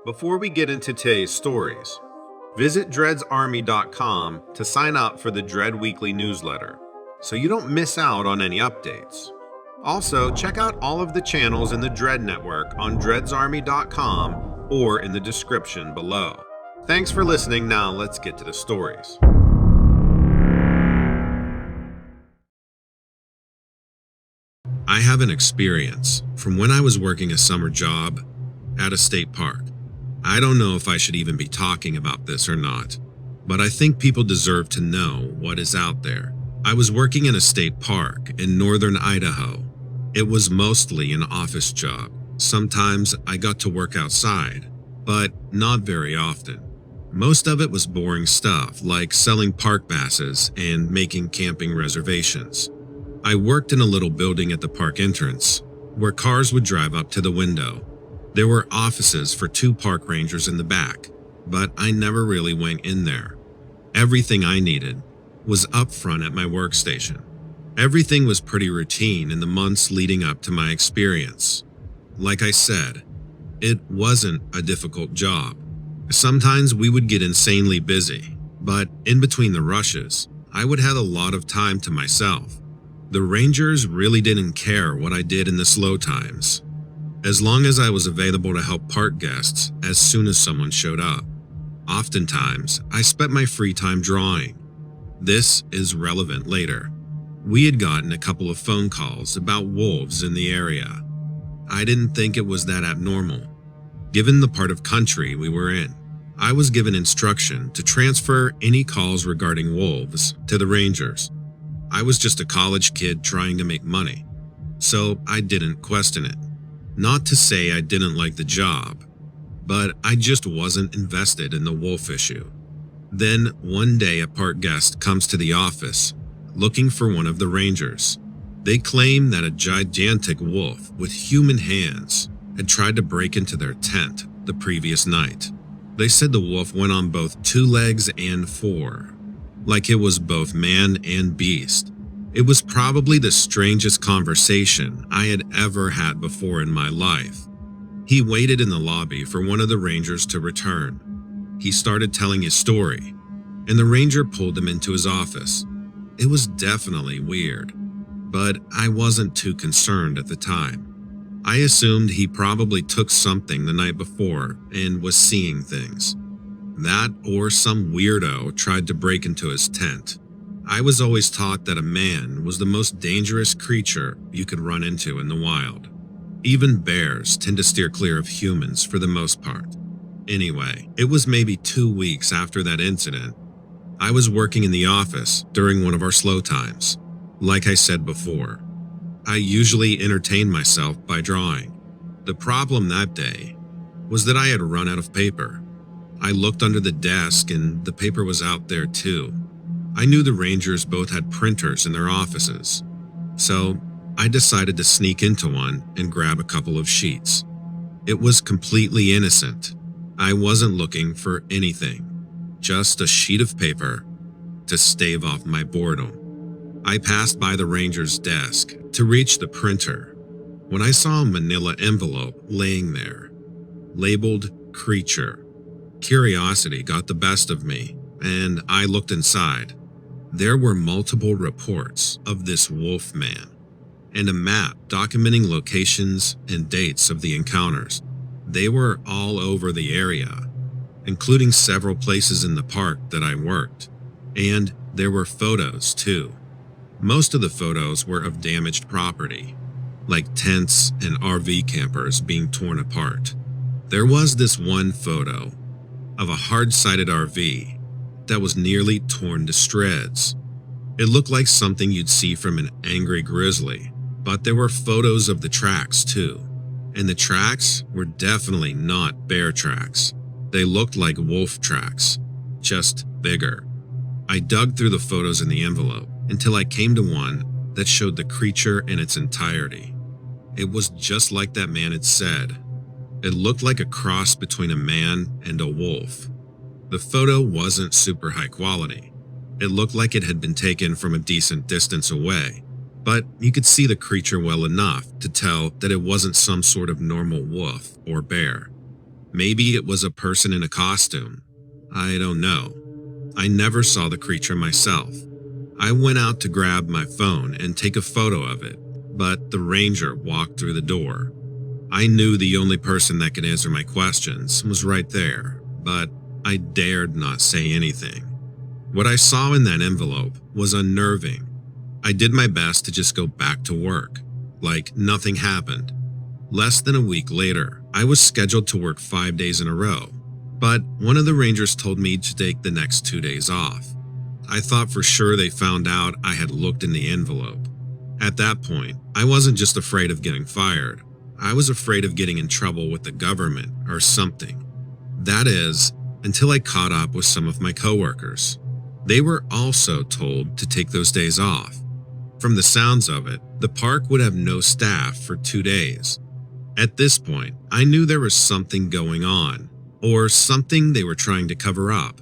Before we get into today's stories, visit dreadsarmy.com to sign up for the Dread Weekly newsletter so you don't miss out on any updates. Also, check out all of the channels in the Dread Network on dreadsarmy.com or in the description below. Thanks for listening. Now let's get to the stories. I have an experience from when I was working a summer job at a state park. I don't know if I should even be talking about this or not, but I think people deserve to know what is out there. I was working in a state park in northern Idaho. It was mostly an office job. Sometimes I got to work outside, but not very often. Most of it was boring stuff like selling park passes and making camping reservations. I worked in a little building at the park entrance where cars would drive up to the window. There were offices for 2 park rangers in the back, but I never really went in there. Everything I needed was up front at my workstation. Everything was pretty routine in the months leading up to my experience. Like I said, it wasn't a difficult job. Sometimes we would get insanely busy, but in between the rushes, I would have a lot of time to myself. The rangers really didn't care what I did in the slow times, as long as I was available to help park guests as soon as someone showed up. Oftentimes, I spent my free time drawing. This is relevant later. We had gotten a couple of phone calls about wolves in the area. I didn't think it was that abnormal, given the part of country we were in. I was given instruction to transfer any calls regarding wolves to the rangers. I was just a college kid trying to make money, so I didn't question it. Not to say I didn't like the job, but I just wasn't invested in the wolf issue. Then one day a park guest comes to the office looking for one of the rangers. They claim that a gigantic wolf with human hands had tried to break into their tent the previous night. They said the wolf went on both 2 legs and 4, like it was both man and beast. It was probably the strangest conversation I had ever had before in my life. He waited in the lobby for one of the rangers to return. He started telling his story, and the ranger pulled him into his office. It was definitely weird, but I wasn't too concerned at the time. I assumed he probably took something the night before and was seeing things. That or some weirdo tried to break into his tent. I was always taught that a man was the most dangerous creature you could run into in the wild. Even bears tend to steer clear of humans for the most part. Anyway, it was maybe 2 weeks after that incident. I was working in the office during one of our slow times. Like I said before, I usually entertained myself by drawing. The problem that day was that I had run out of paper. I looked under the desk and the paper was out there too. I knew the rangers both had printers in their offices, so I decided to sneak into one and grab a couple of sheets. It was completely innocent. I wasn't looking for anything, just a sheet of paper to stave off my boredom. I passed by the ranger's desk to reach the printer when I saw a manila envelope laying there, labeled Creature. Curiosity got the best of me, and I looked inside. There were multiple reports of this wolf man, and a map documenting locations and dates of the encounters. They were all over the area, including several places in the park that I worked, and there were photos too. Most of the photos were of damaged property, like tents and RV campers being torn apart. There was this one photo of a hard-sided RV that was nearly torn to shreds. It looked like something you'd see from an angry grizzly, but there were photos of the tracks too, and the tracks were definitely not bear tracks. They looked like wolf tracks, just bigger. I dug through the photos in the envelope until I came to one that showed the creature in its entirety. It was just like that man had said. It looked like a cross between a man and a wolf. The photo wasn't super high quality. It looked like it had been taken from a decent distance away, but you could see the creature well enough to tell that it wasn't some sort of normal wolf or bear. Maybe it was a person in a costume. I don't know. I never saw the creature myself. I went out to grab my phone and take a photo of it, but the ranger walked through the door. I knew the only person that could answer my questions was right there, but I dared not say anything. What I saw in that envelope was unnerving. I did my best to just go back to work, like nothing happened. Less than a week later, I was scheduled to work 5 days in a row, but one of the rangers told me to take the next 2 days off. I thought for sure they found out I had looked in the envelope. At that point, I wasn't just afraid of getting fired. I was afraid of getting in trouble with the government or something. That is, until I caught up with some of my coworkers. They were also told to take those days off. From the sounds of it, the park would have no staff for 2 days. At this point, I knew there was something going on, or something they were trying to cover up.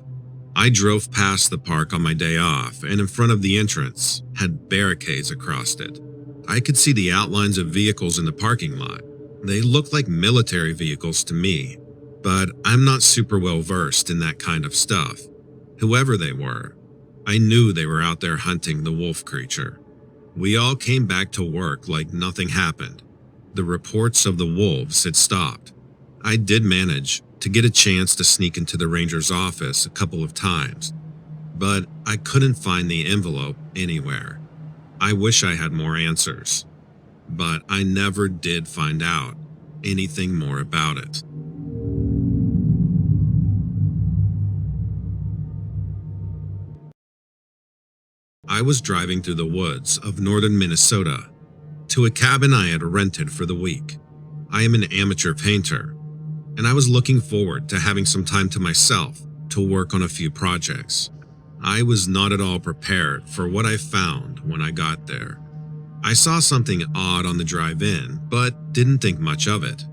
I drove past the park on my day off, and in front of the entrance had barricades across it. I could see the outlines of vehicles in the parking lot. They looked like military vehicles to me, but I'm not super well versed in that kind of stuff. Whoever they were, I knew they were out there hunting the wolf creature. We all came back to work like nothing happened. The reports of the wolves had stopped. I did manage to get a chance to sneak into the ranger's office a couple of times, but I couldn't find the envelope anywhere. I wish I had more answers, but I never did find out anything more about it. I was driving through the woods of northern Minnesota to a cabin I had rented for the week. I am an amateur painter, and I was looking forward to having some time to myself to work on a few projects. I was not at all prepared for what I found when I got there. I saw something odd on the drive in, but didn't think much of it.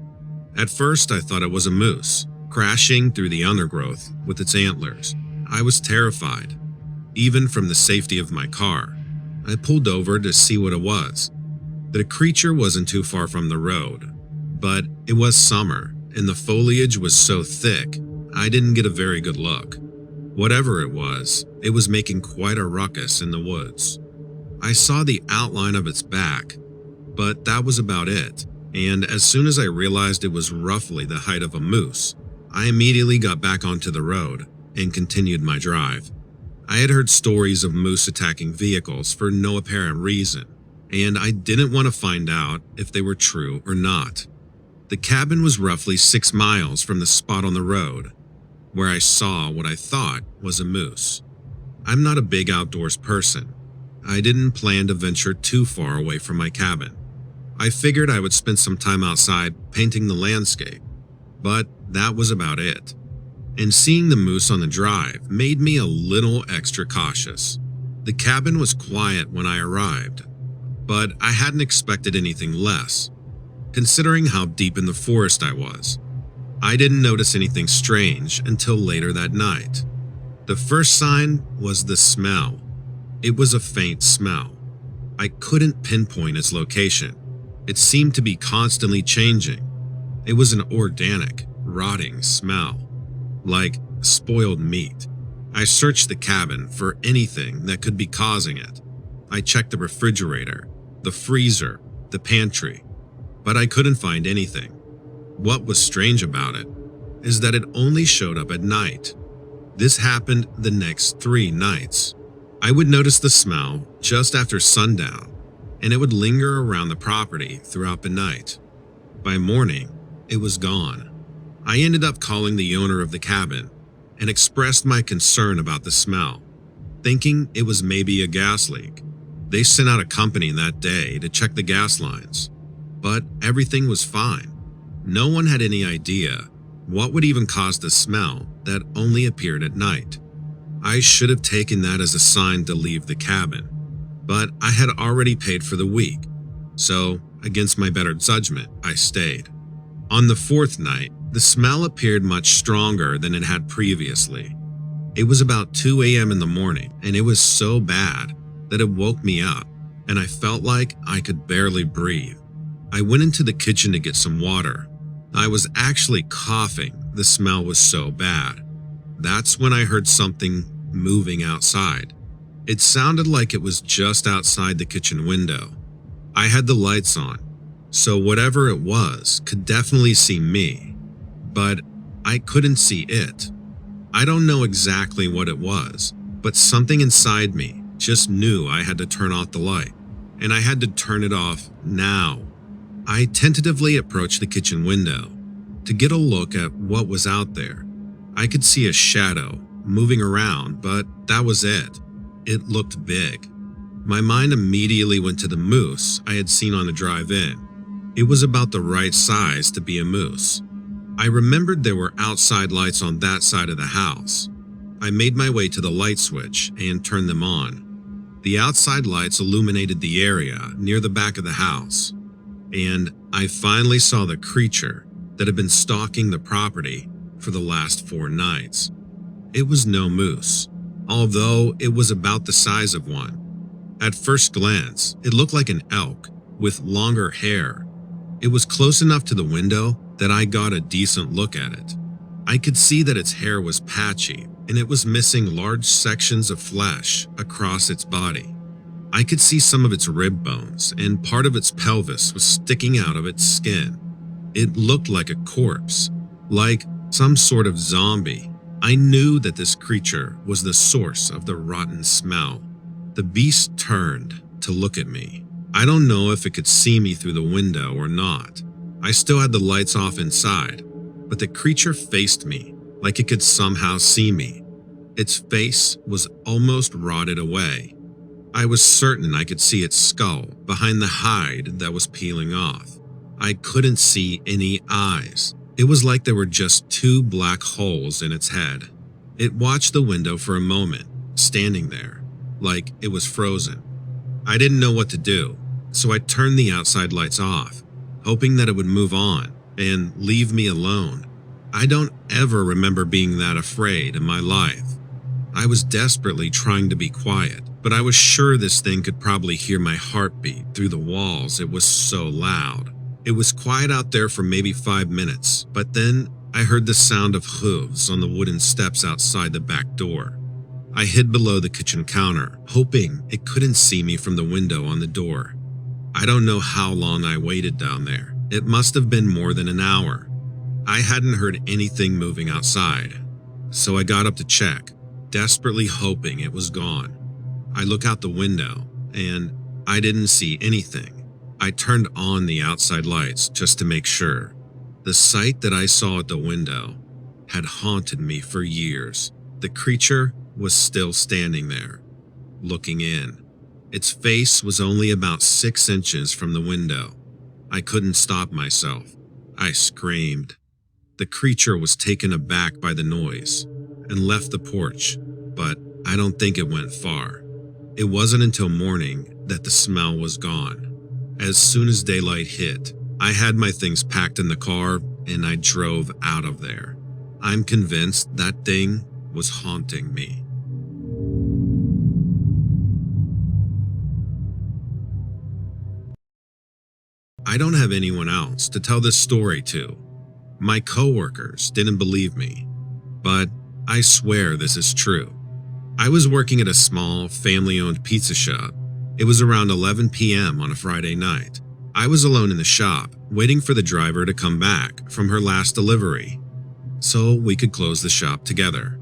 At first, I thought it was a moose, crashing through the undergrowth with its antlers. I was terrified. Even from the safety of my car, I pulled over to see what it was. The creature wasn't too far from the road, but it was summer and the foliage was so thick, I didn't get a very good look. Whatever it was making quite a ruckus in the woods. I saw the outline of its back, but that was about it, and as soon as I realized it was roughly the height of a moose, I immediately got back onto the road and continued my drive. I had heard stories of moose attacking vehicles for no apparent reason, and I didn't want to find out if they were true or not. The cabin was roughly 6 miles from the spot on the road, where I saw what I thought was a moose. I'm not a big outdoors person. I didn't plan to venture too far away from my cabin. I figured I would spend some time outside painting the landscape, but that was about it. And seeing the moose on the drive made me a little extra cautious. The cabin was quiet when I arrived, but I hadn't expected anything less, considering how deep in the forest I was. I didn't notice anything strange until later that night. The first sign was the smell. It was a faint smell. I couldn't pinpoint its location. It seemed to be constantly changing. It was an organic, rotting smell, like spoiled meat. I searched the cabin for anything that could be causing it. I checked the refrigerator, the freezer, the pantry, but I couldn't find anything. What was strange about it is that it only showed up at night. This happened the next 3 nights. I would notice the smell just after sundown, and it would linger around the property throughout the night. By morning, it was gone. I ended up calling the owner of the cabin and expressed my concern about the smell, thinking it was maybe a gas leak. They sent out a company that day to check the gas lines, but everything was fine. No one had any idea what would even cause the smell that only appeared at night. I should have taken that as a sign to leave the cabin, but I had already paid for the week, so against my better judgment, I stayed. On the 4th night, the smell appeared much stronger than it had previously. It was about 2 a.m. in the morning, and it was so bad that it woke me up, and I felt like I could barely breathe. I went into the kitchen to get some water. I was actually coughing The smell was so bad. That's when I heard something moving outside. It sounded like it was just outside the kitchen window. I had the lights on, so whatever it was could definitely see me, but I couldn't see it. I don't know exactly what it was, but something inside me just knew I had to turn off the light, and I had to turn it off now. I tentatively approached the kitchen window to get a look at what was out there. I could see a shadow moving around, but that was it. It looked big. My mind immediately went to the moose I had seen on the drive-in. It was about the right size to be a moose. I remembered there were outside lights on that side of the house. I made my way to the light switch and turned them on. The outside lights illuminated the area near the back of the house, and I finally saw the creature that had been stalking the property for the last 4 nights. It was no moose, although it was about the size of one. At first glance, it looked like an elk with longer hair. It was close enough to the window that I got a decent look at it. I could see that its hair was patchy and it was missing large sections of flesh across its body. I could see some of its rib bones, and part of its pelvis was sticking out of its skin. It looked like a corpse, like some sort of zombie. I knew that this creature was the source of the rotten smell. The beast turned to look at me. I don't know if it could see me through the window or not. I still had the lights off inside, but the creature faced me like it could somehow see me. Its face was almost rotted away. I was certain I could see its skull behind the hide that was peeling off. I couldn't see any eyes. It was like there were just 2 black holes in its head. It watched the window for a moment, standing there, like it was frozen. I didn't know what to do, so I turned the outside lights off, hoping that it would move on and leave me alone. I don't ever remember being that afraid in my life. I was desperately trying to be quiet, but I was sure this thing could probably hear my heartbeat through the walls. It was so loud. It was quiet out there for maybe 5 minutes, but then I heard the sound of hooves on the wooden steps outside the back door. I hid below the kitchen counter, hoping it couldn't see me from the window on the door. I don't know how long I waited down there. It must have been more than an hour. I hadn't heard anything moving outside, so I got up to check, desperately hoping it was gone. I look out the window, and I didn't see anything. I turned on the outside lights just to make sure. The sight that I saw at the window had haunted me for years. The creature was still standing there, looking in. Its face was only about 6 inches from the window. I couldn't stop myself. I screamed. The creature was taken aback by the noise and left the porch, but I don't think it went far. It wasn't until morning that the smell was gone. As soon as daylight hit, I had my things packed in the car and I drove out of there. I'm convinced that thing was haunting me. I don't have anyone else to tell this story to. My coworkers didn't believe me, but I swear this is true. I was working at a small, family-owned pizza shop. It was around 11 p.m. on a Friday night. I was alone in the shop, waiting for the driver to come back from her last delivery, so we could close the shop together.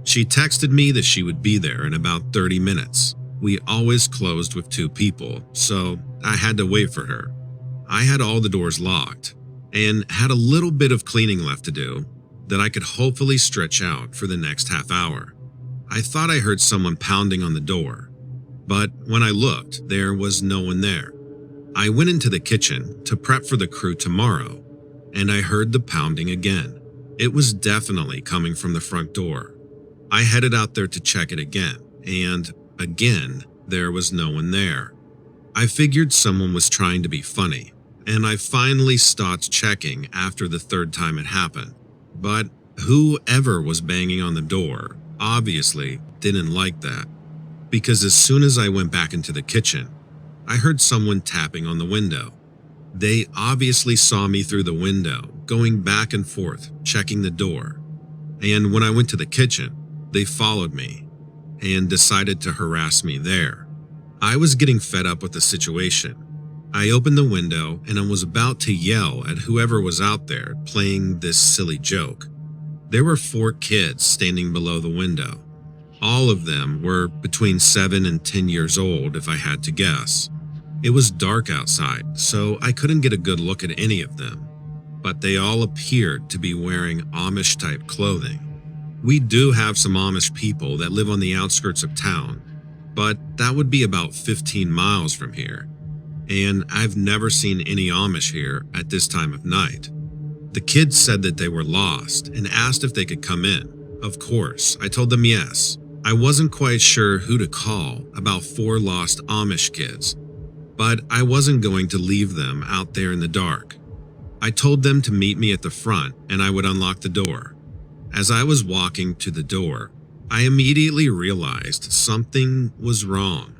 She texted me that she would be there in about 30 minutes. We always closed with 2 people, so I had to wait for her. I had all the doors locked and had a little bit of cleaning left to do that I could hopefully stretch out for the next half hour. I thought I heard someone pounding on the door, but when I looked, there was no one there. I went into the kitchen to prep for the crew tomorrow, and I heard the pounding again. It was definitely coming from the front door. I headed out there to check it again, and again, there was no one there. I figured someone was trying to be funny, and I finally stopped checking after the 3rd time it happened. But whoever was banging on the door obviously didn't like that, because as soon as I went back into the kitchen, I heard someone tapping on the window. They obviously saw me through the window, going back and forth, checking the door. And when I went to the kitchen, they followed me and decided to harass me there. I was getting fed up with the situation. I opened the window and I was about to yell at whoever was out there playing this silly joke. There were 4 kids standing below the window. All of them were between 7 and 10 years old, if I had to guess. It was dark outside, so I couldn't get a good look at any of them, but they all appeared to be wearing Amish-type clothing. We do have some Amish people that live on the outskirts of town, but that would be about 15 miles from here, and I've never seen any Amish here at this time of night. The kids said that they were lost and asked if they could come in. Of course, I told them yes. I wasn't quite sure who to call about 4 lost Amish kids, but I wasn't going to leave them out there in the dark. I told them to meet me at the front and I would unlock the door. As I was walking to the door, I immediately realized something was wrong.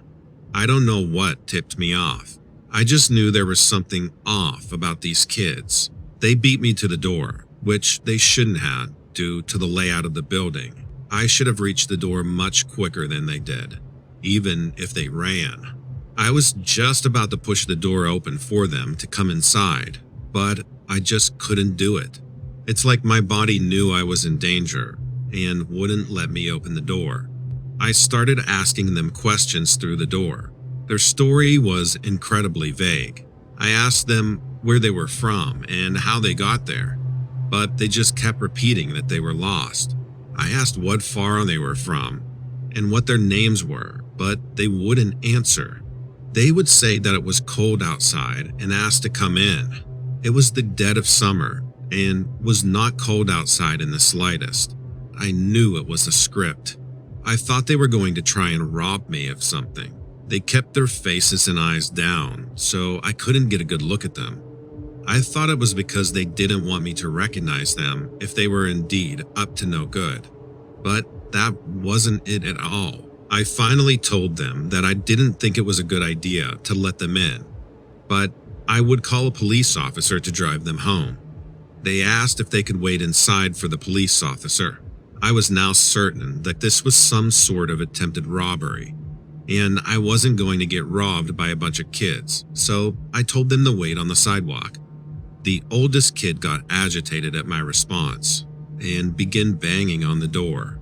I don't know what tipped me off. I just knew there was something off about these kids. They beat me to the door, which they shouldn't have due to the layout of the building. I should have reached the door much quicker than they did, even if they ran. I was just about to push the door open for them to come inside, but I just couldn't do it. It's like my body knew I was in danger and wouldn't let me open the door. I started asking them questions through the door. Their story was incredibly vague. I asked them where they were from and how they got there, but they just kept repeating that they were lost. I asked what farm they were from and what their names were, but they wouldn't answer. They would say that it was cold outside and asked to come in. It was the dead of summer and was not cold outside in the slightest. I knew it was a script. I thought they were going to try and rob me of something. They kept their faces and eyes down, so I couldn't get a good look at them. I thought it was because they didn't want me to recognize them if they were indeed up to no good. But that wasn't it at all. I finally told them that I didn't think it was a good idea to let them in, but I would call a police officer to drive them home. They asked if they could wait inside for the police officer. I was now certain that this was some sort of attempted robbery, and I wasn't going to get robbed by a bunch of kids, so I told them to wait on the sidewalk. The oldest kid got agitated at my response and began banging on the door.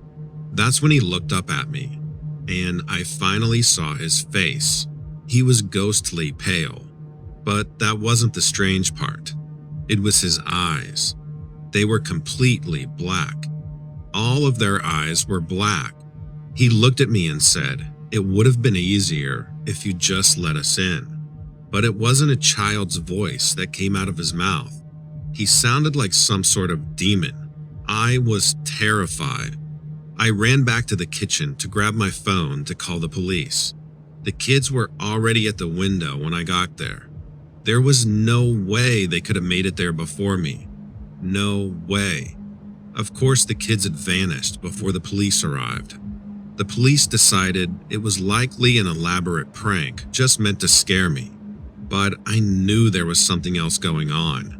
That's when he looked up at me, and I finally saw his face. He was ghostly pale, but that wasn't the strange part. It was his eyes. They were completely black. All of their eyes were black. He looked at me and said, "It would have been easier if you just let us in." But it wasn't a child's voice that came out of his mouth. He sounded like some sort of demon. I was terrified. I ran back to the kitchen to grab my phone to call the police. The kids were already at the window when I got there. There was no way they could have made it there before me. No way. Of course, the kids had vanished before the police arrived. The police decided it was likely an elaborate prank just meant to scare me. But I knew there was something else going on.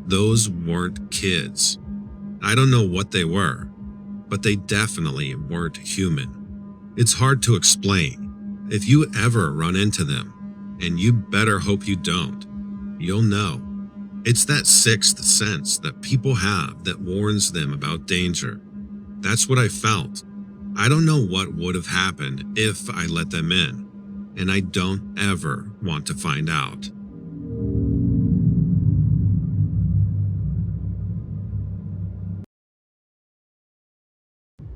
Those weren't kids. I don't know what they were, but they definitely weren't human. It's hard to explain. If you ever run into them, and you better hope you don't, you'll know. It's that sixth sense that people have that warns them about danger. That's what I felt. I don't know what would have happened if I let them in, and I don't ever want to find out.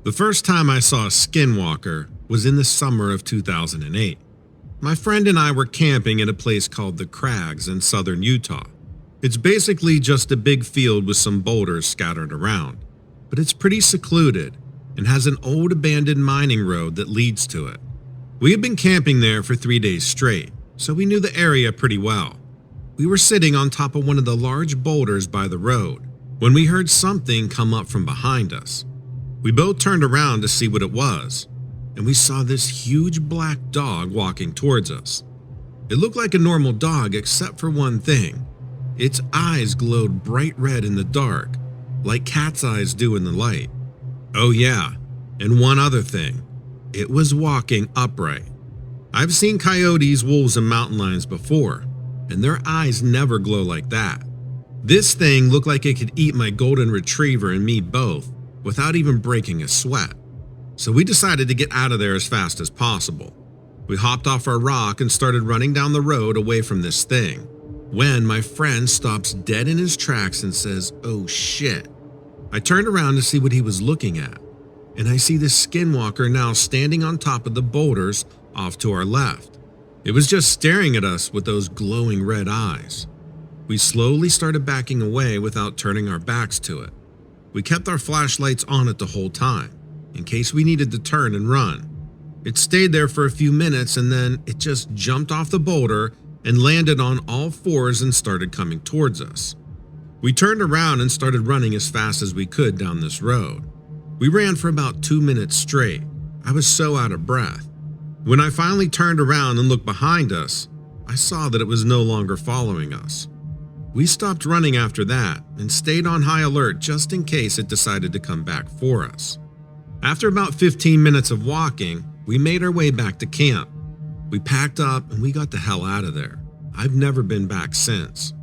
The first time I saw a Skinwalker was in the summer of 2008. My friend and I were camping at a place called the Crags in southern Utah. It's basically just a big field with some boulders scattered around, but it's pretty secluded and has an old abandoned mining road that leads to it. We had been camping there for 3 days straight, so we knew the area pretty well. We were sitting on top of one of the large boulders by the road when we heard something come up from behind us. We both turned around to see what it was, and we saw this huge black dog walking towards us. It looked like a normal dog except for one thing. Its eyes glowed bright red in the dark, like cat's eyes do in the light. Oh yeah, and one other thing. It was walking upright. I've seen coyotes, wolves, and mountain lions before, and their eyes never glow like that. This thing looked like it could eat my golden retriever and me both without even breaking a sweat. So we decided to get out of there as fast as possible. We hopped off our rock and started running down the road away from this thing, when my friend stops dead in his tracks and says, "Oh shit." I turned around to see what he was looking at, and I see this Skinwalker now standing on top of the boulders off to our left. It was just staring at us with those glowing red eyes. We slowly started backing away without turning our backs to it. We kept our flashlights on it the whole time, in case we needed to turn and run. It stayed there for a few minutes and then it just jumped off the boulder and landed on all fours and started coming towards us. We turned around and started running as fast as we could down this road. We ran for about 2 minutes straight. I was so out of breath. When I finally turned around and looked behind us, I saw that it was no longer following us. We stopped running after that and stayed on high alert just in case it decided to come back for us. After about 15 minutes of walking, we made our way back to camp. We packed up and we got the hell out of there. I've never been back since.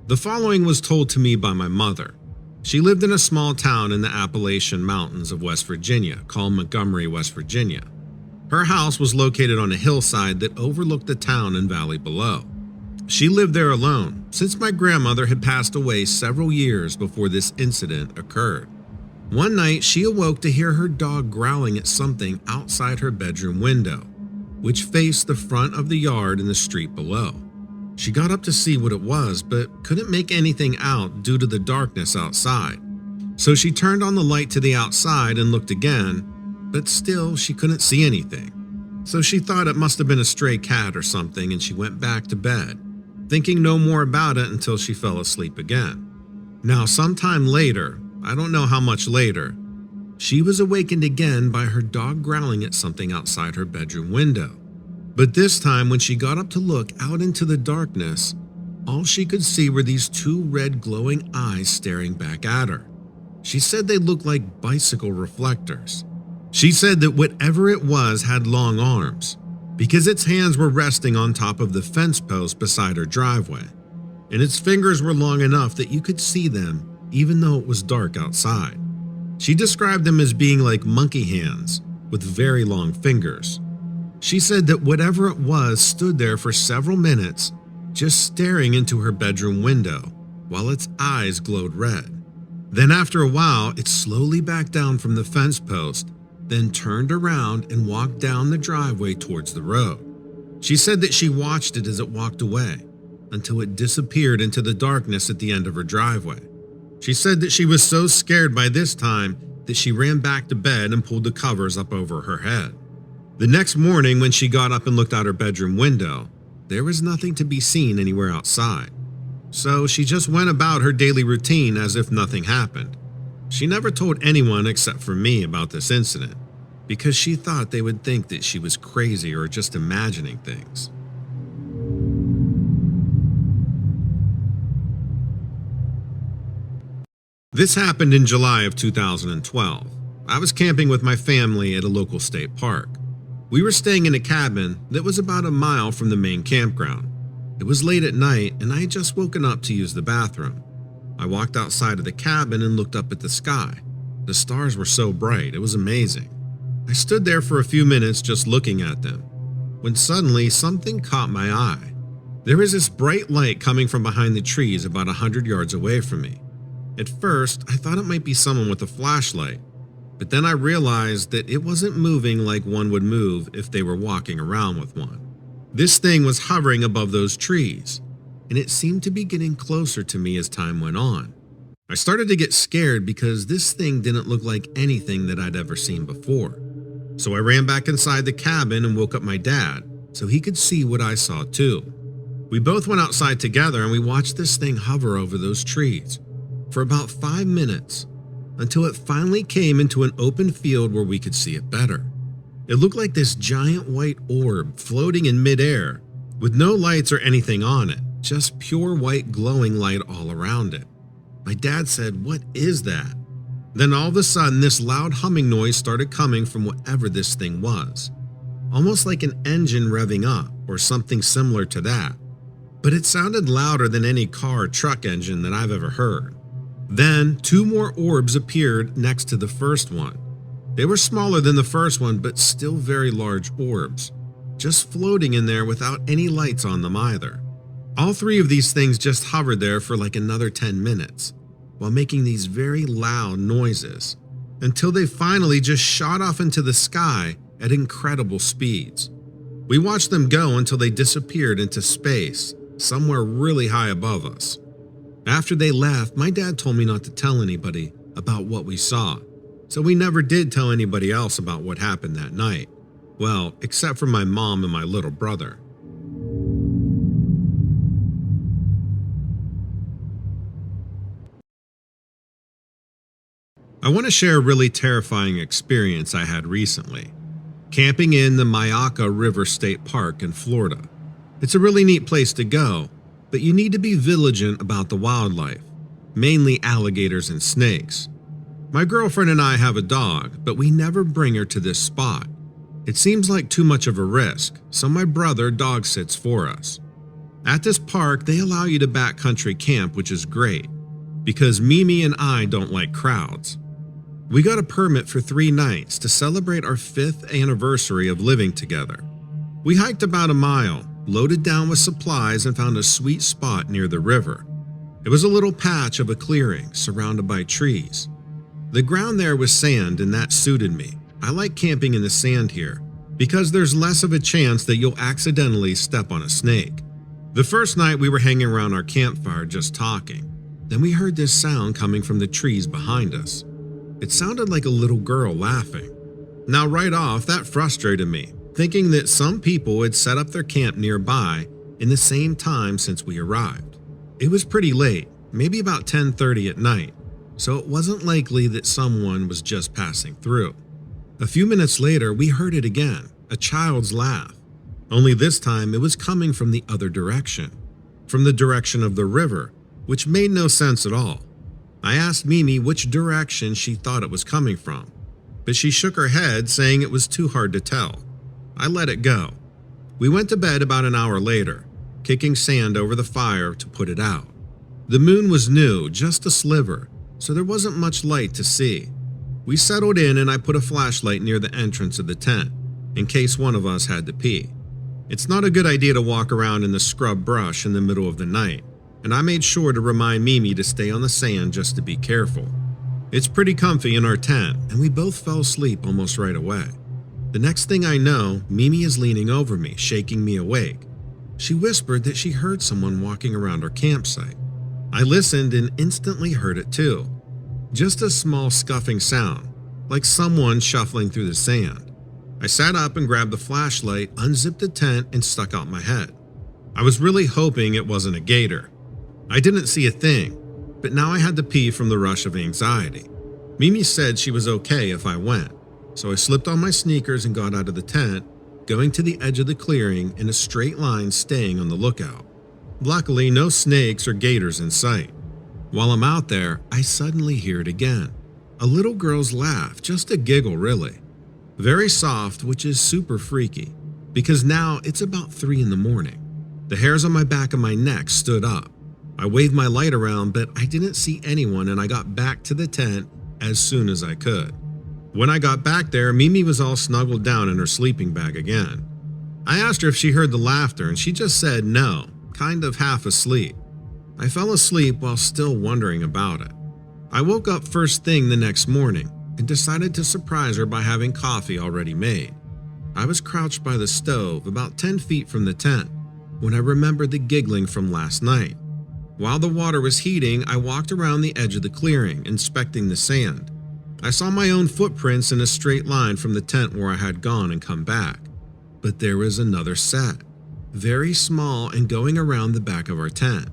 The following was told to me by my mother. She lived in a small town in the Appalachian Mountains of West Virginia called Montgomery, West Virginia. Her house was located on a hillside that overlooked the town and valley below. She lived there alone, since my grandmother had passed away several years before this incident occurred. One night, she awoke to hear her dog growling at something outside her bedroom window, which faced the front of the yard in the street below. She got up to see what it was, but couldn't make anything out due to the darkness outside. So she turned on the light to the outside and looked again, but still she couldn't see anything. So she thought it must have been a stray cat or something and she went back to bed, thinking no more about it until she fell asleep again. Now sometime later, I don't know how much later, she was awakened again by her dog growling at something outside her bedroom window. But this time when she got up to look out into the darkness, all she could see were these two red glowing eyes staring back at her. She said they looked like bicycle reflectors. She said that whatever it was had long arms, because its hands were resting on top of the fence post beside her driveway, and its fingers were long enough that you could see them even though it was dark outside. She described them as being like monkey hands with very long fingers. She said that whatever it was stood there for several minutes, just staring into her bedroom window while its eyes glowed red. Then after a while, it slowly backed down from the fence post, then turned around and walked down the driveway towards the road. She said that she watched it as it walked away until it disappeared into the darkness at the end of her driveway. She said that she was so scared by this time that she ran back to bed and pulled the covers up over her head. The next morning when she got up and looked out her bedroom window, there was nothing to be seen anywhere outside. So she just went about her daily routine as if nothing happened. She never told anyone except for me about this incident, because she thought they would think that she was crazy or just imagining things. This happened in July of 2012. I was camping with my family at a local state park. We were staying in a cabin that was about a mile from the main campground. It was late at night and I had just woken up to use the bathroom. I walked outside of the cabin and looked up at the sky. The stars were so bright, it was amazing. I stood there for a few minutes just looking at them, when suddenly something caught my eye. There was this bright light coming from behind the trees about 100 yards away from me. At first, I thought it might be someone with a flashlight, but then I realized that it wasn't moving like one would move if they were walking around with one. This thing was hovering above those trees, and it seemed to be getting closer to me as time went on. I started to get scared because this thing didn't look like anything that I'd ever seen before. So I ran back inside the cabin and woke up my dad so he could see what I saw too. We both went outside together and we watched this thing hover over those trees for about 5 minutes until it finally came into an open field where we could see it better. It looked like this giant white orb floating in midair with no lights or anything on it, just pure white glowing light all around it. My dad said, "What is that?" Then all of a sudden, this loud humming noise started coming from whatever this thing was. Almost like an engine revving up or something similar to that. But it sounded louder than any car or truck engine that I've ever heard. Then 2 more orbs appeared next to the first one. They were smaller than the first one, but still very large orbs, just floating in there without any lights on them either. All 3 of these things just hovered there for like another 10 minutes, while making these very loud noises, until they finally just shot off into the sky at incredible speeds. We watched them go until they disappeared into space, somewhere really high above us. After they left, my dad told me not to tell anybody about what we saw, so we never did tell anybody else about what happened that night. Well, except for my mom and my little brother. I want to share a really terrifying experience I had recently. Camping in the Myakka River State Park in Florida. It's a really neat place to go, but you need to be vigilant about the wildlife, mainly alligators and snakes. My girlfriend and I have a dog, but we never bring her to this spot. It seems like too much of a risk, so my brother dog sits for us. At this park, they allow you to backcountry camp, which is great, because Mimi and I don't like crowds. We got a permit for 3 nights to celebrate our 5th anniversary of living together. We hiked about a mile, loaded down with supplies, and found a sweet spot near the river. It was a little patch of a clearing surrounded by trees. The ground there was sand, and that suited me. I like camping in the sand here because there's less of a chance that you'll accidentally step on a snake. The first night we were hanging around our campfire just talking. Then we heard this sound coming from the trees behind us. It sounded like a little girl laughing. Now right off, that frustrated me, thinking that some people had set up their camp nearby in the same time since we arrived. It was pretty late, maybe about 10:30 at night, so it wasn't likely that someone was just passing through. A few minutes later, we heard it again, a child's laugh. Only this time it was coming from the other direction, from the direction of the river, which made no sense at all. I asked Mimi which direction she thought it was coming from, but she shook her head, saying it was too hard to tell. I let it go. We went to bed about an hour later, kicking sand over the fire to put it out. The moon was new, just a sliver, so there wasn't much light to see. We settled in and I put a flashlight near the entrance of the tent, in case one of us had to pee. It's not a good idea to walk around in the scrub brush in the middle of the night, and I made sure to remind Mimi to stay on the sand just to be careful. It's pretty comfy in our tent, and we both fell asleep almost right away. The next thing I know, Mimi is leaning over me, shaking me awake. She whispered that she heard someone walking around our campsite. I listened and instantly heard it too. Just a small scuffing sound, like someone shuffling through the sand. I sat up and grabbed the flashlight, unzipped the tent, and stuck out my head. I was really hoping it wasn't a gator. I didn't see a thing, but now I had to pee from the rush of anxiety. Mimi said she was okay if I went, so I slipped on my sneakers and got out of the tent, going to the edge of the clearing in a straight line, staying on the lookout. Luckily, no snakes or gators in sight. While I'm out there, I suddenly hear it again. A little girl's laugh, just a giggle really. Very soft, which is super freaky, because now it's about 3 in the morning. The hairs on my back of my neck stood up. I waved my light around, but I didn't see anyone, and I got back to the tent as soon as I could. When I got back there, Mimi was all snuggled down in her sleeping bag again. I asked her if she heard the laughter, and she just said no, kind of half asleep. I fell asleep while still wondering about it. I woke up first thing the next morning and decided to surprise her by having coffee already made. I was crouched by the stove about 10 feet from the tent when I remembered the giggling from last night. While the water was heating, I walked around the edge of the clearing, inspecting the sand. I saw my own footprints in a straight line from the tent where I had gone and come back. But there was another set, very small and going around the back of our tent.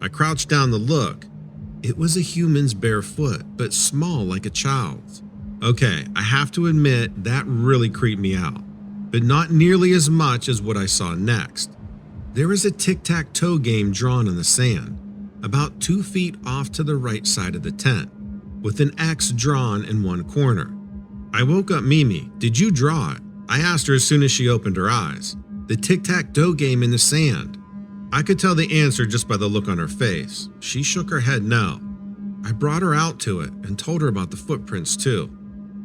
I crouched down to look. It was a human's bare foot, but small like a child's. Okay, I have to admit that really creeped me out, but not nearly as much as what I saw next. There was a tic-tac-toe game drawn in the sand, about 2 feet off to the right side of the tent, with an X drawn in one corner. I woke up Mimi. "Did you draw it?" I asked her as soon as she opened her eyes. "The tic-tac-toe game in the sand." I could tell the answer just by the look on her face. She shook her head no. I brought her out to it and told her about the footprints too.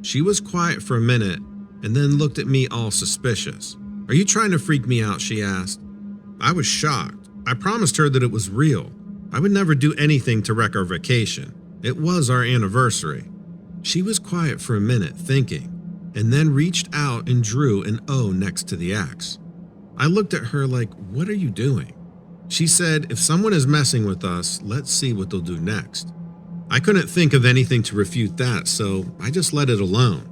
She was quiet for a minute and then looked at me all suspicious. "Are you trying to freak me out?" she asked. I was shocked. I promised her that it was real. I would never do anything to wreck our vacation. It was our anniversary. She was quiet for a minute, thinking, and then reached out and drew an O next to the X. I looked at her like, "What are you doing?" She said, "If someone is messing with us, let's see what they'll do next." I couldn't think of anything to refute that, so I just let it alone.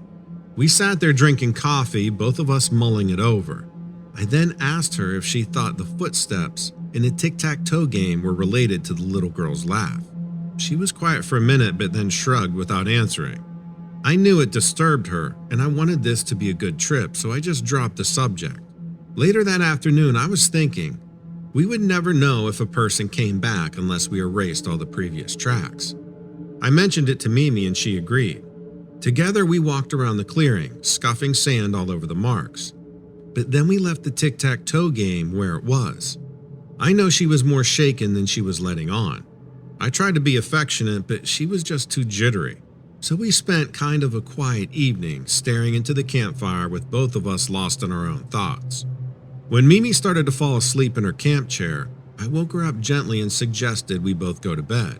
We sat there drinking coffee, both of us mulling it over. I then asked her if she thought the footsteps in the tic-tac-toe game were related to the little girl's laugh. She was quiet for a minute but then shrugged without answering. I knew it disturbed her, and I wanted this to be a good trip, so I just dropped the subject. Later that afternoon, I was thinking, we would never know if a person came back unless we erased all the previous tracks. I mentioned it to Mimi and she agreed. Together we walked around the clearing, scuffing sand all over the marks. But then we left the tic-tac-toe game where it was. I know she was more shaken than she was letting on. I tried to be affectionate, but she was just too jittery. So we spent kind of a quiet evening staring into the campfire with both of us lost in our own thoughts. When Mimi started to fall asleep in her camp chair, I woke her up gently and suggested we both go to bed.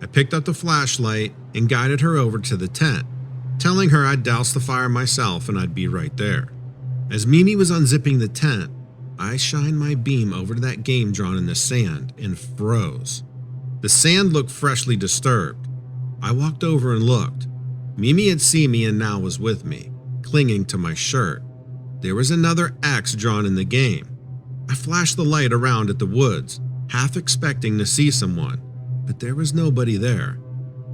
I picked up the flashlight and guided her over to the tent, telling her I'd douse the fire myself and I'd be right there. As Mimi was unzipping the tent, I shined my beam over to that game drawn in the sand and froze. The sand looked freshly disturbed. I walked over and looked. Mimi had seen me and now was with me, clinging to my shirt. There was another X drawn in the game. I flashed the light around at the woods, half expecting to see someone, but there was nobody there.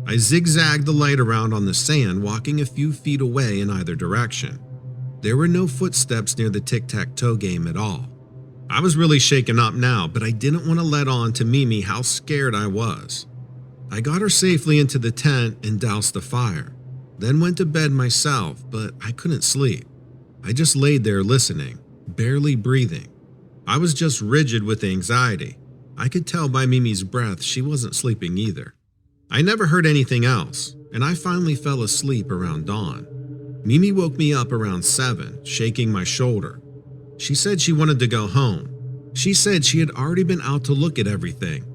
I zigzagged the light around on the sand, walking a few feet away in either direction. There were no footsteps near the tic-tac-toe game at all. I was really shaken up now, but I didn't want to let on to Mimi how scared I was. I got her safely into the tent and doused the fire, then went to bed myself, but I couldn't sleep. I just laid there listening, barely breathing. I was just rigid with anxiety. I could tell by Mimi's breath she wasn't sleeping either. I never heard anything else, and I finally fell asleep around dawn. Mimi woke me up around 7, shaking my shoulder. She said she wanted to go home. She said she had already been out to look at everything,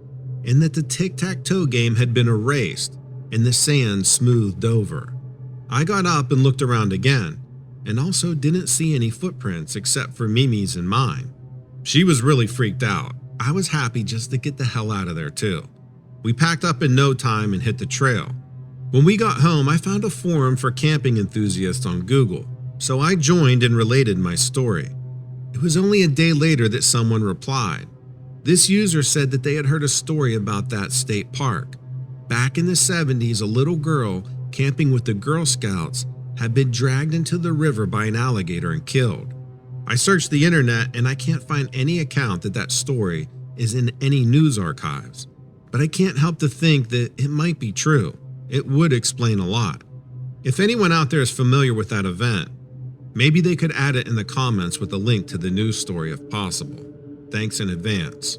and that the tic-tac-toe game had been erased and the sand smoothed over. I got up and looked around again, and also didn't see any footprints except for Mimi's and mine. She was really freaked out. I was happy just to get the hell out of there too. We packed up in no time and hit the trail. When we got home, I found a forum for camping enthusiasts on Google, so I joined and related my story. It was only a day later that someone replied. This user said that they had heard a story about that state park. Back in the 70s, a little girl camping with the Girl Scouts had been dragged into the river by an alligator and killed. I searched the internet and I can't find any account that that story is in any news archives, but I can't help to think that it might be true. It would explain a lot. If anyone out there is familiar with that event, maybe they could add it in the comments with a link to the news story if possible. Thanks in advance.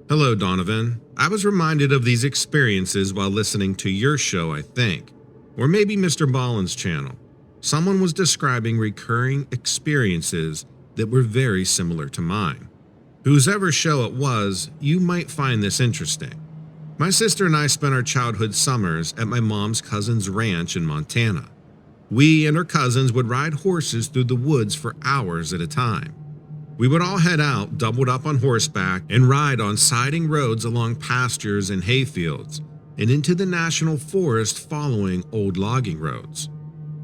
Hello, Donovan. I was reminded of these experiences while listening to your show, I think, or maybe Mr. Ballin's channel. Someone was describing recurring experiences that were very similar to mine. Whosever show it was, you might find this interesting. My sister and I spent our childhood summers at my mom's cousin's ranch in Montana. We and her cousins would ride horses through the woods for hours at a time. We would all head out, doubled up on horseback, and ride on siding roads along pastures and hayfields, and into the national forest following old logging roads.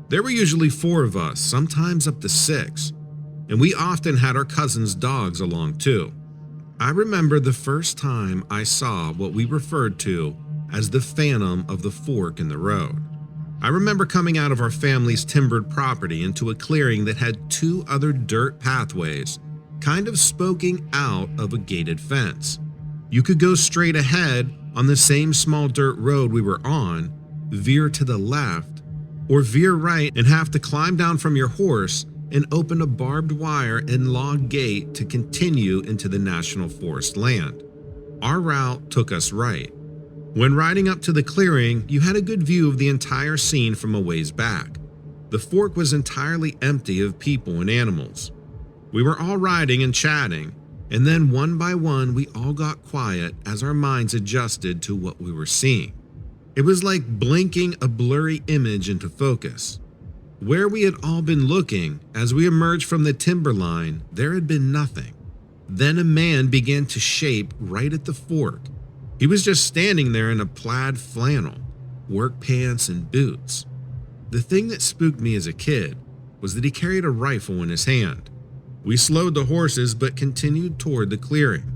There were usually 4 of us, sometimes up to 6, and we often had our cousins' dogs along too. I remember the first time I saw what we referred to as the phantom of the fork in the road. I remember coming out of our family's timbered property into a clearing that had two other dirt pathways, kind of spoking out of a gated fence. You could go straight ahead on the same small dirt road we were on, veer to the left, or veer right and have to climb down from your horse and open a barbed wire and log gate to continue into the National Forest land. Our route took us right. When riding up to the clearing, you had a good view of the entire scene from a ways back. The fork was entirely empty of people and animals. We were all riding and chatting, and then one by one we all got quiet as our minds adjusted to what we were seeing. It was like blinking a blurry image into focus. Where we had all been looking, as we emerged from the timberline, there had been nothing. Then a man began to shape right at the fork. He was just standing there in a plaid flannel, work pants and boots. The thing that spooked me as a kid was that he carried a rifle in his hand. We slowed the horses but continued toward the clearing,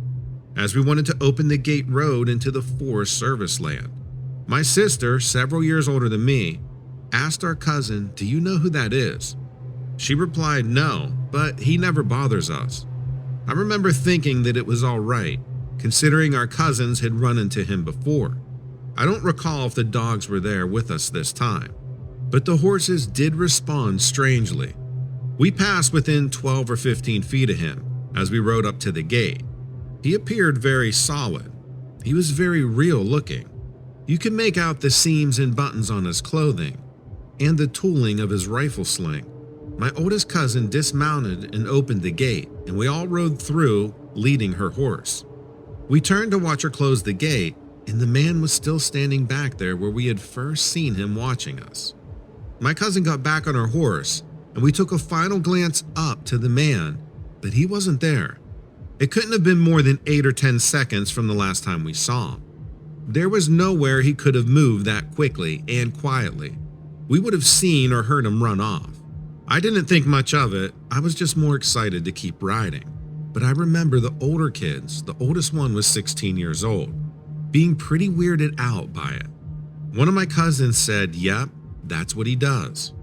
as we wanted to open the gate road into the Forest Service land. My sister, several years older than me, asked our cousin, "Do you know who that is?" She replied, "No, but he never bothers us." I remember thinking that it was all right, considering our cousins had run into him before. I don't recall if the dogs were there with us this time, but the horses did respond strangely. We passed within 12 or 15 feet of him as we rode up to the gate. He appeared very solid. He was very real looking. You could make out the seams and buttons on his clothing and the tooling of his rifle sling. My oldest cousin dismounted and opened the gate, and we all rode through, leading her horse. We turned to watch her close the gate, and the man was still standing back there where we had first seen him watching us. My cousin got back on her horse, and we took a final glance up to the man, but he wasn't there. It couldn't have been more than 8 or 10 seconds from the last time we saw him. There was nowhere he could have moved that quickly and quietly. We would have seen or heard him run off. I didn't think much of it. I was just more excited to keep riding. But I remember the older kids, the oldest one was 16 years old, being pretty weirded out by it. One of my cousins said, "Yep, that's what he does."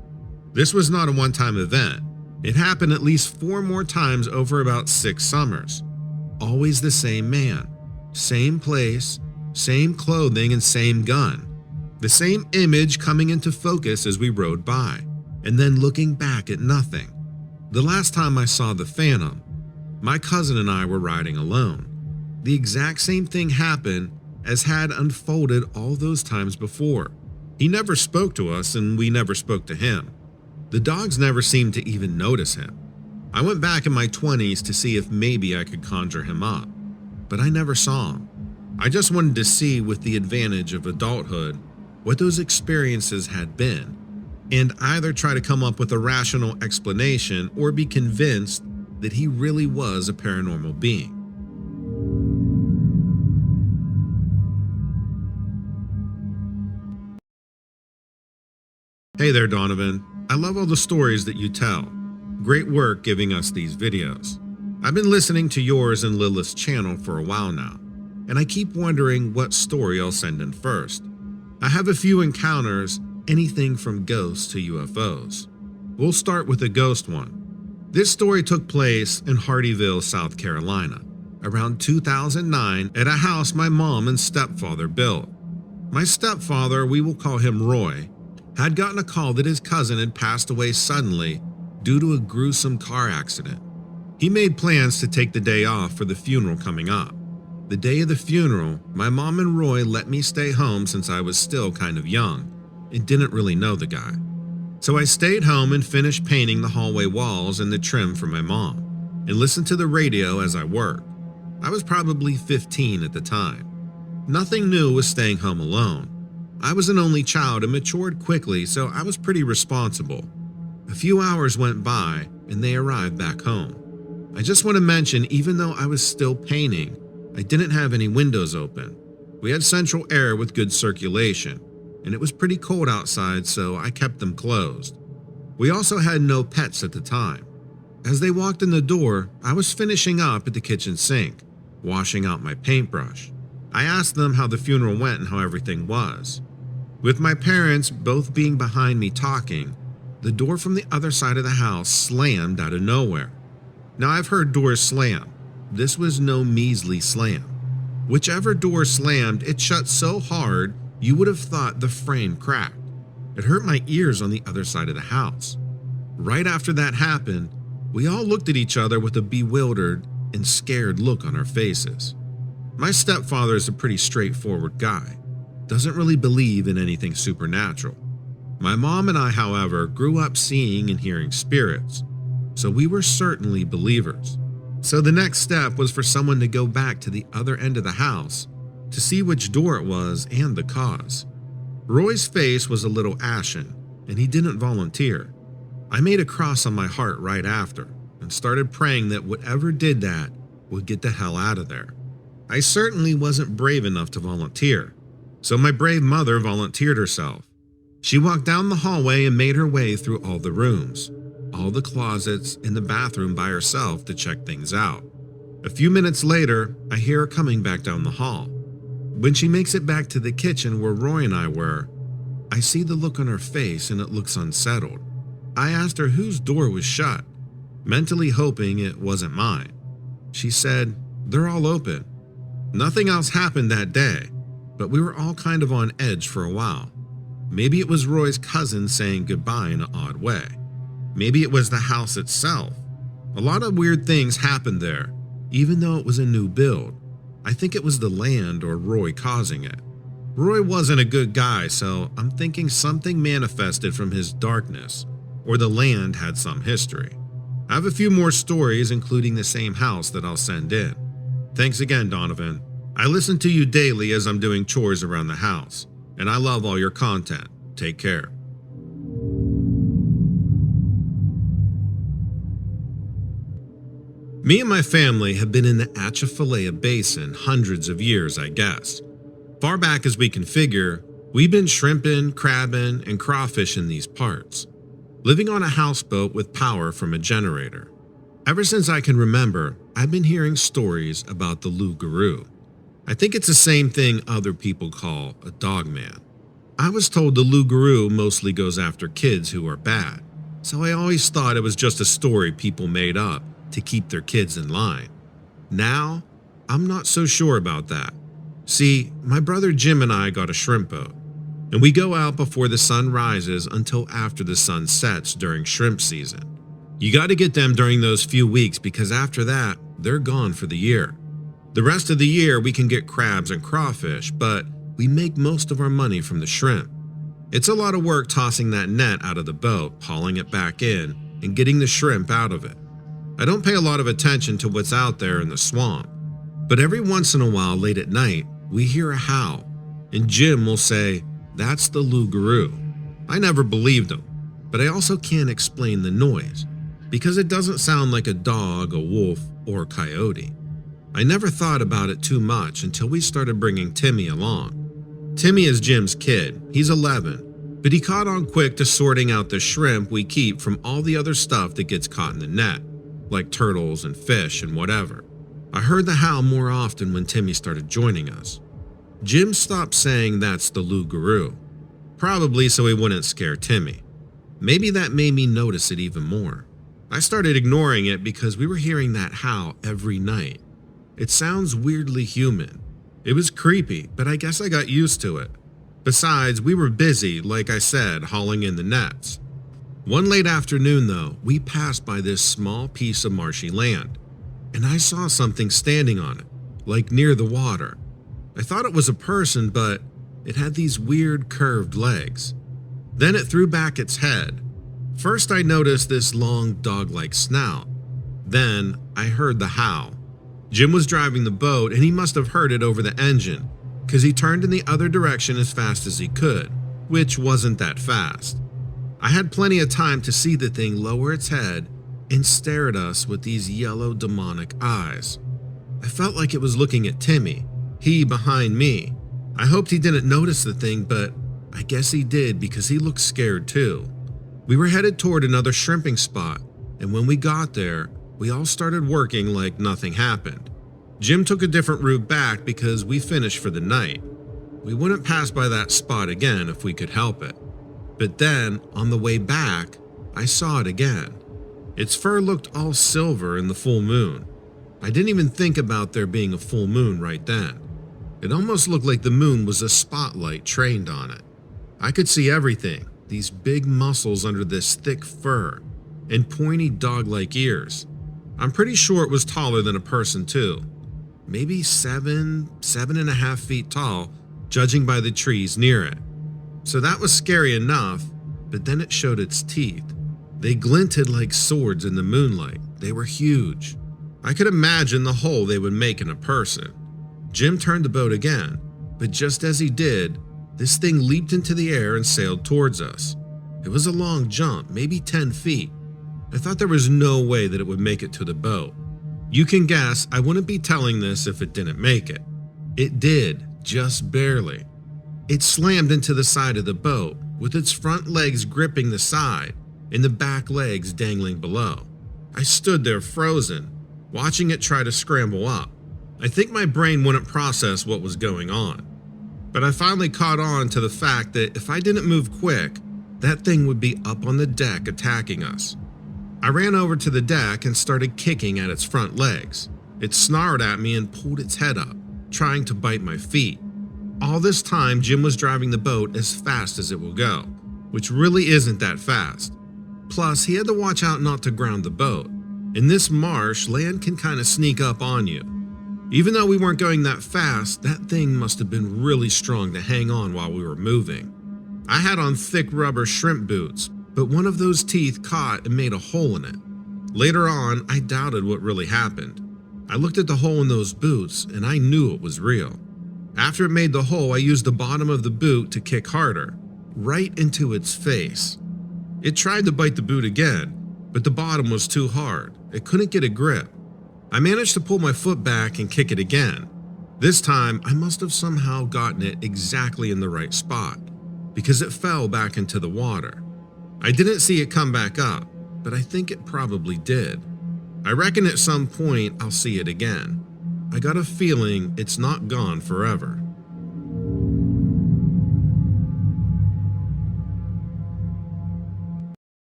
This was not a one-time event. It happened at least 4 more times over about 6 summers. Always the same man, same place, same clothing, and same gun. The same image coming into focus as we rode by, and then looking back at nothing. The last time I saw the phantom, my cousin and I were riding alone. The exact same thing happened as had unfolded all those times before. He never spoke to us, and we never spoke to him. The dogs never seemed to even notice him. I went back in my 20s to see if maybe I could conjure him up, but I never saw him. I just wanted to see, with the advantage of adulthood, what those experiences had been, and either try to come up with a rational explanation or be convinced that he really was a paranormal being. Hey there, Donovan. I love all the stories that you tell. Great work giving us these videos. I've been listening to yours and Lilith's channel for a while now, and I keep wondering what story I'll send in first. I have a few encounters, anything from ghosts to UFOs. We'll start with a ghost one. This story took place in Hardyville, South Carolina, around 2009 at a house my mom and stepfather built. My stepfather, we will call him Roy, had gotten a call that his cousin had passed away suddenly due to a gruesome car accident. He made plans to take the day off for the funeral coming up. The day of the funeral, my mom and Roy let me stay home since I was still kind of young and didn't really know the guy. So I stayed home and finished painting the hallway walls and the trim for my mom, and listened to the radio as I worked. I was probably 15 at the time. Nothing new was staying home alone. I was an only child and matured quickly, so I was pretty responsible. A few hours went by and they arrived back home. I just want to mention, even though I was still painting, I didn't have any windows open. We had central air with good circulation, and it was pretty cold outside, so I kept them closed. We also had no pets at the time. As they walked in the door, I was finishing up at the kitchen sink. washing out my paintbrush. I asked them how the funeral went and how everything was. With my parents both being behind me talking, the door from the other side of the house slammed out of nowhere. Now I've heard doors slam. This was no measly slam. Whichever door slammed, it shut so hard you would have thought the frame cracked. It hurt my ears on the other side of the house. Right after that happened, we all looked at each other with a bewildered and scared look on our faces. My stepfather is a pretty straightforward guy, doesn't really believe in anything supernatural. My mom and I, however, grew up seeing and hearing spirits, so we were certainly believers. So the next step was for someone to go back to the other end of the house to see which door it was and the cause. Roy's face was a little ashen, and he didn't volunteer. I made a cross on my heart right after and started praying that whatever did that would get the hell out of there. I certainly wasn't brave enough to volunteer, so my brave mother volunteered herself. She walked down the hallway and made her way through all the rooms, all the closets, and the bathroom by herself to check things out. A few minutes later, I hear her coming back down the hall. When she makes it back to the kitchen where Roy and I were, I see the look on her face and it looks unsettled. I asked her whose door was shut, mentally hoping it wasn't mine. She said, "They're all open." Nothing else happened that day, but we were all kind of on edge for a while. Maybe it was Roy's cousin saying goodbye in an odd way. Maybe it was the house itself. A lot of weird things happened there, even though it was a new build. I think it was the land or Roy causing it. Roy wasn't a good guy, so I'm thinking something manifested from his darkness, or the land had some history. I have a few more stories, including the same house, that I'll send in. Thanks again, Donovan. I listen to you daily as I'm doing chores around the house, and I love all your content. Take care. Me and my family have been in the Atchafalaya Basin hundreds of years, I guess. Far back as we can figure, we've been shrimping, crabbing, and crawfishing these parts, living on a houseboat with power from a generator. Ever since I can remember, I've been hearing stories about the loup-garou. I think it's the same thing other people call a dogman. I was told the loup-garou mostly goes after kids who are bad, so I always thought it was just a story people made up to keep their kids in line. Now, I'm not so sure about that. See, my brother Jim and I got a shrimp boat, and we go out before the sun rises until after the sun sets during shrimp season. You got to get them during those few weeks because after that, they're gone for the year. The rest of the year we can get crabs and crawfish, but we make most of our money from the shrimp. It's a lot of work tossing that net out of the boat, hauling it back in, and getting the shrimp out of it. I don't pay a lot of attention to what's out there in the swamp, but every once in a while late at night, we hear a howl, and Jim will say, "That's the loup-garou." I never believed him, but I also can't explain the noise, because it doesn't sound like a dog, a wolf, or a coyote. I never thought about it too much until we started bringing Timmy along. Timmy is Jim's kid. He's 11, but he caught on quick to sorting out the shrimp we keep from all the other stuff that gets caught in the net, like turtles and fish and whatever. I heard the howl more often when Timmy started joining us. Jim stopped saying that's the loup-garou, probably so he wouldn't scare Timmy. Maybe that made me notice it even more. I started ignoring it because we were hearing that howl every night. It sounds weirdly human. It was creepy, but I guess I got used to it. Besides, we were busy, like I said, hauling in the nets. One late afternoon, though, we passed by this small piece of marshy land, and I saw something standing on it, like near the water. I thought it was a person, but it had these weird curved legs. Then it threw back its head. First I noticed this long dog-like snout. Then I heard the howl. Jim was driving the boat and he must have heard it over the engine, because he turned in the other direction as fast as he could, which wasn't that fast. I had plenty of time to see the thing lower its head and stare at us with these yellow demonic eyes. I felt like it was looking at Timmy, he behind me. I hoped he didn't notice the thing, but I guess he did because he looked scared too. We were headed toward another shrimping spot, and when we got there, we all started working like nothing happened. Jim took a different route back because we finished for the night. We wouldn't pass by that spot again if we could help it. But then, on the way back, I saw it again. Its fur looked all silver in the full moon. I didn't even think about there being a full moon right then. It almost looked like the moon was a spotlight trained on it. I could see everything, these big muscles under this thick fur, and pointy dog-like ears. I'm pretty sure it was taller than a person too. Maybe 7.5 feet tall, judging by the trees near it. So that was scary enough, but then it showed its teeth. They glinted like swords in the moonlight. They were huge. I could imagine the hole they would make in a person. Jim turned the boat again, but just as he did, this thing leaped into the air and sailed towards us. It was a long jump, maybe 10 feet. I thought there was no way that it would make it to the boat. You can guess I wouldn't be telling this if it didn't make it. It did, just barely. It slammed into the side of the boat, with its front legs gripping the side and the back legs dangling below. I stood there frozen, watching it try to scramble up. I think my brain wouldn't process what was going on. But I finally caught on to the fact that if I didn't move quick, that thing would be up on the deck attacking us. I ran over to the deck and started kicking at its front legs. It snarled at me and pulled its head up, trying to bite my feet. All this time, Jim was driving the boat as fast as it will go, which really isn't that fast. Plus, he had to watch out not to ground the boat. In this marsh, land can kind of sneak up on you. Even though we weren't going that fast, that thing must have been really strong to hang on while we were moving. I had on thick rubber shrimp boots, but one of those teeth caught and made a hole in it. Later on, I doubted what really happened. I looked at the hole in those boots and I knew it was real. After it made the hole, I used the bottom of the boot to kick harder, right into its face. It tried to bite the boot again, but the bottom was too hard. It couldn't get a grip. I managed to pull my foot back and kick it again. This time, I must have somehow gotten it exactly in the right spot, because it fell back into the water. I didn't see it come back up, but I think it probably did. I reckon at some point I'll see it again. I got a feeling it's not gone forever.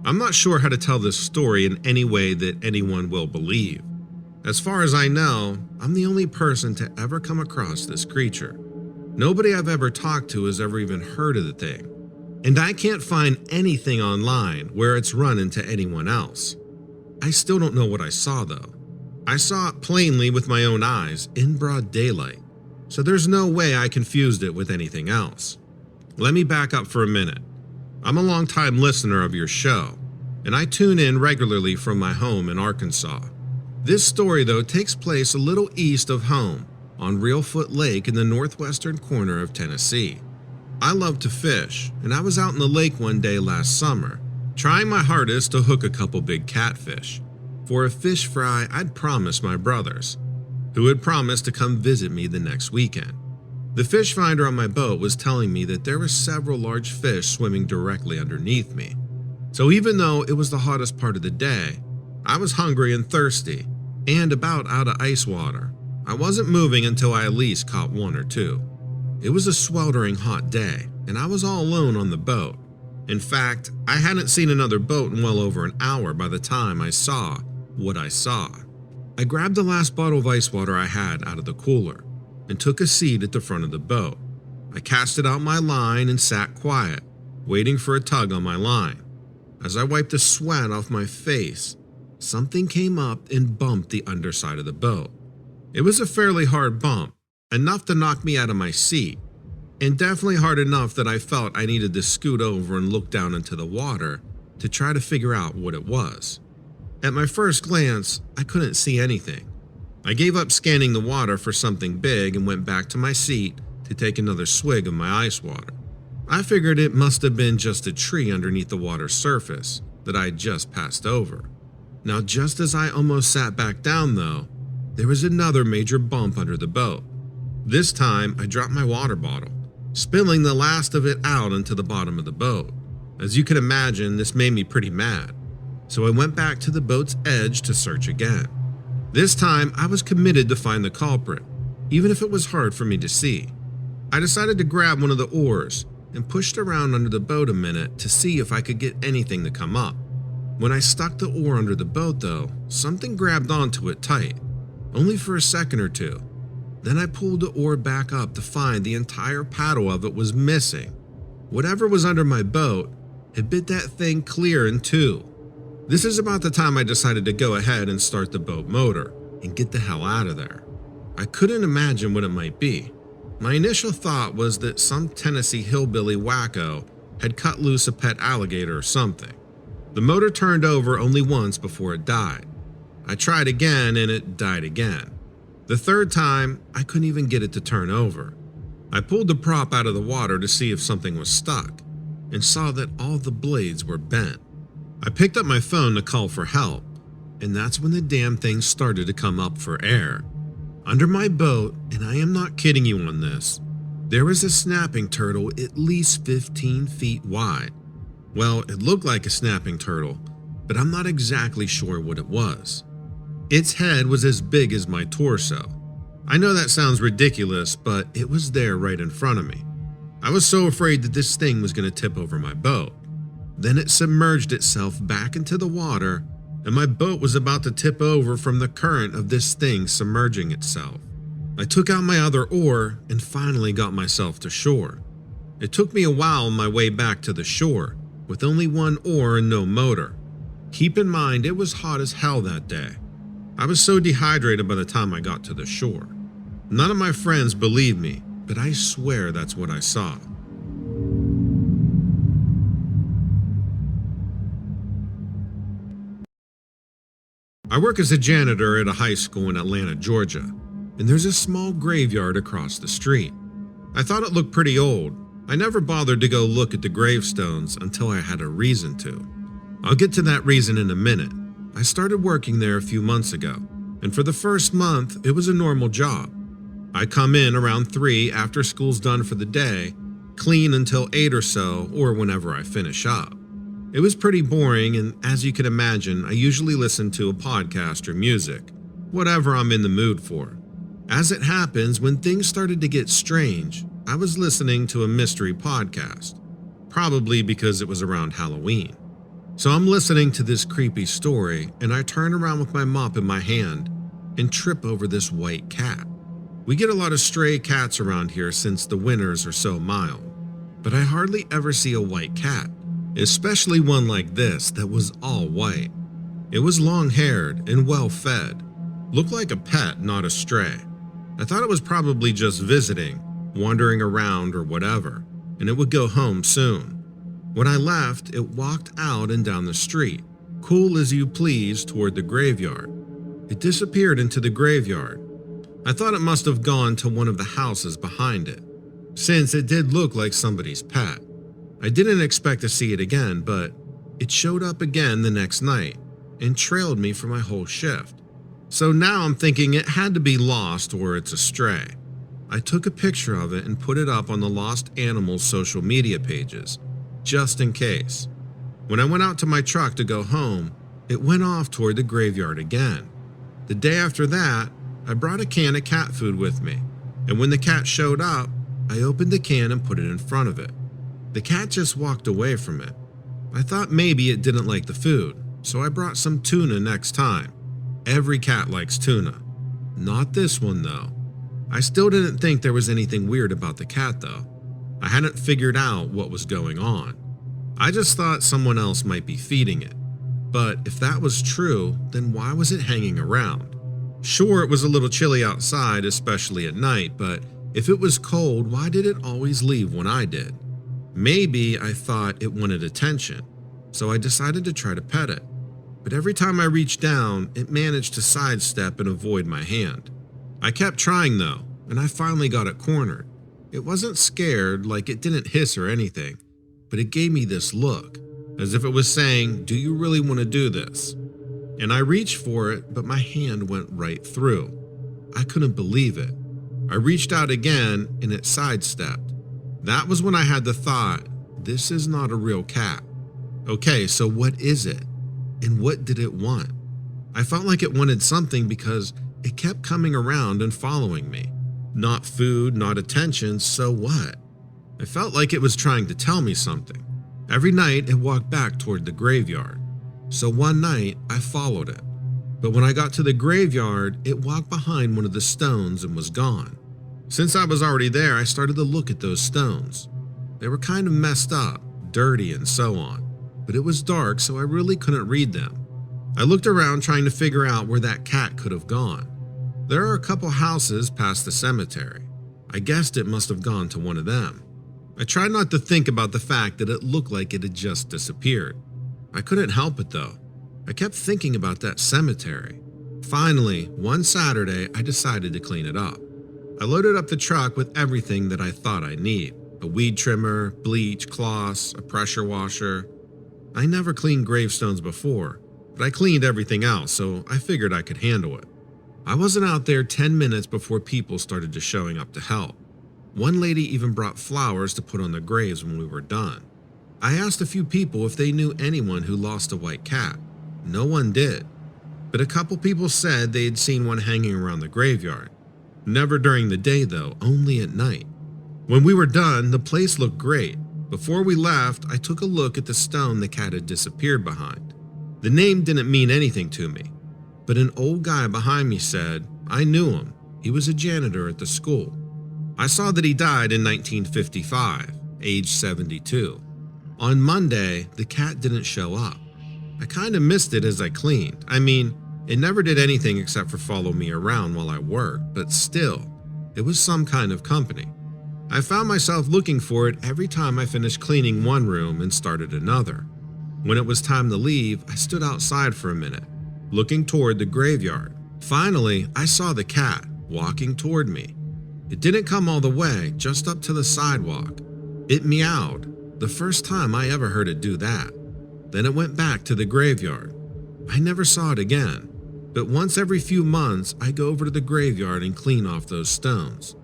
I'm not sure how to tell this story in any way that anyone will believe. As far as I know, I'm the only person to ever come across this creature. Nobody I've ever talked to has ever even heard of the thing. And I can't find anything online where it's run into anyone else. I still don't know what I saw though. I saw it plainly with my own eyes in broad daylight, so there's no way I confused it with anything else. Let me back up for a minute. I'm a longtime listener of your show, and I tune in regularly from my home in Arkansas. This story, though, takes place a little east of home, on Reelfoot Lake in the northwestern corner of Tennessee. I love to fish, and I was out in the lake one day last summer, trying my hardest to hook a couple big catfish, for a fish fry I'd promised my brothers, who had promised to come visit me the next weekend. The fish finder on my boat was telling me that there were several large fish swimming directly underneath me. So even though it was the hottest part of the day, I was hungry and thirsty, and about out of ice water. I wasn't moving until I at least caught one or two. It was a sweltering hot day, and I was all alone on the boat. In fact, I hadn't seen another boat in well over an hour by the time I saw what I saw. I grabbed the last bottle of ice water I had out of the cooler and took a seat at the front of the boat. I casted out my line and sat quiet, waiting for a tug on my line. As I wiped the sweat off my face, something came up and bumped the underside of the boat. It was a fairly hard bump, enough to knock me out of my seat, and definitely hard enough that I felt I needed to scoot over and look down into the water to try to figure out what it was. At my first glance, I couldn't see anything. I gave up scanning the water for something big and went back to my seat to take another swig of my ice water. I figured it must have been just a tree underneath the water's surface that I had just passed over. Now, just as I almost sat back down though, there was another major bump under the boat. This time, I dropped my water bottle, spilling the last of it out into the bottom of the boat. As you can imagine, this made me pretty mad, so I went back to the boat's edge to search again. This time, I was committed to find the culprit, even if it was hard for me to see. I decided to grab one of the oars and pushed around under the boat a minute to see if I could get anything to come up. When I stuck the oar under the boat though, something grabbed onto it tight, only for a second or two. Then I pulled the oar back up to find the entire paddle of it was missing. Whatever was under my boat had bit that thing clear in two. This is about the time I decided to go ahead and start the boat motor and get the hell out of there. I couldn't imagine what it might be. My initial thought was that some Tennessee hillbilly wacko had cut loose a pet alligator or something. The motor turned over only once before it died. I tried again and it died again. The third time, I couldn't even get it to turn over. I pulled the prop out of the water to see if something was stuck and saw that all the blades were bent. I picked up my phone to call for help, and that's when the damn thing started to come up for air. Under my boat, and I am not kidding you on this, there was a snapping turtle at least 15 feet wide. Well, it looked like a snapping turtle, but I'm not exactly sure what it was. Its head was as big as my torso. I know that sounds ridiculous, but it was there right in front of me. I was so afraid that this thing was going to tip over my boat. Then it submerged itself back into the water, and my boat was about to tip over from the current of this thing submerging itself. I took out my other oar and finally got myself to shore. It took me a while on my way back to the shore, with only one oar and no motor. Keep in mind, it was hot as hell that day. I was so dehydrated by the time I got to the shore. None of my friends believed me, but I swear that's what I saw. I work as a janitor at a high school in Atlanta, Georgia, and there's a small graveyard across the street. I thought it looked pretty old. I never bothered to go look at the gravestones until I had a reason to. I'll get to that reason in a minute. I started working there a few months ago, and for the first month, it was a normal job. I come in around 3 after school's done for the day, clean until 8 or so, or whenever I finish up. It was pretty boring, and as you can imagine, I usually listen to a podcast or music, whatever I'm in the mood for. As it happens, when things started to get strange, I was listening to a mystery podcast, probably because it was around Halloween. So I'm listening to this creepy story, and I turn around with my mop in my hand and trip over this white cat. We get a lot of stray cats around here since the winters are so mild, but I hardly ever see a white cat. Especially one like this that was all white. It was long-haired and well-fed. Looked like a pet, not a stray. I thought it was probably just visiting, wandering around or whatever, and it would go home soon. When I left, it walked out and down the street, cool as you please, toward the graveyard. It disappeared into the graveyard. I thought it must have gone to one of the houses behind it, since it did look like somebody's pet. I didn't expect to see it again, but it showed up again the next night and trailed me for my whole shift. So now I'm thinking it had to be lost or it's a stray. I took a picture of it and put it up on the Lost Animals social media pages, just in case. When I went out to my truck to go home, it went off toward the graveyard again. The day after that, I brought a can of cat food with me, and when the cat showed up, I opened the can and put it in front of it. The cat just walked away from it. I thought maybe it didn't like the food, so I brought some tuna next time. Every cat likes tuna. Not this one though. I still didn't think there was anything weird about the cat though. I hadn't figured out what was going on. I just thought someone else might be feeding it. But if that was true, then why was it hanging around? Sure, it was a little chilly outside, especially at night, but if it was cold, why did it always leave when I did? Maybe I thought it wanted attention, so I decided to try to pet it. But every time I reached down, it managed to sidestep and avoid my hand. I kept trying though, and I finally got it cornered. It wasn't scared, like it didn't hiss or anything, but it gave me this look, as if it was saying, "Do you really want to do this?" And I reached for it, but my hand went right through. I couldn't believe it. I reached out again, and it sidestepped. That was when I had the thought, this is not a real cat. Okay, so what is it? And what did it want? I felt like it wanted something because it kept coming around and following me. Not food, not attention, so what? I felt like it was trying to tell me something. Every night it walked back toward the graveyard. So one night I followed it. But when I got to the graveyard, it walked behind one of the stones and was gone. Since I was already there, I started to look at those stones. They were kind of messed up, dirty and so on, but it was dark so I really couldn't read them. I looked around trying to figure out where that cat could have gone. There are a couple houses past the cemetery. I guessed it must have gone to one of them. I tried not to think about the fact that it looked like it had just disappeared. I couldn't help it though. I kept thinking about that cemetery. Finally, one Saturday, I decided to clean it up. I loaded up the truck with everything that I thought I'd need. A weed trimmer, bleach, cloths, a pressure washer. I never cleaned gravestones before, but I cleaned everything else, so I figured I could handle it. I wasn't out there 10 minutes before people started to showing up to help. One lady even brought flowers to put on the graves when we were done. I asked a few people if they knew anyone who lost a white cat. No one did, but a couple people said they had seen one hanging around the graveyard. Never during the day though, only at night. When we were done, the place looked great. Before we left, I took a look at the stone the cat had disappeared behind. The name didn't mean anything to me, but an old guy behind me said I knew him. He was a janitor at the school. I saw that he died in 1955, age 72. On Monday, the cat didn't show up. I kind of missed it as I cleaned. I mean, it never did anything except for follow me around while I worked, but still, it was some kind of company. I found myself looking for it every time I finished cleaning one room and started another. When it was time to leave, I stood outside for a minute, looking toward the graveyard. Finally, I saw the cat walking toward me. It didn't come all the way, just up to the sidewalk. It meowed, the first time I ever heard it do that. Then it went back to the graveyard. I never saw it again, but once every few months, I go over to the graveyard and clean off those stones.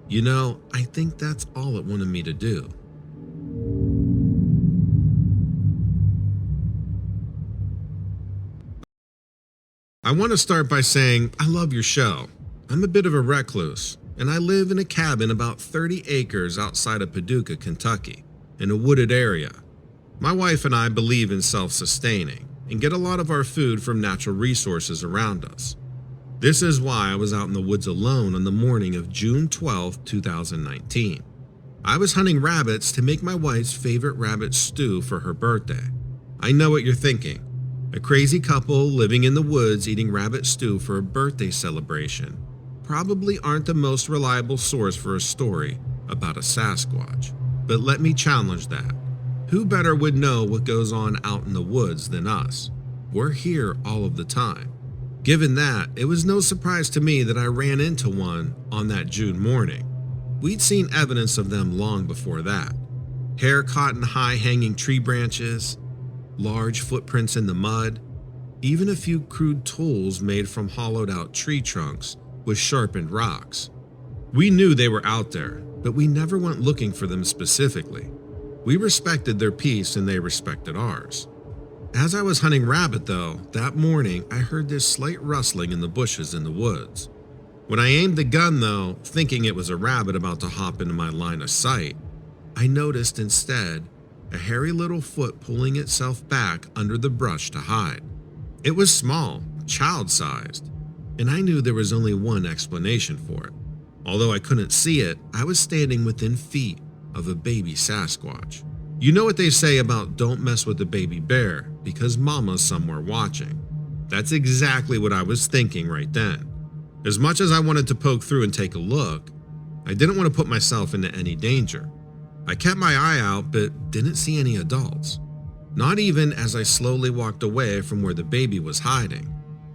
You know, I think that's all it wanted me to do. I want to start by saying I love your show. I'm a bit of a recluse, and I live in a cabin about 30 acres outside of Paducah, Kentucky, in a wooded area. My wife and I believe in self-sustaining and get a lot of our food from natural resources around us. This is why I was out in the woods alone on the morning of June 12, 2019. I was hunting rabbits to make my wife's favorite rabbit stew for her birthday. I know what you're thinking. A crazy couple living in the woods eating rabbit stew for a birthday celebration probably aren't the most reliable source for a story about a Sasquatch. But let me challenge that. Who better would know what goes on out in the woods than us? We're here all of the time. Given that, it was no surprise to me that I ran into one on that June morning. We'd seen evidence of them long before that. Hair caught in high-hanging tree branches, large footprints in the mud, even a few crude tools made from hollowed-out tree trunks with sharpened rocks. We knew they were out there, but we never went looking for them specifically. We respected their peace and they respected ours. As I was hunting rabbit though, that morning I heard this slight rustling in the bushes in the woods. When I aimed the gun though, thinking it was a rabbit about to hop into my line of sight, I noticed instead a hairy little foot pulling itself back under the brush to hide. It was small, child-sized, and I knew there was only one explanation for it. Although I couldn't see it, I was standing within feet of a baby Sasquatch. You know what they say about don't mess with a baby bear because mama's somewhere watching. That's exactly what I was thinking right then. As much as I wanted to poke through and take a look, I didn't want to put myself into any danger. I kept my eye out but didn't see any adults. Not even as I slowly walked away from where the baby was hiding.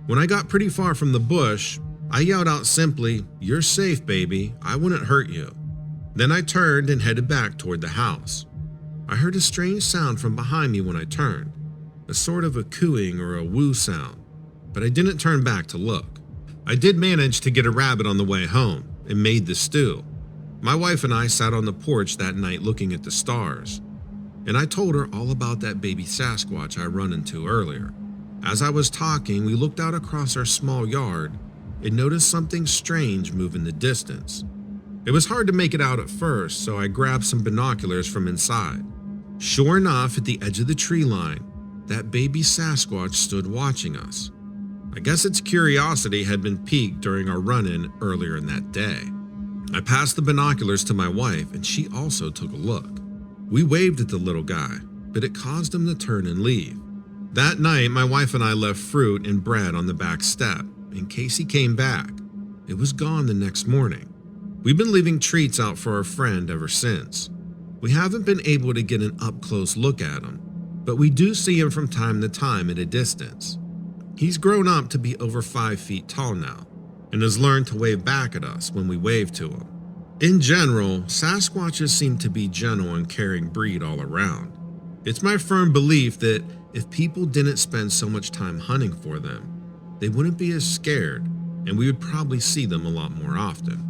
When I got pretty far from the bush, I yelled out simply, "You're safe, baby. I wouldn't hurt you." Then I turned and headed back toward the house. I heard a strange sound from behind me when I turned, a sort of a cooing or a woo sound, but I didn't turn back to look. I did manage to get a rabbit on the way home and made the stew. My wife and I sat on the porch that night looking at the stars, and I told her all about that baby Sasquatch I run into earlier. As I was talking, we looked out across our small yard and noticed something strange move in the distance. It was hard to make it out at first, so I grabbed some binoculars from inside. Sure enough, at the edge of the tree line, that baby Sasquatch stood watching us. I guess its curiosity had been piqued during our run-in earlier in that day. I passed the binoculars to my wife, and she also took a look. We waved at the little guy, but it caused him to turn and leave. That night, my wife and I left fruit and bread on the back step in case he came back. It was gone the next morning. We've been leaving treats out for our friend ever since. We haven't been able to get an up-close look at him, but we do see him from time to time at a distance. He's grown up to be over 5 feet tall now and has learned to wave back at us when we wave to him. In general, Sasquatches seem to be gentle and caring breed all around. It's my firm belief that if people didn't spend so much time hunting for them, they wouldn't be as scared and we would probably see them a lot more often.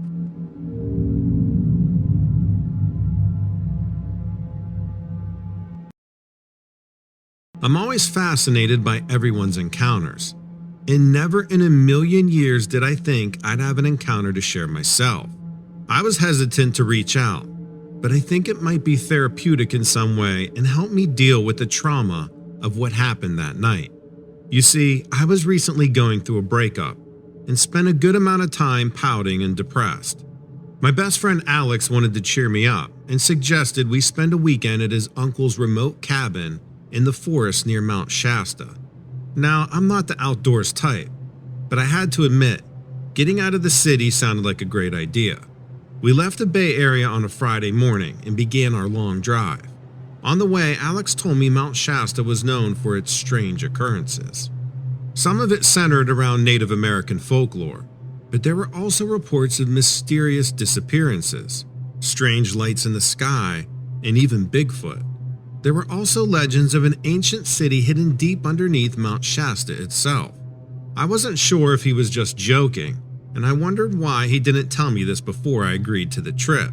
I'm always fascinated by everyone's encounters, and never in a million years did I think I'd have an encounter to share myself. I was hesitant to reach out, but I think it might be therapeutic in some way and help me deal with the trauma of what happened that night. You see, I was recently going through a breakup and spent a good amount of time pouting and depressed. My best friend Alex wanted to cheer me up and suggested we spend a weekend at his uncle's remote cabin in the forest near Mount Shasta. Now, I'm not the outdoors type, but I had to admit, getting out of the city sounded like a great idea. We left the Bay Area on a Friday morning and began our long drive. On the way, Alex told me Mount Shasta was known for its strange occurrences. Some of it centered around Native American folklore, but there were also reports of mysterious disappearances, strange lights in the sky, and even Bigfoot. There were also legends of an ancient city hidden deep underneath Mount Shasta itself. I wasn't sure if he was just joking, and I wondered why he didn't tell me this before I agreed to the trip.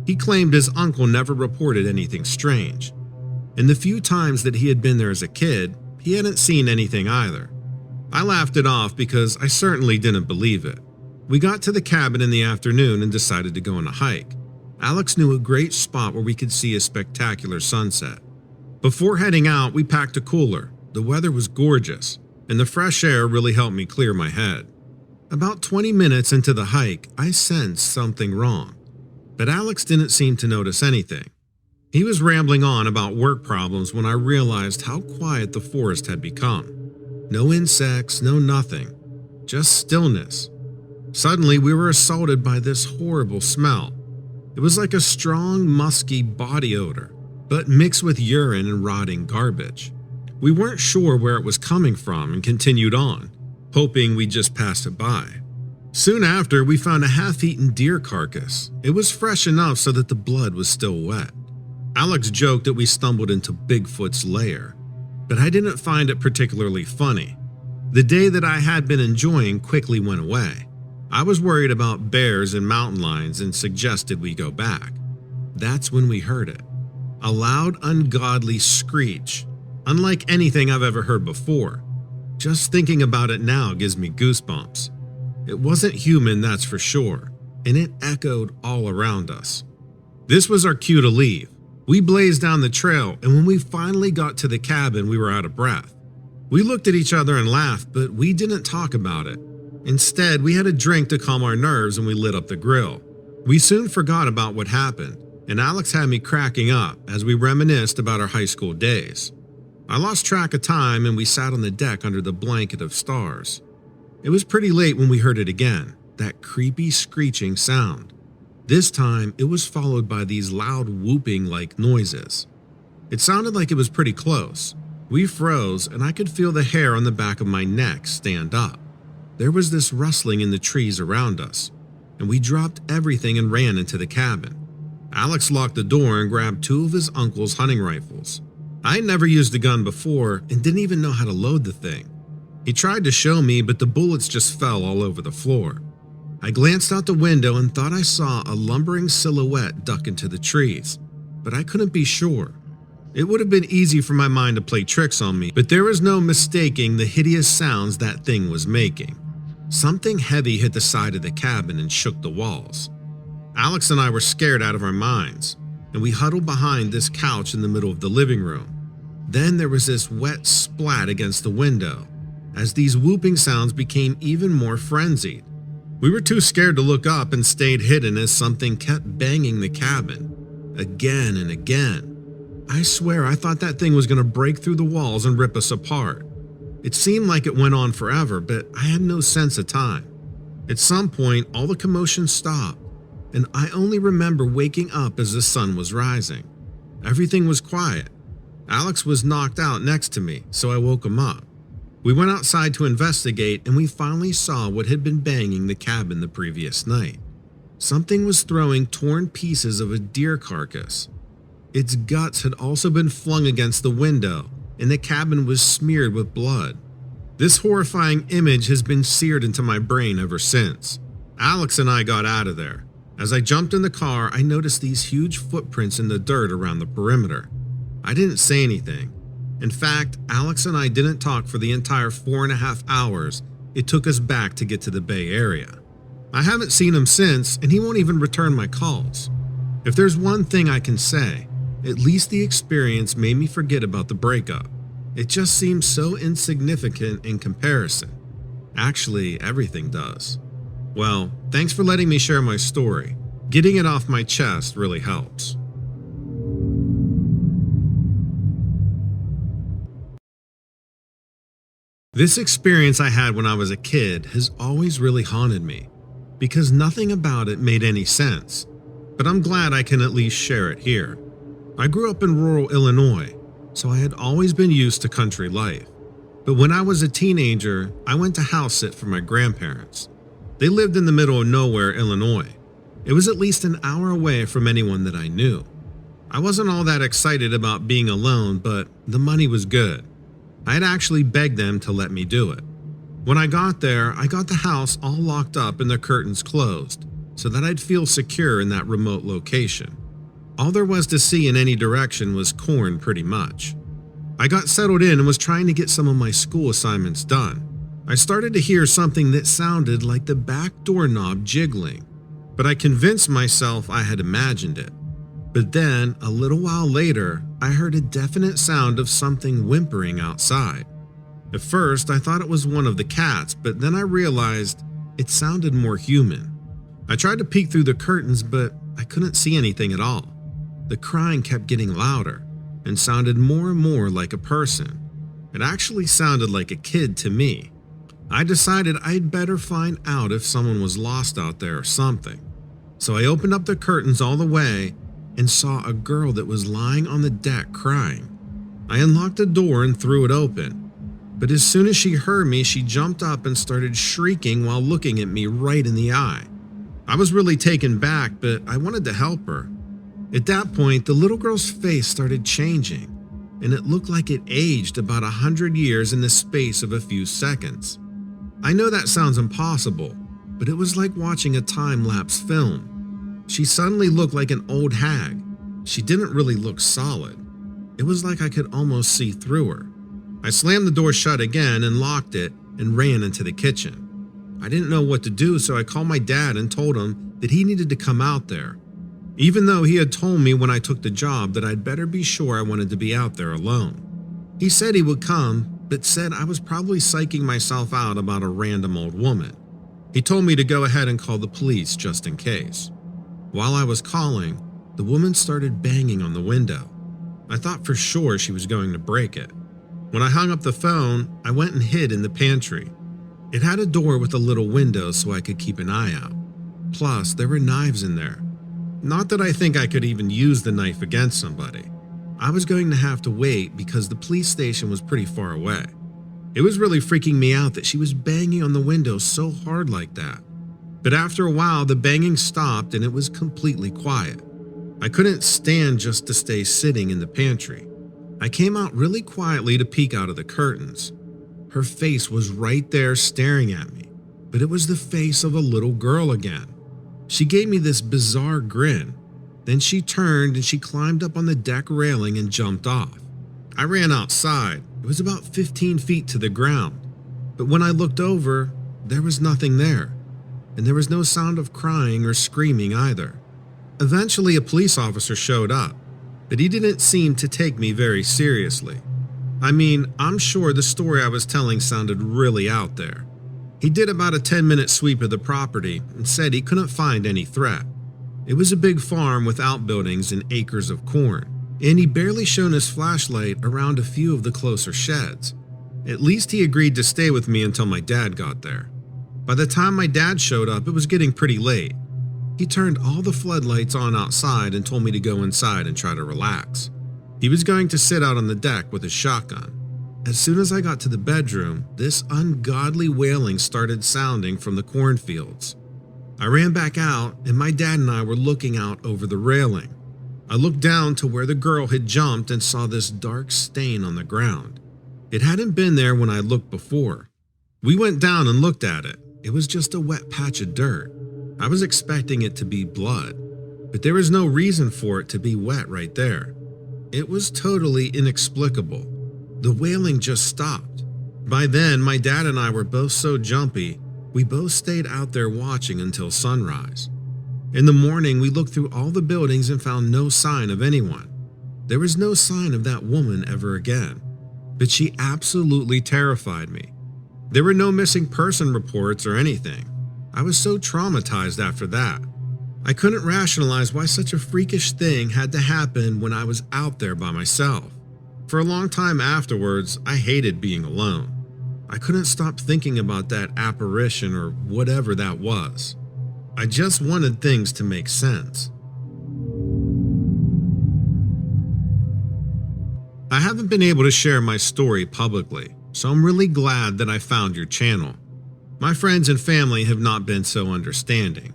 He claimed his uncle never reported anything strange. And the few times that he had been there as a kid, he hadn't seen anything either. I laughed it off because I certainly didn't believe it. We got to the cabin in the afternoon and decided to go on a hike. Alex knew a great spot where we could see a spectacular sunset. Before heading out, we packed a cooler. The weather was gorgeous, and the fresh air really helped me clear my head. About 20 minutes into the hike, I sensed something wrong, but Alex didn't seem to notice anything. He was rambling on about work problems when I realized how quiet the forest had become. No insects, no nothing, just stillness. Suddenly, we were assaulted by this horrible smell. It was like a strong, musky body odor, but mixed with urine and rotting garbage. We weren't sure where it was coming from and continued on, hoping we just passed it by. Soon after, we found a half-eaten deer carcass. It was fresh enough so that the blood was still wet. Alex joked that we stumbled into Bigfoot's lair, but I didn't find it particularly funny. The day that I had been enjoying quickly went away. I was worried about bears and mountain lions and suggested we go back. That's when we heard it. A loud, ungodly screech, unlike anything I've ever heard before. Just thinking about it now gives me goosebumps. It wasn't human, that's for sure, and it echoed all around us. This was our cue to leave. We blazed down the trail, and when we finally got to the cabin, we were out of breath. We looked at each other and laughed, but we didn't talk about it. Instead, we had a drink to calm our nerves and we lit up the grill. We soon forgot about what happened, and Alex had me cracking up as we reminisced about our high school days. I lost track of time and we sat on the deck under the blanket of stars. It was pretty late when we heard it again, that creepy screeching sound. This time, it was followed by these loud whooping-like noises. It sounded like it was pretty close. We froze and I could feel the hair on the back of my neck stand up. There was this rustling in the trees around us, and we dropped everything and ran into the cabin. Alex locked the door and grabbed 2 of his uncle's hunting rifles. I had never used a gun before and didn't even know how to load the thing. He tried to show me, but the bullets just fell all over the floor. I glanced out the window and thought I saw a lumbering silhouette duck into the trees, but I couldn't be sure. It would have been easy for my mind to play tricks on me, but there was no mistaking the hideous sounds that thing was making. Something heavy hit the side of the cabin and shook the walls. Alex and I were scared out of our minds, and we huddled behind this couch in the middle of the living room. Then there was this wet splat against the window, as these whooping sounds became even more frenzied. We were too scared to look up and stayed hidden as something kept banging the cabin, again and again. I swear I thought that thing was going to break through the walls and rip us apart. It seemed like it went on forever, but I had no sense of time. At some point, all the commotion stopped, and I only remember waking up as the sun was rising. Everything was quiet. Alex was knocked out next to me, so I woke him up. We went outside to investigate, and we finally saw what had been banging the cabin the previous night. Something was throwing torn pieces of a deer carcass. Its guts had also been flung against the window, and the cabin was smeared with blood. This horrifying image has been seared into my brain ever since. Alex and I got out of there. As I jumped in the car, I noticed these huge footprints in the dirt around the perimeter. I didn't say anything. In fact, Alex and I didn't talk for the entire 4.5 hours it took us back to get to the Bay Area. I haven't seen him since, and he won't even return my calls. If there's one thing I can say, at least the experience made me forget about the breakup. It just seems so insignificant in comparison. Actually, everything does. Well, thanks for letting me share my story. Getting it off my chest really helps. This experience I had when I was a kid has always really haunted me, because nothing about it made any sense, but I'm glad I can at least share it here. I grew up in rural Illinois, so I had always been used to country life. But when I was a teenager, I went to house sit for my grandparents. They lived in the middle of nowhere, Illinois. It was at least an hour away from anyone that I knew. I wasn't all that excited about being alone, but the money was good. I had actually begged them to let me do it. When I got there, I got the house all locked up and the curtains closed, so that I'd feel secure in that remote location. All there was to see in any direction was corn pretty much. I got settled in and was trying to get some of my school assignments done. I started to hear something that sounded like the back doorknob jiggling, but I convinced myself I had imagined it. But then, a little while later, I heard a definite sound of something whimpering outside. At first, I thought it was one of the cats, but then I realized it sounded more human. I tried to peek through the curtains, but I couldn't see anything at all. The crying kept getting louder and sounded more and more like a person. It actually sounded like a kid to me. I decided I'd better find out if someone was lost out there or something. So I opened up the curtains all the way and saw a girl that was lying on the deck crying. I unlocked the door and threw it open, but as soon as she heard me, she jumped up and started shrieking while looking at me right in the eye. I was really taken back, but I wanted to help her. At that point, the little girl's face started changing, and it looked like it aged about 100 years in the space of a few seconds. I know that sounds impossible, but it was like watching a time-lapse film. She suddenly looked like an old hag. She didn't really look solid. It was like I could almost see through her. I slammed the door shut again and locked it and ran into the kitchen. I didn't know what to do, so I called my dad and told him that he needed to come out there, even though he had told me when I took the job that I'd better be sure I wanted to be out there alone. He said he would come, but said I was probably psyching myself out about a random old woman. He told me to go ahead and call the police just in case. While I was calling, the woman started banging on the window. I thought for sure she was going to break it. When I hung up the phone, I went and hid in the pantry. It had a door with a little window so I could keep an eye out. Plus, there were knives in there. Not that I think I could even use the knife against somebody. I was going to have to wait because the police station was pretty far away. It was really freaking me out that she was banging on the window so hard like that. But after a while, the banging stopped and it was completely quiet. I couldn't stand just to stay sitting in the pantry. I came out really quietly to peek out of the curtains. Her face was right there staring at me, but it was the face of a little girl again. She gave me this bizarre grin. Then she turned and she climbed up on the deck railing and jumped off. I ran outside. It was about 15 feet to the ground. But when I looked over, there was nothing there. And there was no sound of crying or screaming either. Eventually, a police officer showed up, but he didn't seem to take me very seriously. I mean, I'm sure the story I was telling sounded really out there. He did about a 10-minute sweep of the property and said he couldn't find any threat. It was a big farm with outbuildings and acres of corn, and he barely shone his flashlight around a few of the closer sheds. At least he agreed to stay with me until my dad got there. By the time my dad showed up, it was getting pretty late. He turned all the floodlights on outside and told me to go inside and try to relax. He was going to sit out on the deck with his shotgun. As soon as I got to the bedroom, this ungodly wailing started sounding from the cornfields. I ran back out, and my dad and I were looking out over the railing. I looked down to where the girl had jumped and saw this dark stain on the ground. It hadn't been there when I looked before. We went down and looked at it. It was just a wet patch of dirt. I was expecting it to be blood, but there was no reason for it to be wet right there. It was totally inexplicable. The wailing just stopped. By then, my dad and I were both so jumpy, we both stayed out there watching until sunrise. In the morning, we looked through all the buildings and found no sign of anyone. There was no sign of that woman ever again, but she absolutely terrified me. There were no missing person reports or anything. I was so traumatized after that. I couldn't rationalize why such a freakish thing had to happen when I was out there by myself. For a long time afterwards, I hated being alone. I couldn't stop thinking about that apparition or whatever that was. I just wanted things to make sense. I haven't been able to share my story publicly, so I'm really glad that I found your channel. My friends and family have not been so understanding,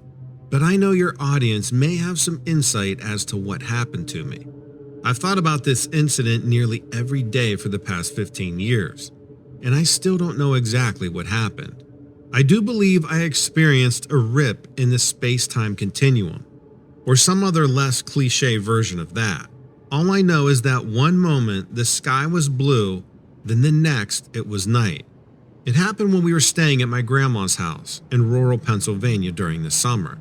but I know your audience may have some insight as to what happened to me. I've thought about this incident nearly every day for the past 15 years, and I still don't know exactly what happened. I do believe I experienced a rip in the space-time continuum, or some other less cliche version of that. All I know is that one moment the sky was blue, then the next it was night. It happened when we were staying at my grandma's house in rural Pennsylvania during the summer.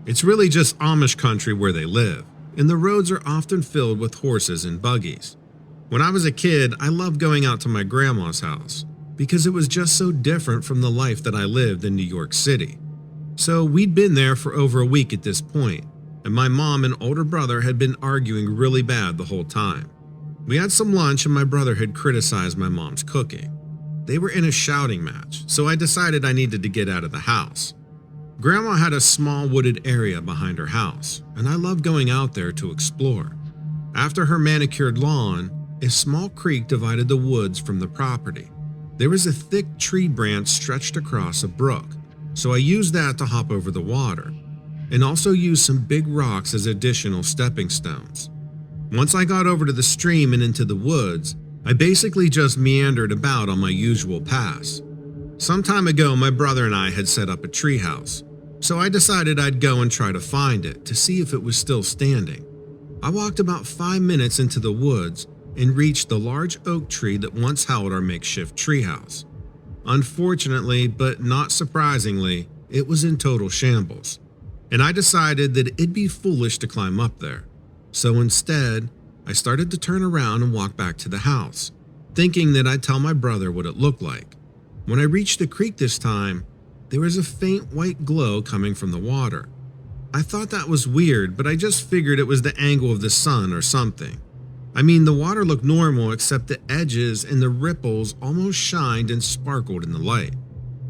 It's really just Amish country where they live, and the roads are often filled with horses and buggies. When I was a kid, I loved going out to my grandma's house because it was just so different from the life that I lived in New York City. So we'd been there for over a week at this point, and my mom and older brother had been arguing really bad the whole time. We had some lunch and my brother had criticized my mom's cooking. They were in a shouting match, so I decided I needed to get out of the house. Grandma had a small wooded area behind her house, and I loved going out there to explore. After her manicured lawn, a small creek divided the woods from the property. There was a thick tree branch stretched across a brook, so I used that to hop over the water, and also used some big rocks as additional stepping stones. Once I got over to the stream and into the woods, I basically just meandered about on my usual paths. Some time ago, my brother and I had set up a treehouse, so I decided I'd go and try to find it to see if it was still standing. I walked about 5 minutes into the woods and reached the large oak tree that once held our makeshift treehouse. Unfortunately, but not surprisingly, it was in total shambles, and I decided that it'd be foolish to climb up there. So instead, I started to turn around and walk back to the house, thinking that I'd tell my brother what it looked like. When I reached the creek this time, there was a faint white glow coming from the water. I thought that was weird, but I just figured it was the angle of the sun or something. I mean, the water looked normal except the edges and the ripples almost shined and sparkled in the light.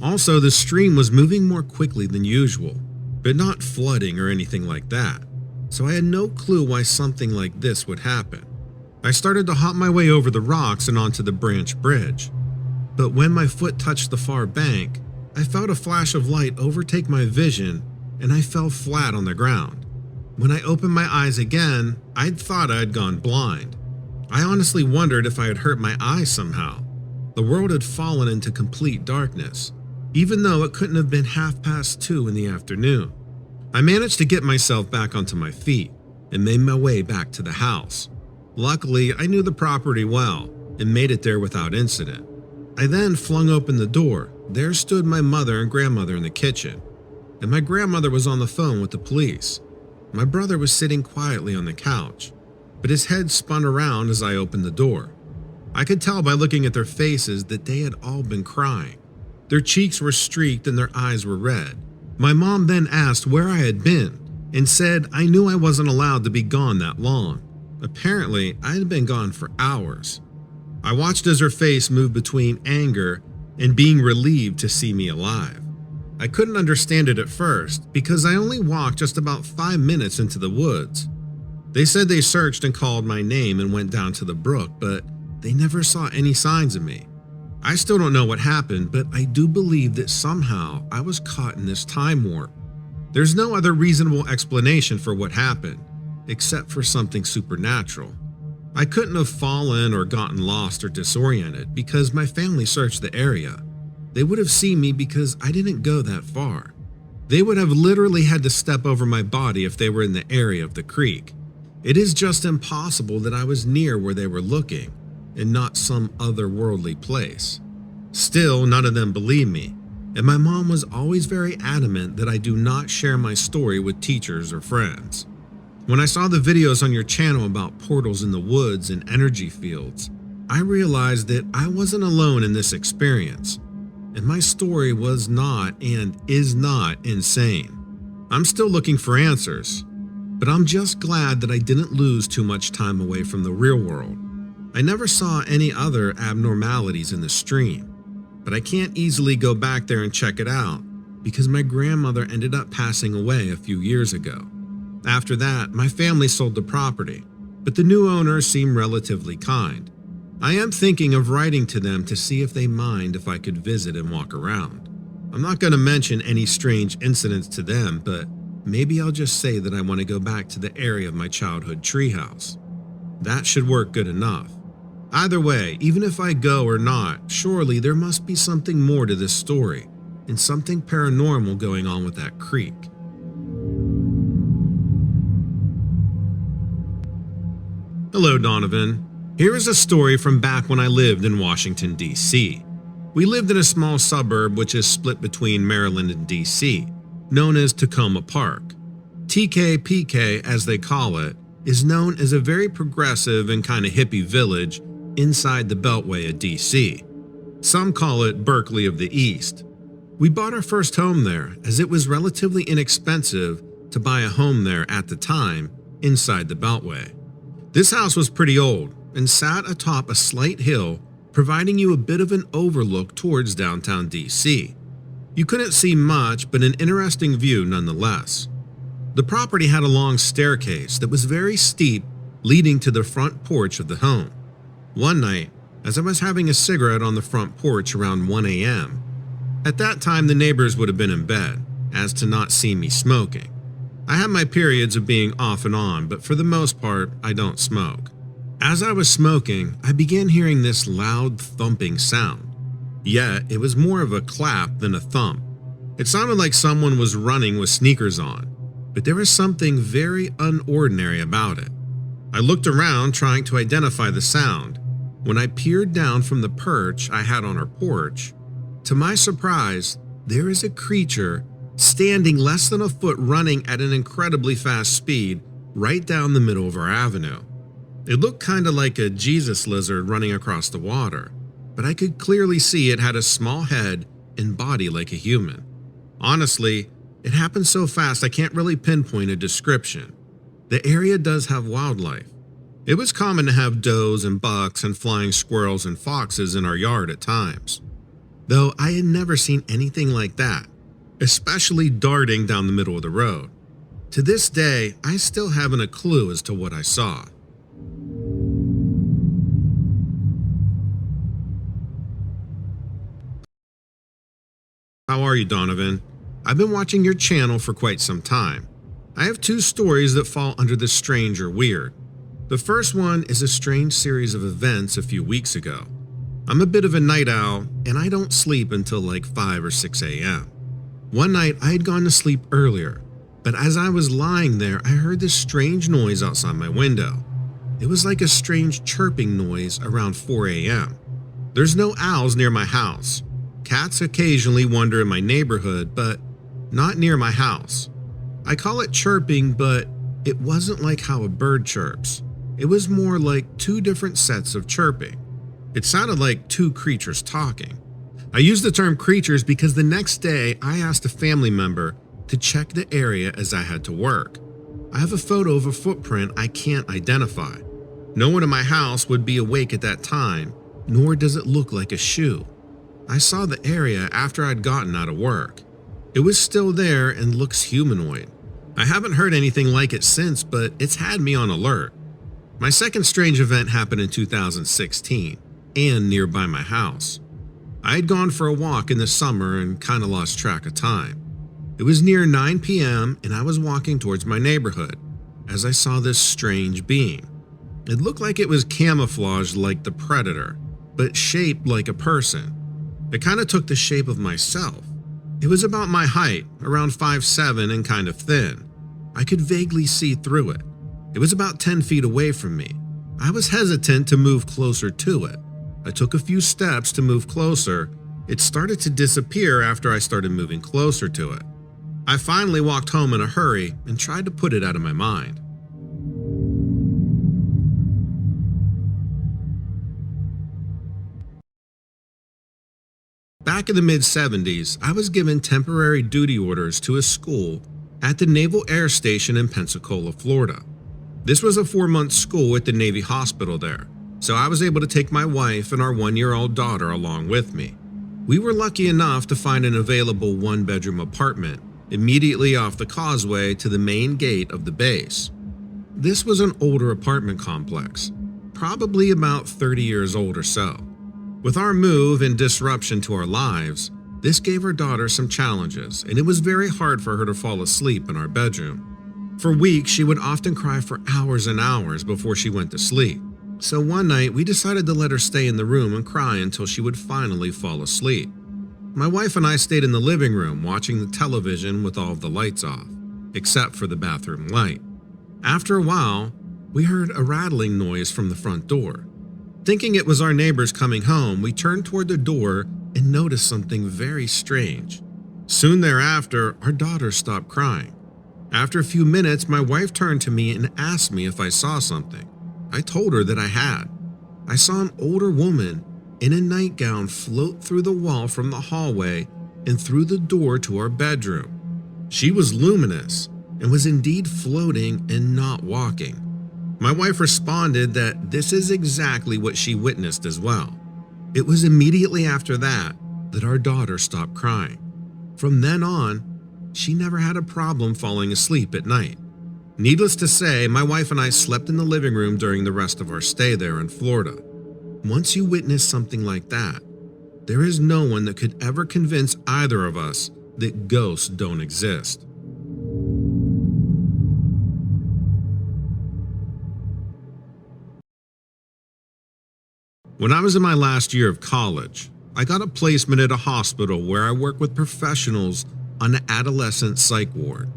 Also, the stream was moving more quickly than usual, but not flooding or anything like that. So I had no clue why something like this would happen. I started to hop my way over the rocks and onto the branch bridge. But when my foot touched the far bank, I felt a flash of light overtake my vision and I fell flat on the ground. When I opened my eyes again, I'd thought I'd gone blind. I honestly wondered if I had hurt my eyes somehow. The world had fallen into complete darkness, even though it couldn't have been 2:30 in the afternoon. I managed to get myself back onto my feet, and made my way back to the house. Luckily, I knew the property well and made it there without incident. I then flung open the door. There stood my mother and grandmother in the kitchen, and my grandmother was on the phone with the police. My brother was sitting quietly on the couch, but his head spun around as I opened the door. I could tell by looking at their faces that they had all been crying. Their cheeks were streaked and their eyes were red. My mom then asked where I had been and said I knew I wasn't allowed to be gone that long. Apparently, I had been gone for hours. I watched as her face moved between anger and being relieved to see me alive. I couldn't understand it at first because I only walked just about 5 minutes into the woods. They said they searched and called my name and went down to the brook, but they never saw any signs of me. I still don't know what happened, but I do believe that somehow I was caught in this time warp. There's no other reasonable explanation for what happened, except for something supernatural. I couldn't have fallen or gotten lost or disoriented because my family searched the area. They would have seen me because I didn't go that far. They would have literally had to step over my body if they were in the area of the creek. It is just impossible that I was near where they were looking and not some otherworldly place. Still, none of them believed me, and my mom was always very adamant that I do not share my story with teachers or friends. When I saw the videos on your channel about portals in the woods and energy fields, I realized that I wasn't alone in this experience, and my story was not and is not insane. I'm still looking for answers, but I'm just glad that I didn't lose too much time away from the real world. I never saw any other abnormalities in the stream, but I can't easily go back there and check it out because my grandmother ended up passing away a few years ago. After that, my family sold the property, but the new owners seem relatively kind. I am thinking of writing to them to see if they mind if I could visit and walk around. I'm not going to mention any strange incidents to them, but maybe I'll just say that I want to go back to the area of my childhood treehouse. That should work good enough. Either way, even if I go or not, surely there must be something more to this story and something paranormal going on with that creek. Hello, Donovan. Here is a story from back when I lived in Washington, D.C. We lived in a small suburb which is split between Maryland and D.C., known as Tacoma Park. TKPK, as they call it, is known as a very progressive and kind of hippie village inside the Beltway of D.C. Some call it Berkeley of the East. We bought our first home there as it was relatively inexpensive to buy a home there at the time inside the Beltway. This house was pretty old and sat atop a slight hill, providing you a bit of an overlook towards downtown DC. You couldn't see much, but an interesting view nonetheless. The property had a long staircase that was very steep, leading to the front porch of the home. One night, as I was having a cigarette on the front porch around 1 a.m., at that time the neighbors would have been in bed, as to not see me smoking. I have my periods of being off and on, but for the most part, I don't smoke. As I was smoking, I began hearing this loud thumping sound. Yet, it was more of a clap than a thump. It sounded like someone was running with sneakers on, but there was something very unordinary about it. I looked around trying to identify the sound. When I peered down from the perch I had on our porch, to my surprise, there is a creature standing less than a foot running at an incredibly fast speed right down the middle of our avenue. It looked kind of like a Jesus lizard running across the water, but I could clearly see it had a small head and body like a human. Honestly, it happened so fast I can't really pinpoint a description. The area does have wildlife. It was common to have does and bucks and flying squirrels and foxes in our yard at times, though I had never seen anything like that, especially darting down the middle of the road. To this day, I still haven't a clue as to what I saw. How are you, Donovan? I've been watching your channel for quite some time. I have two stories that fall under the strange or weird. The first one is a strange series of events a few weeks ago. I'm a bit of a night owl, and I don't sleep until like 5 or 6 a.m. One night, I had gone to sleep earlier, But as I was lying there, I heard this strange noise outside my window. It was like a strange chirping noise around 4 a.m. There's no owls near my house. Cats occasionally wander in my neighborhood, but not near my house. I call it chirping, but it wasn't like how a bird chirps. It was more like two different sets of chirping. It sounded like two creatures talking. I use the term creatures because the next day I asked a family member to check the area as I had to work. I have a photo of a footprint I can't identify. No one in my house would be awake at that time, nor does it look like a shoe. I saw the area after I'd gotten out of work. It was still there and looks humanoid. I haven't heard anything like it since, but it's had me on alert. My second strange event happened in 2016 and nearby my house. I had gone for a walk in the summer and kind of lost track of time. It was near 9 p.m. and I was walking towards my neighborhood as I saw this strange being. It looked like it was camouflaged like the predator, but shaped like a person. It kind of took the shape of myself. It was about my height, around 5'7" and kind of thin. I could vaguely see through it. It was about 10 feet away from me. I was hesitant to move closer to it. I took a few steps to move closer. It started to disappear after I started moving closer to it. I finally walked home in a hurry and tried to put it out of my mind. Back in the mid-70s, I was given temporary duty orders to a school at the Naval Air Station in Pensacola, Florida. This was a 4-month school at the Navy hospital there, so I was able to take my wife and our 1-year-old daughter along with me. We were lucky enough to find an available 1-bedroom apartment immediately off the causeway to the main gate of the base. This was an older apartment complex, probably about 30 years old or so. With our move and disruption to our lives, this gave our daughter some challenges, and it was very hard for her to fall asleep in our bedroom. For weeks, she would often cry for hours and hours before she went to sleep. So one night, we decided to let her stay in the room and cry until she would finally fall asleep. My wife and I stayed in the living room watching the television with all of the lights off, except for the bathroom light. After a while, we heard a rattling noise from the front door. Thinking it was our neighbors coming home, we turned toward the door and noticed something very strange. Soon thereafter, our daughter stopped crying. After a few minutes, my wife turned to me and asked me if I saw something. I told her that I had. I saw an older woman in a nightgown float through the wall from the hallway and through the door to our bedroom. She was luminous and was indeed floating and not walking. My wife responded that this is exactly what she witnessed as well. It was immediately after that our daughter stopped crying. From then on, she never had a problem falling asleep at night. Needless to say, my wife and I slept in the living room during the rest of our stay there in Florida. Once you witness something like that, there is no one that could ever convince either of us that ghosts don't exist. When I was in my last year of college, I got a placement at a hospital where I work with professionals on an adolescent psych ward.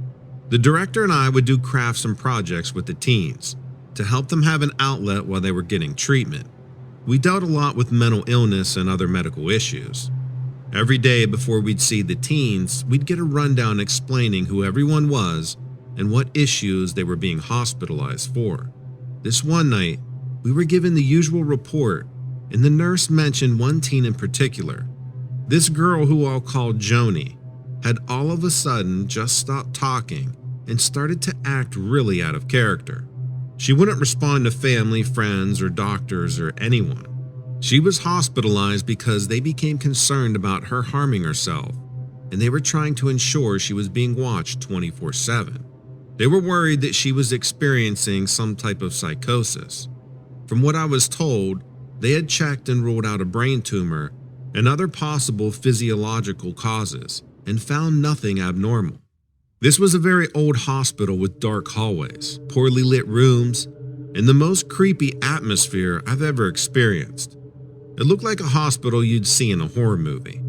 The director and I would do crafts and projects with the teens to help them have an outlet while they were getting treatment. We dealt a lot with mental illness and other medical issues. Every day before we'd see the teens, we'd get a rundown explaining who everyone was and what issues they were being hospitalized for. This one night, we were given the usual report, and the nurse mentioned one teen in particular. This girl, who I'll call Joni, had all of a sudden just stopped talking and started to act really out of character. She wouldn't respond to family, friends, or doctors or anyone. She was hospitalized because they became concerned about her harming herself, and they were trying to ensure she was being watched 24/7. They were worried that she was experiencing some type of psychosis. From what I was told, they had checked and ruled out a brain tumor and other possible physiological causes and found nothing abnormal. This was a very old hospital with dark hallways, poorly lit rooms, and the most creepy atmosphere I've ever experienced. It looked like a hospital you'd see in a horror movie.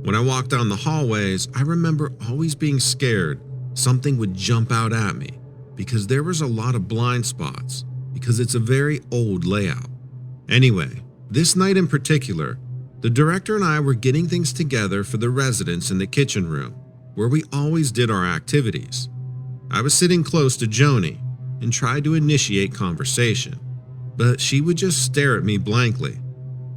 When I walked down the hallways, I remember always being scared something would jump out at me because there was a lot of blind spots because it's a very old layout. Anyway, this night in particular, the director and I were getting things together for the residents in the kitchen room where we always did our activities. I was sitting close to Joni and tried to initiate conversation, but she would just stare at me blankly.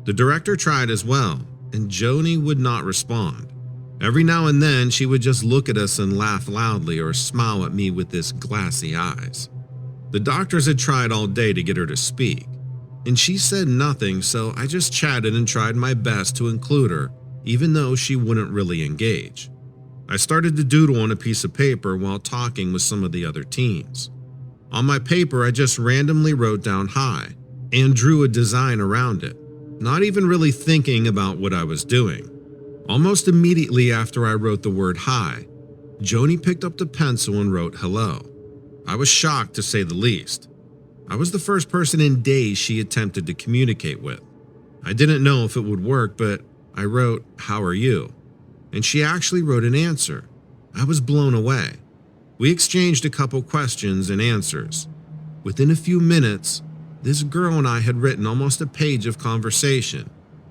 The director tried as well, and Joni would not respond. Every now and then, she would just look at us and laugh loudly or smile at me with his glassy eyes. The doctors had tried all day to get her to speak, and she said nothing, so I just chatted and tried my best to include her, even though she wouldn't really engage. I started to doodle on a piece of paper while talking with some of the other teens. On my paper, I just randomly wrote down "hi" and drew a design around it, not even really thinking about what I was doing. Almost immediately after I wrote the word "hi," Joni picked up the pencil and wrote "hello." I was shocked, to say the least. I was the first person in days she attempted to communicate with. I didn't know if it would work, but I wrote "how are you?" and she actually wrote an answer. I was blown away. We exchanged a couple questions and answers. Within a few minutes, this girl and I had written almost a page of conversation,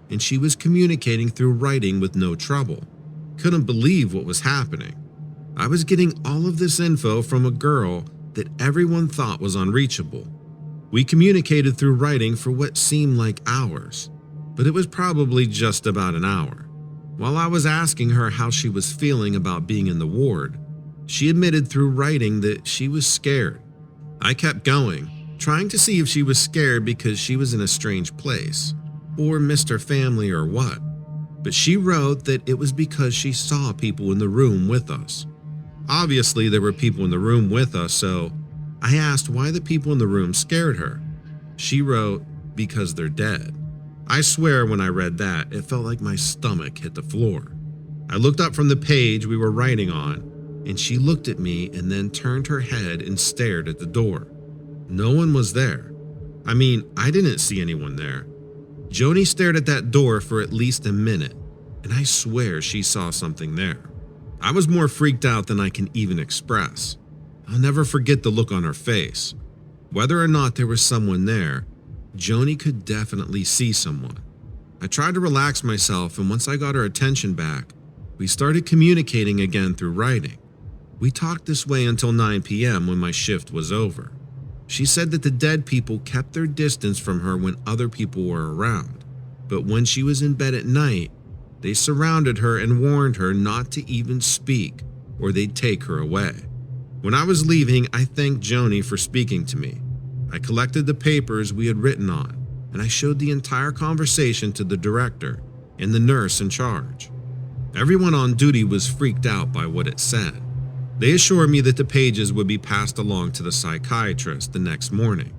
and she was communicating through writing with no trouble. Couldn't believe what was happening. I was getting all of this info from a girl that everyone thought was unreachable. We communicated through writing for what seemed like hours, but it was probably just about an hour. While I was asking her how she was feeling about being in the ward, she admitted through writing that she was scared. I kept going, trying to see if she was scared because she was in a strange place, or missed her family or what. But she wrote that it was because she saw people in the room with us. Obviously, there were people in the room with us, so I asked why the people in the room scared her. She wrote, "because they're dead." I swear when I read that, it felt like my stomach hit the floor. I looked up from the page we were writing on, and she looked at me and then turned her head and stared at the door. No one was there. I mean, I didn't see anyone there. Joni stared at that door for at least a minute, and I swear she saw something there. I was more freaked out than I can even express. I'll never forget the look on her face. Whether or not there was someone there, Joni could definitely see someone. I tried to relax myself, and once I got her attention back, we started communicating again through writing. We talked this way until 9 p.m. when my shift was over. She said that the dead people kept their distance from her when other people were around, but when she was in bed at night, they surrounded her and warned her not to even speak or they'd take her away. When I was leaving, I thanked Joni for speaking to me. I collected the papers we had written on, and I showed the entire conversation to the director and the nurse in charge. Everyone on duty was freaked out by what it said. They assured me that the pages would be passed along to the psychiatrist the next morning.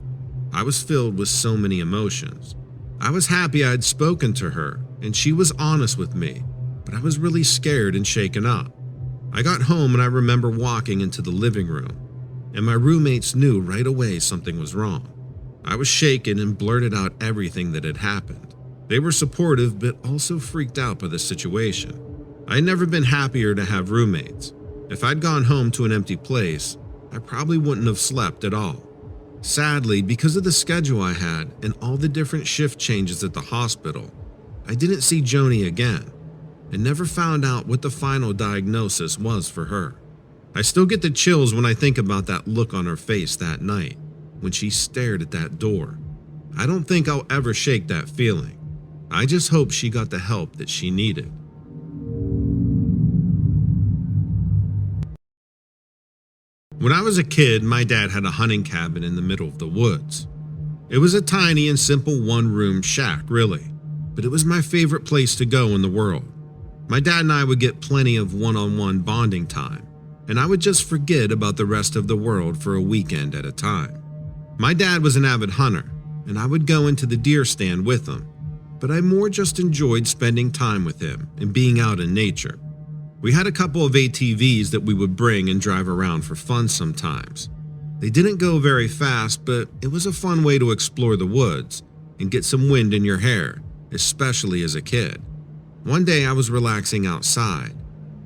I was filled with so many emotions. I was happy I had spoken to her, and she was honest with me, but I was really scared and shaken up. I got home and I remember walking into the living room, and my roommates knew right away something was wrong. I was shaken and blurted out everything that had happened. They were supportive but also freaked out by the situation. I had never been happier to have roommates. If I'd gone home to an empty place, I probably wouldn't have slept at all. Sadly, because of the schedule I had and all the different shift changes at the hospital, I didn't see Joni again and never found out what the final diagnosis was for her. I still get the chills when I think about that look on her face that night when she stared at that door. I don't think I'll ever shake that feeling. I just hope she got the help that she needed. When I was a kid, my dad had a hunting cabin in the middle of the woods. It was a tiny and simple one-room shack, really, but it was my favorite place to go in the world. My dad and I would get plenty of one-on-one bonding time, and I would just forget about the rest of the world for a weekend at a time. My dad was an avid hunter, and I would go into the deer stand with him, but I more just enjoyed spending time with him and being out in nature. We had a couple of ATVs that we would bring and drive around for fun sometimes. They didn't go very fast, but it was a fun way to explore the woods and get some wind in your hair, especially as a kid. One day I was relaxing outside,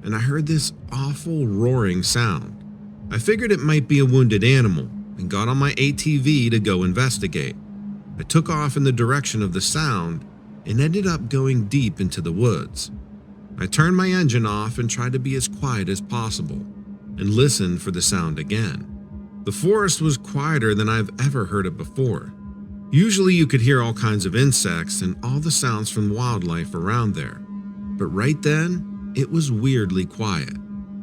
and I heard this awful roaring sound. I figured it might be a wounded animal and got on my ATV to go investigate. I took off in the direction of the sound and ended up going deep into the woods. I turned my engine off and tried to be as quiet as possible and listened for the sound again. The forest was quieter than I've ever heard it before. Usually you could hear all kinds of insects and all the sounds from wildlife around there, but right then, it was weirdly quiet.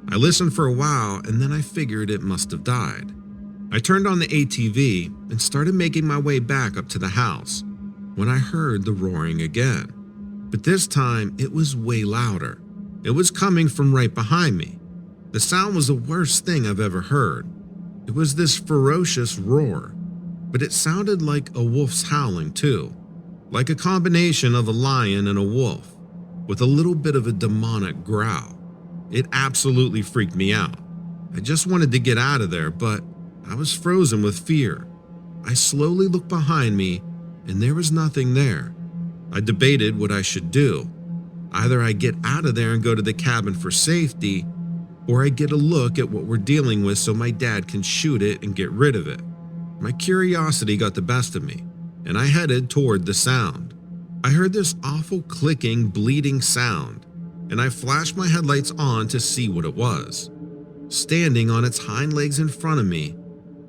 I listened for a while and then I figured it must have died. I turned on the ATV and started making my way back up to the house when I heard the roaring again. But this time, it was way louder. It was coming from right behind me. The sound was the worst thing I've ever heard. It was this ferocious roar, but it sounded like a wolf's howling too, like a combination of a lion and a wolf, with a little bit of a demonic growl. It absolutely freaked me out. I just wanted to get out of there, but I was frozen with fear. I slowly looked behind me, and there was nothing there. I debated what I should do. Either I get out of there and go to the cabin for safety, or I get a look at what we're dealing with so my dad can shoot it and get rid of it. My curiosity got the best of me, and I headed toward the sound. I heard this awful clicking, bleeding sound, and I flashed my headlights on to see what it was. Standing on its hind legs in front of me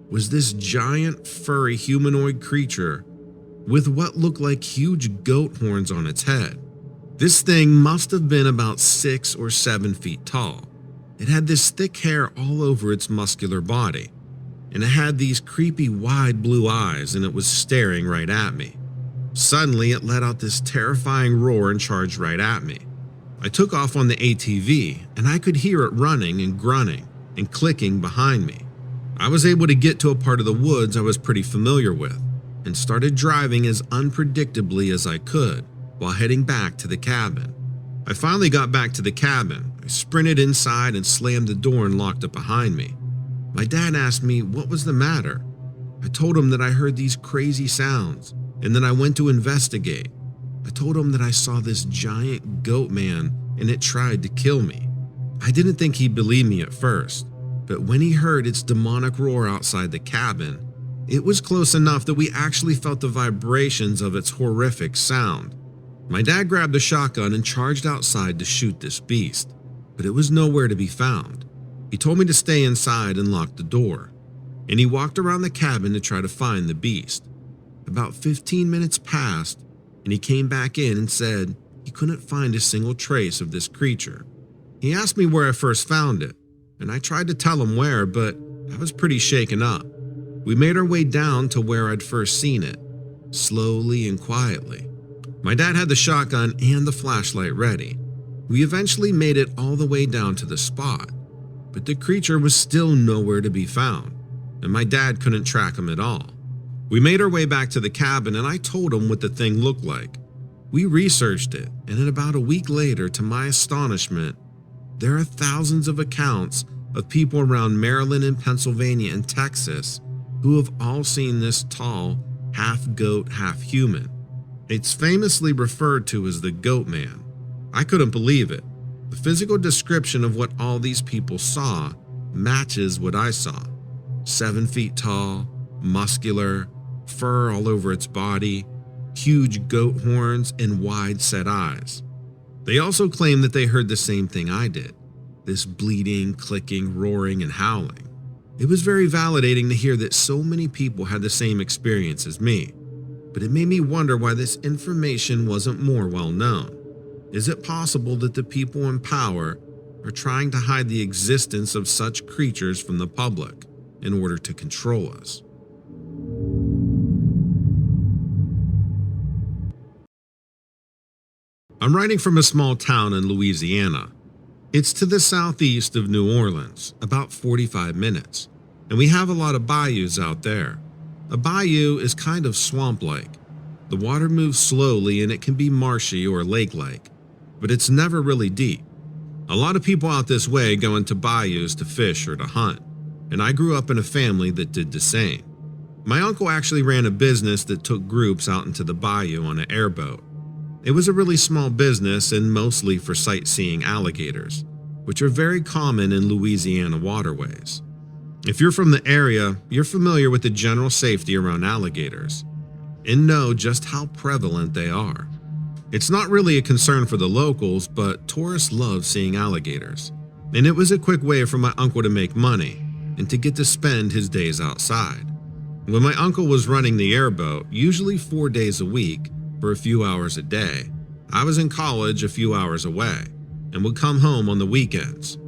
was this giant, furry humanoid creature with what looked like huge goat horns on its head. This thing must have been about 6 or 7 feet tall. It had this thick hair all over its muscular body, and it had these creepy wide blue eyes, and it was staring right at me. Suddenly, it let out this terrifying roar and charged right at me. I took off on the ATV, and I could hear it running and grunting and clicking behind me. I was able to get to a part of the woods I was pretty familiar with and started driving as unpredictably as I could while heading back to the cabin. I finally got back to the cabin. I sprinted inside and slammed the door and locked it behind me. My dad asked me what was the matter. I told him that I heard these crazy sounds and then I went to investigate. I told him that I saw this giant goat man and it tried to kill me. I didn't think he'd believe me at first, but when he heard its demonic roar outside the cabin, it was close enough that we actually felt the vibrations of its horrific sound. My dad grabbed a shotgun and charged outside to shoot this beast, but it was nowhere to be found. He told me to stay inside and lock the door, and he walked around the cabin to try to find the beast. About 15 minutes passed, and he came back in and said he couldn't find a single trace of this creature. He asked me where I first found it, and I tried to tell him where, but I was pretty shaken up. We made our way down to where I'd first seen it, slowly and quietly. My dad had the shotgun and the flashlight ready. We eventually made it all the way down to the spot, but the creature was still nowhere to be found, and my dad couldn't track him at all. We made our way back to the cabin and I told him what the thing looked like. We researched it, and in about a week later, to my astonishment, there are thousands of accounts of people around Maryland and Pennsylvania and Texas who have all seen this tall, half goat, half human. It's famously referred to as the Goat Man. I couldn't believe it. The physical description of what all these people saw matches what I saw. 7 feet tall, muscular, fur all over its body, huge goat horns, and wide set eyes. They also claim that they heard the same thing I did, this bleeding, clicking, roaring, and howling. It was very validating to hear that so many people had the same experience as me, but it made me wonder why this information wasn't more well known. Is it possible that the people in power are trying to hide the existence of such creatures from the public in order to control us? I'm writing from a small town in Louisiana. It's to the southeast of New Orleans, about 45 minutes, and we have a lot of bayous out there. A bayou is kind of swamp-like. The water moves slowly and it can be marshy or lake-like, but it's never really deep. A lot of people out this way go into bayous to fish or to hunt, and I grew up in a family that did the same. My uncle actually ran a business that took groups out into the bayou on an airboat. It was a really small business and mostly for sightseeing alligators, which are very common in Louisiana waterways. If you're from the area, you're familiar with the general safety around alligators and know just how prevalent they are. It's not really a concern for the locals, but tourists love seeing alligators. And it was a quick way for my uncle to make money and to get to spend his days outside. When my uncle was running the airboat, usually 4 days a week for a few hours a day, I was in college a few hours away and would come home on the weekends.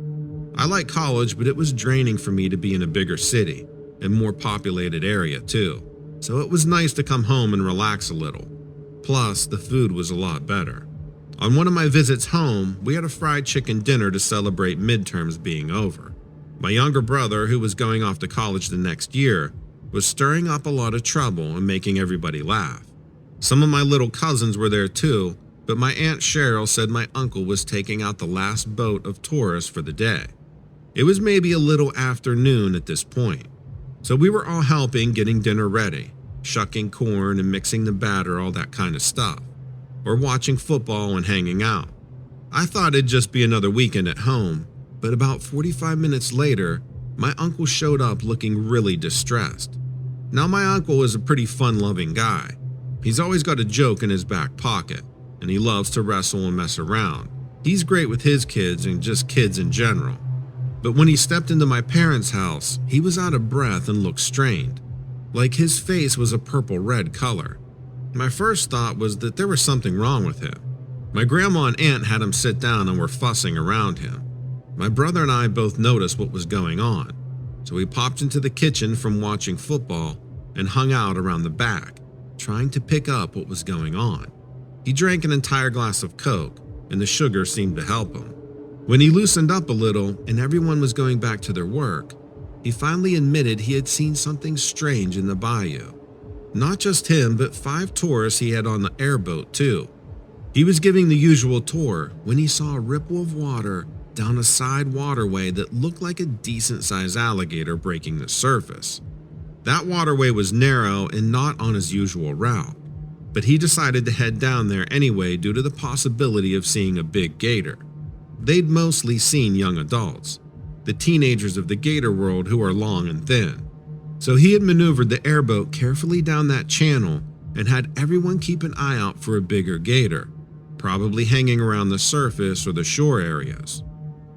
I liked college, but it was draining for me to be in a bigger city and more populated area too, so it was nice to come home and relax a little. Plus, the food was a lot better. On one of my visits home, we had a fried chicken dinner to celebrate midterms being over. My younger brother, who was going off to college the next year, was stirring up a lot of trouble and making everybody laugh. Some of my little cousins were there too, but my Aunt Cheryl said my uncle was taking out the last boat of tourists for the day. It was maybe a little after noon at this point, so we were all helping getting dinner ready, shucking corn and mixing the batter, all that kind of stuff, or watching football and hanging out. I thought it'd just be another weekend at home, but about 45 minutes later, my uncle showed up looking really distressed. Now, my uncle is a pretty fun-loving guy. He's always got a joke in his back pocket, and he loves to wrestle and mess around. He's great with his kids and just kids in general. But when he stepped into my parents' house, he was out of breath and looked strained, like his face was a purple-red color. My first thought was that there was something wrong with him. My grandma and aunt had him sit down and were fussing around him. My brother and I both noticed what was going on, so we popped into the kitchen from watching football and hung out around the back, trying to pick up what was going on. He drank an entire glass of Coke, and the sugar seemed to help him. When he loosened up a little and everyone was going back to their work, he finally admitted he had seen something strange in the bayou. Not just him, but 5 tourists he had on the airboat too. He was giving the usual tour when he saw a ripple of water down a side waterway that looked like a decent-sized alligator breaking the surface. That waterway was narrow and not on his usual route, but he decided to head down there anyway due to the possibility of seeing a big gator. They'd mostly seen young adults, the teenagers of the gator world who are long and thin. So he had maneuvered the airboat carefully down that channel and had everyone keep an eye out for a bigger gator, probably hanging around the surface or the shore areas.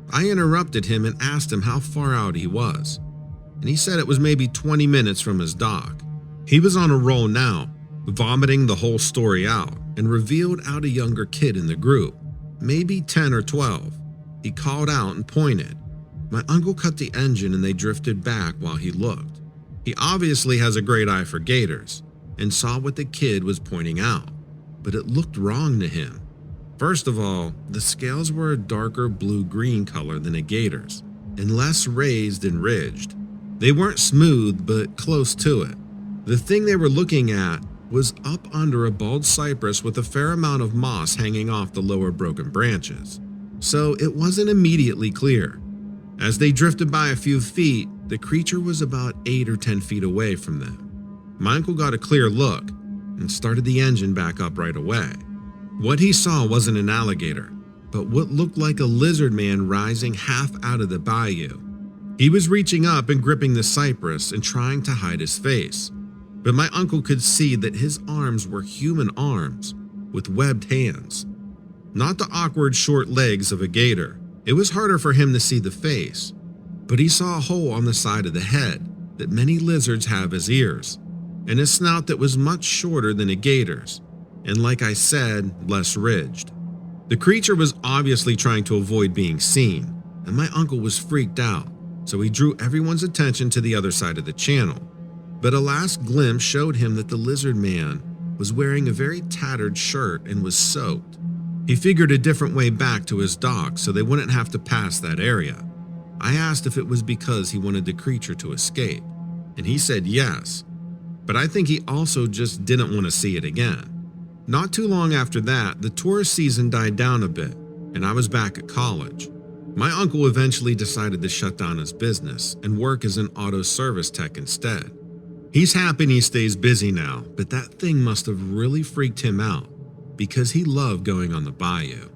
I interrupted him and asked him how far out he was, and he said it was maybe 20 minutes from his dock. He was on a roll now, vomiting the whole story out, and revealed out a younger kid in the group, maybe 10 or 12. He called out and pointed. My uncle cut the engine and they drifted back while he looked. He obviously has a great eye for gators and saw what the kid was pointing out, but it looked wrong to him. First of all, the scales were a darker blue-green color than a gator's and less raised and ridged. They weren't smooth, but close to it. The thing they were looking at was up under a bald cypress with a fair amount of moss hanging off the lower broken branches, so it wasn't immediately clear. As they drifted by a few feet, the creature was about 8 or 10 feet away from them. My uncle got a clear look and started the engine back up right away. What he saw wasn't an alligator, but what looked like a lizard man rising half out of the bayou. He was reaching up and gripping the cypress and trying to hide his face, but my uncle could see that his arms were human arms with webbed hands. Not the awkward short legs of a gator. It was harder for him to see the face, but he saw a hole on the side of the head that many lizards have as ears, and a snout that was much shorter than a gator's, and like I said, less ridged. The creature was obviously trying to avoid being seen, and my uncle was freaked out, so he drew everyone's attention to the other side of the channel. But a last glimpse showed him that the lizard man was wearing a very tattered shirt and was soaked. He figured a different way back to his dock so they wouldn't have to pass that area. I asked if it was because he wanted the creature to escape, and he said yes, but I think he also just didn't want to see it again. Not too long after that, the tourist season died down a bit, and I was back at college. My uncle eventually decided to shut down his business and work as an auto service tech instead. He's happy he stays busy now, but that thing must have really freaked him out because he loved going on the bayou.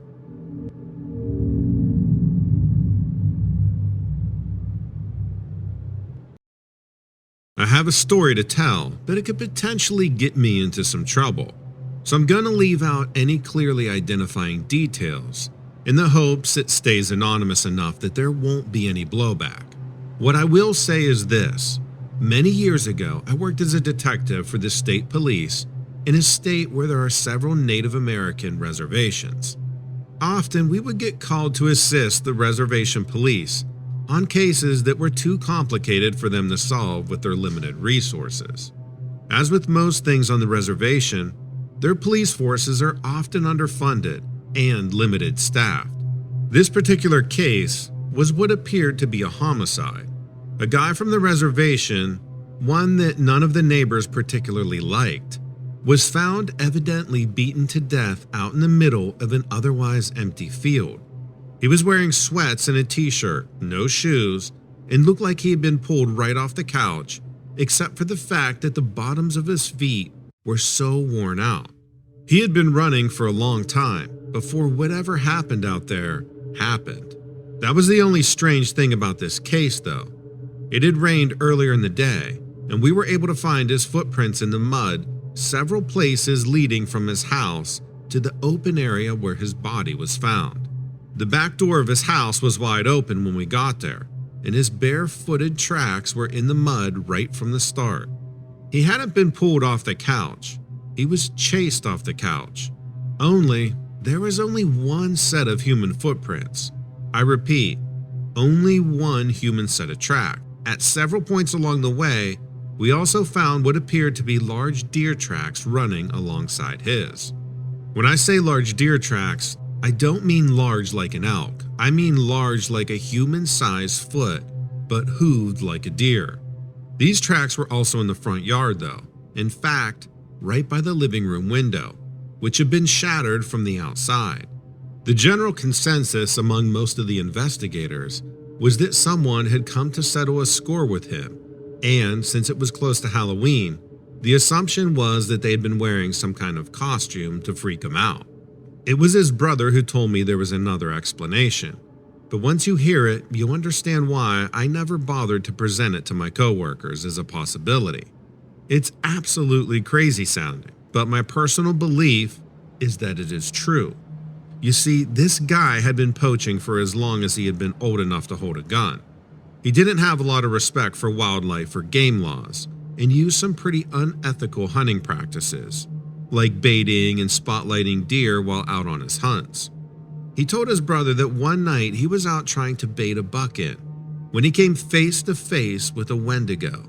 have a story to tell, but it could potentially get me into some trouble. So I'm gonna leave out any clearly identifying details in the hopes it stays anonymous enough that there won't be any blowback. What I will say is this. Many years ago, I worked as a detective for the state police in a state where there are several Native American reservations. Often, we would get called to assist the reservation police on cases that were too complicated for them to solve with their limited resources. As with most things on the reservation, their police forces are often underfunded and limited staffed. This particular case was what appeared to be a homicide. A guy from the reservation, one that none of the neighbors particularly liked, was found evidently beaten to death out in the middle of an otherwise empty field. He was wearing sweats and a t-shirt, no shoes, and looked like he had been pulled right off the couch, except for the fact that the bottoms of his feet were so worn out. He had been running for a long time before whatever happened out there happened. That was the only strange thing about this case, though. It had rained earlier in the day, and we were able to find his footprints in the mud several places leading from his house to the open area where his body was found. The back door of his house was wide open when we got there, and his bare-footed tracks were in the mud right from the start. He hadn't been pulled off the couch. He was chased off the couch. Only, there was only one set of human footprints. I repeat, only one human set of tracks. At several points along the way, we also found what appeared to be large deer tracks running alongside his. When I say large deer tracks, I don't mean large like an elk. I mean large like a human-sized foot, but hooved like a deer. These tracks were also in the front yard though. In fact, right by the living room window, which had been shattered from the outside. The general consensus among most of the investigators was that someone had come to settle a score with him, and since it was close to Halloween, the assumption was that they had been wearing some kind of costume to freak him out. It was his brother who told me there was another explanation, but once you hear it, you'll understand why I never bothered to present it to my coworkers as a possibility. It's absolutely crazy sounding, but my personal belief is that it is true. You see, this guy had been poaching for as long as he had been old enough to hold a gun. He didn't have a lot of respect for wildlife or game laws and used some pretty unethical hunting practices, like baiting and spotlighting deer while out on his hunts. He told his brother that one night he was out trying to bait a buck in when he came face to face with a Wendigo,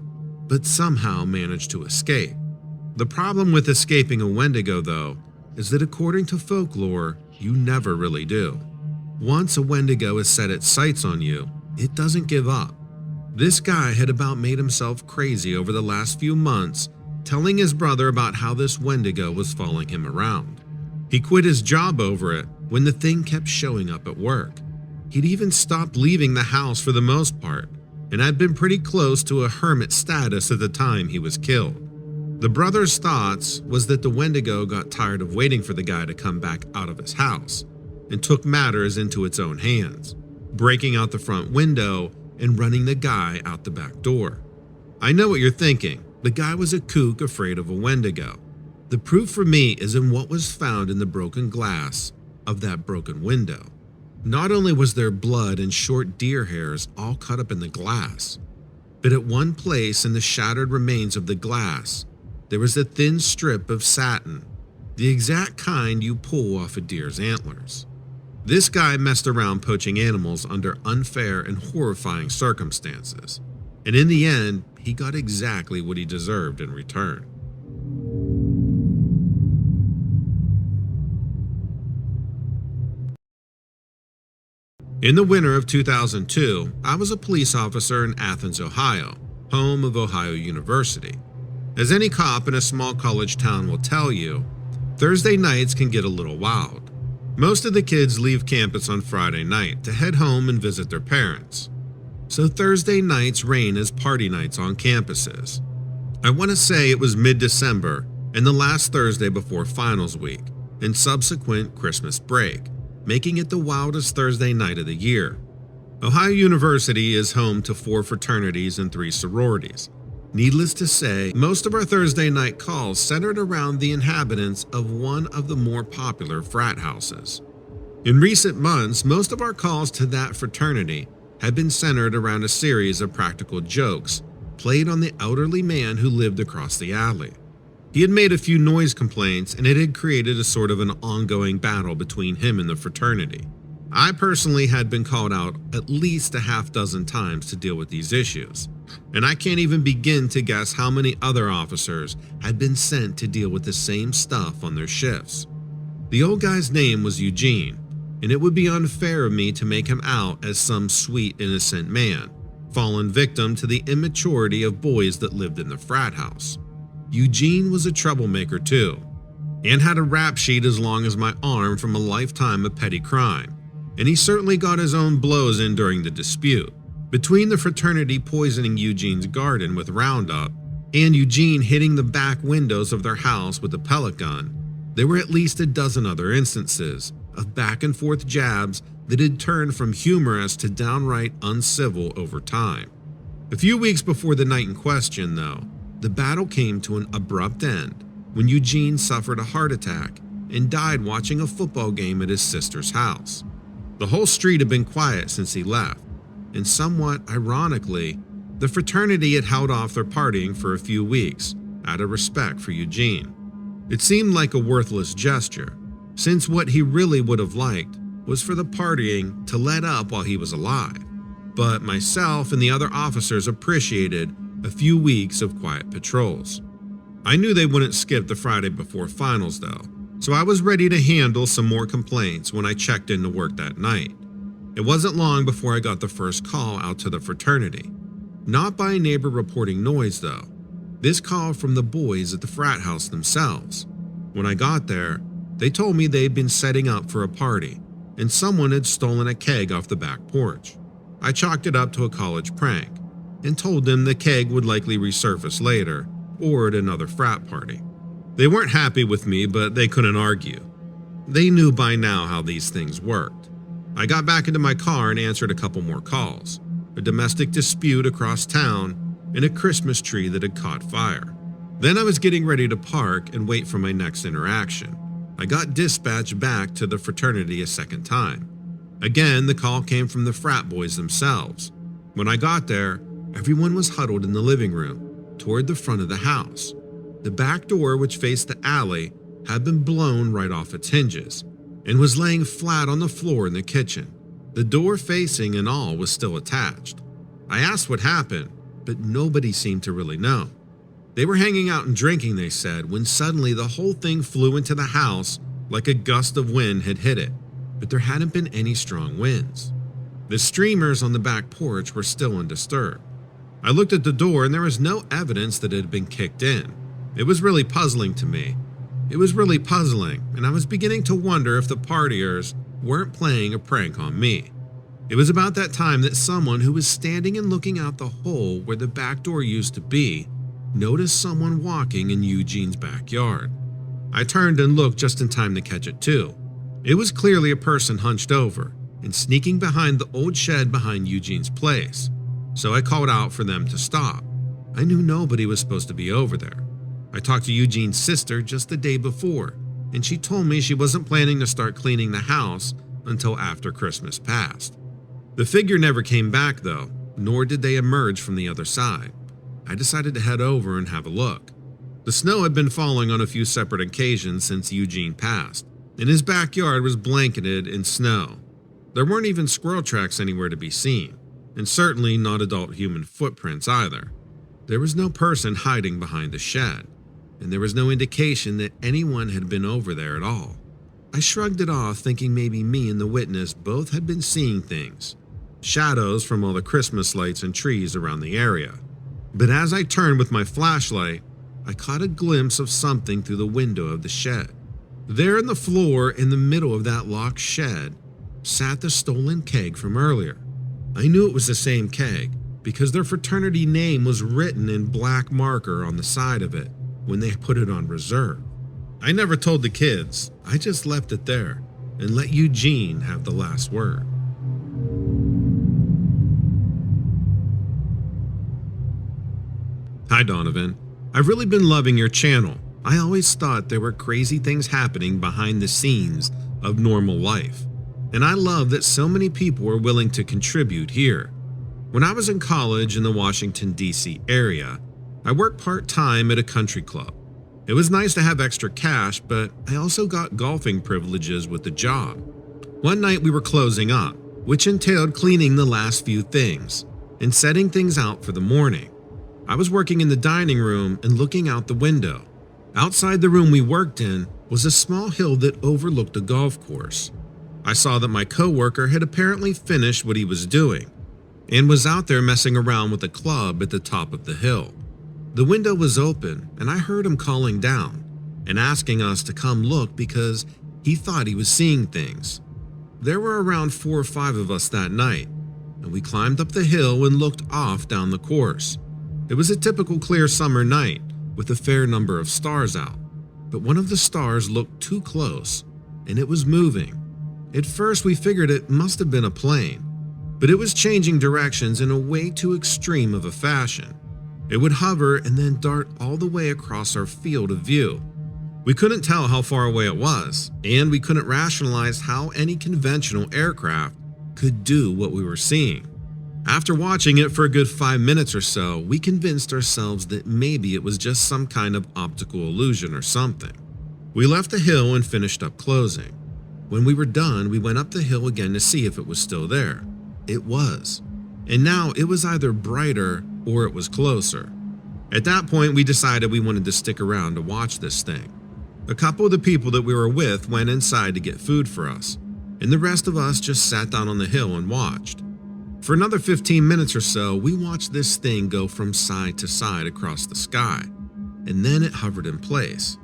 but somehow managed to escape. The problem with escaping a Wendigo, though, is that according to folklore, you never really do. Once a Wendigo has set its sights on you, it doesn't give up. This guy had about made himself crazy over the last few months, telling his brother about how this Wendigo was following him around. He quit his job over it when the thing kept showing up at work. He'd even stopped leaving the house for the most part, and had been pretty close to a hermit status at the time he was killed. The brother's thoughts was that the Wendigo got tired of waiting for the guy to come back out of his house and took matters into its own hands, breaking out the front window and running the guy out the back door. I know what you're thinking. The guy was a kook afraid of a Wendigo. The proof for me is in what was found in the broken glass of that broken window. Not only was there blood and short deer hairs all cut up in the glass, but at one place in the shattered remains of the glass, there was a thin strip of satin, the exact kind you pull off a deer's antlers. This guy messed around poaching animals under unfair and horrifying circumstances, and in the end, he got exactly what he deserved in return. In the winter of 2002, I was a police officer in Athens, Ohio, home of Ohio University. As any cop in a small college town will tell you, Thursday nights can get a little wild. Most of the kids leave campus on Friday night to head home and visit their parents. So Thursday nights reign as party nights on campuses. I want to say it was mid-December and the last Thursday before finals week and subsequent Christmas break, making it the wildest Thursday night of the year. Ohio University is home to 4 fraternities and 3 sororities, Needless to say, most of our Thursday night calls centered around the inhabitants of one of the more popular frat houses. In recent months, most of our calls to that fraternity had been centered around a series of practical jokes played on the elderly man who lived across the alley. He had made a few noise complaints, and it had created a sort of an ongoing battle between him and the fraternity. I personally had been called out at least a half dozen times to deal with these issues, and I can't even begin to guess how many other officers had been sent to deal with the same stuff on their shifts. The old guy's name was Eugene, and it would be unfair of me to make him out as some sweet, innocent man, fallen victim to the immaturity of boys that lived in the frat house. Eugene was a troublemaker too, and had a rap sheet as long as my arm from a lifetime of petty crime, and he certainly got his own blows in during the dispute. Between the fraternity poisoning Eugene's garden with Roundup and Eugene hitting the back windows of their house with a pellet gun, there were at least a dozen other instances of back and forth jabs that had turned from humorous to downright uncivil over time. A few weeks before the night in question, though, the battle came to an abrupt end when Eugene suffered a heart attack and died watching a football game at his sister's house. The whole street had been quiet since he left, and somewhat ironically, the fraternity had held off their partying for a few weeks out of respect for Eugene. It seemed like a worthless gesture, since what he really would have liked was for the partying to let up while he was alive. But myself and the other officers appreciated a few weeks of quiet patrols. I knew they wouldn't skip the Friday before finals though, so I was ready to handle some more complaints when I checked into work that night. It wasn't long before I got the first call out to the fraternity. Not by a neighbor reporting noise though. This call from the boys at the frat house themselves. When I got there, they told me they'd been setting up for a party, and someone had stolen a keg off the back porch. I chalked it up to a college prank, and told them the keg would likely resurface later or at another frat party. They weren't happy with me, but they couldn't argue. They knew by now how these things worked. I got back into my car and answered a couple more calls, a domestic dispute across town, and a Christmas tree that had caught fire. Then I was getting ready to park and wait for my next interaction. I got dispatched back to the fraternity a second time. Again, the call came from the frat boys themselves. When I got there, everyone was huddled in the living room, toward the front of the house. The back door, which faced the alley, had been blown right off its hinges, and was laying flat on the floor in the kitchen. The door facing and all was still attached. I asked what happened, but nobody seemed to really know. They were hanging out and drinking, they said, when suddenly the whole thing flew into the house like a gust of wind had hit it, but there hadn't been any strong winds. The streamers on the back porch were still undisturbed. I looked at the door and there was no evidence that it had been kicked in. It was really puzzling to me. And I was beginning to wonder if the partiers weren't playing a prank on me. It was about that time that someone who was standing and looking out the hole where the back door used to be noticed someone walking in Eugene's backyard. I turned and looked just in time to catch it too. It was clearly a person hunched over and sneaking behind the old shed behind Eugene's place. So I called out for them to stop. I knew nobody was supposed to be over there. I talked to Eugene's sister just the day before, and she told me she wasn't planning to start cleaning the house until after Christmas passed. The figure never came back though, nor did they emerge from the other side. I decided to head over and have a look. The snow had been falling on a few separate occasions since Eugene passed, and his backyard was blanketed in snow. There weren't even squirrel tracks anywhere to be seen, and certainly not adult human footprints either. There was no person hiding behind the shed, and there was no indication that anyone had been over there at all. I shrugged it off, thinking maybe me and the witness both had been seeing things, shadows from all the Christmas lights and trees around the area. But as I turned with my flashlight, I caught a glimpse of something through the window of the shed. There on the floor in the middle of that locked shed sat the stolen keg from earlier. I knew it was the same keg because their fraternity name was written in black marker on the side of it when they put it on reserve. I never told the kids, I just left it there and let Eugene have the last word. Hi Donovan, I've really been loving your channel. I always thought there were crazy things happening behind the scenes of normal life, and I love that so many people are willing to contribute here. When I was in college in the Washington, D.C. area, I worked part-time at a country club. It was nice to have extra cash, but I also got golfing privileges with the job. One night we were closing up, which entailed cleaning the last few things and setting things out for the morning. I was working in the dining room and looking out the window. Outside the room we worked in was a small hill that overlooked a golf course. I saw that my coworker had apparently finished what he was doing and was out there messing around with a club at the top of the hill. The window was open and I heard him calling down and asking us to come look because he thought he was seeing things. There were around 4 or 5 of us that night, and we climbed up the hill and looked off down the course. It was a typical clear summer night with a fair number of stars out, but one of the stars looked too close and it was moving. At first we figured it must have been a plane, but it was changing directions in a way too extreme of a fashion. It would hover and then dart all the way across our field of view. We couldn't tell how far away it was, and we couldn't rationalize how any conventional aircraft could do what we were seeing. After watching it for a good 5 minutes or so, we convinced ourselves that maybe it was just some kind of optical illusion or something. We left the hill and finished up closing. When we were done, we went up the hill again to see if it was still there. It was. And now it was either brighter or it was closer. At that point, we decided we wanted to stick around to watch this thing. A couple of the people that we were with went inside to get food for us, and the rest of us just sat down on the hill and watched. For another 15 minutes or so, we watched this thing go from side to side across the sky, and then it hovered in place.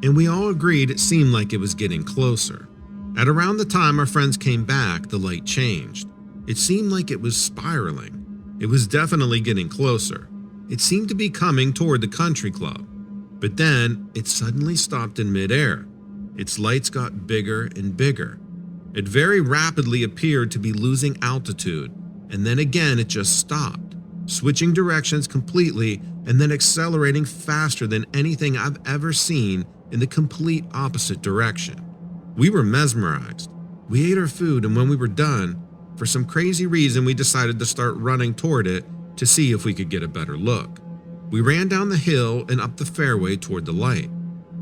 And we all agreed it seemed like it was getting closer. At around the time our friends came back, the light changed. It seemed like it was spiraling. It was definitely getting closer. It seemed to be coming toward the country club, but then it suddenly stopped in midair. Its lights got bigger and bigger. It very rapidly appeared to be losing altitude, and then again it just stopped, switching directions completely and then accelerating faster than anything I've ever seen in the complete opposite direction. We were mesmerized. We ate our food, and when we were done, for some crazy reason we decided to start running toward it to see if we could get a better look. We ran down the hill and up the fairway toward the light.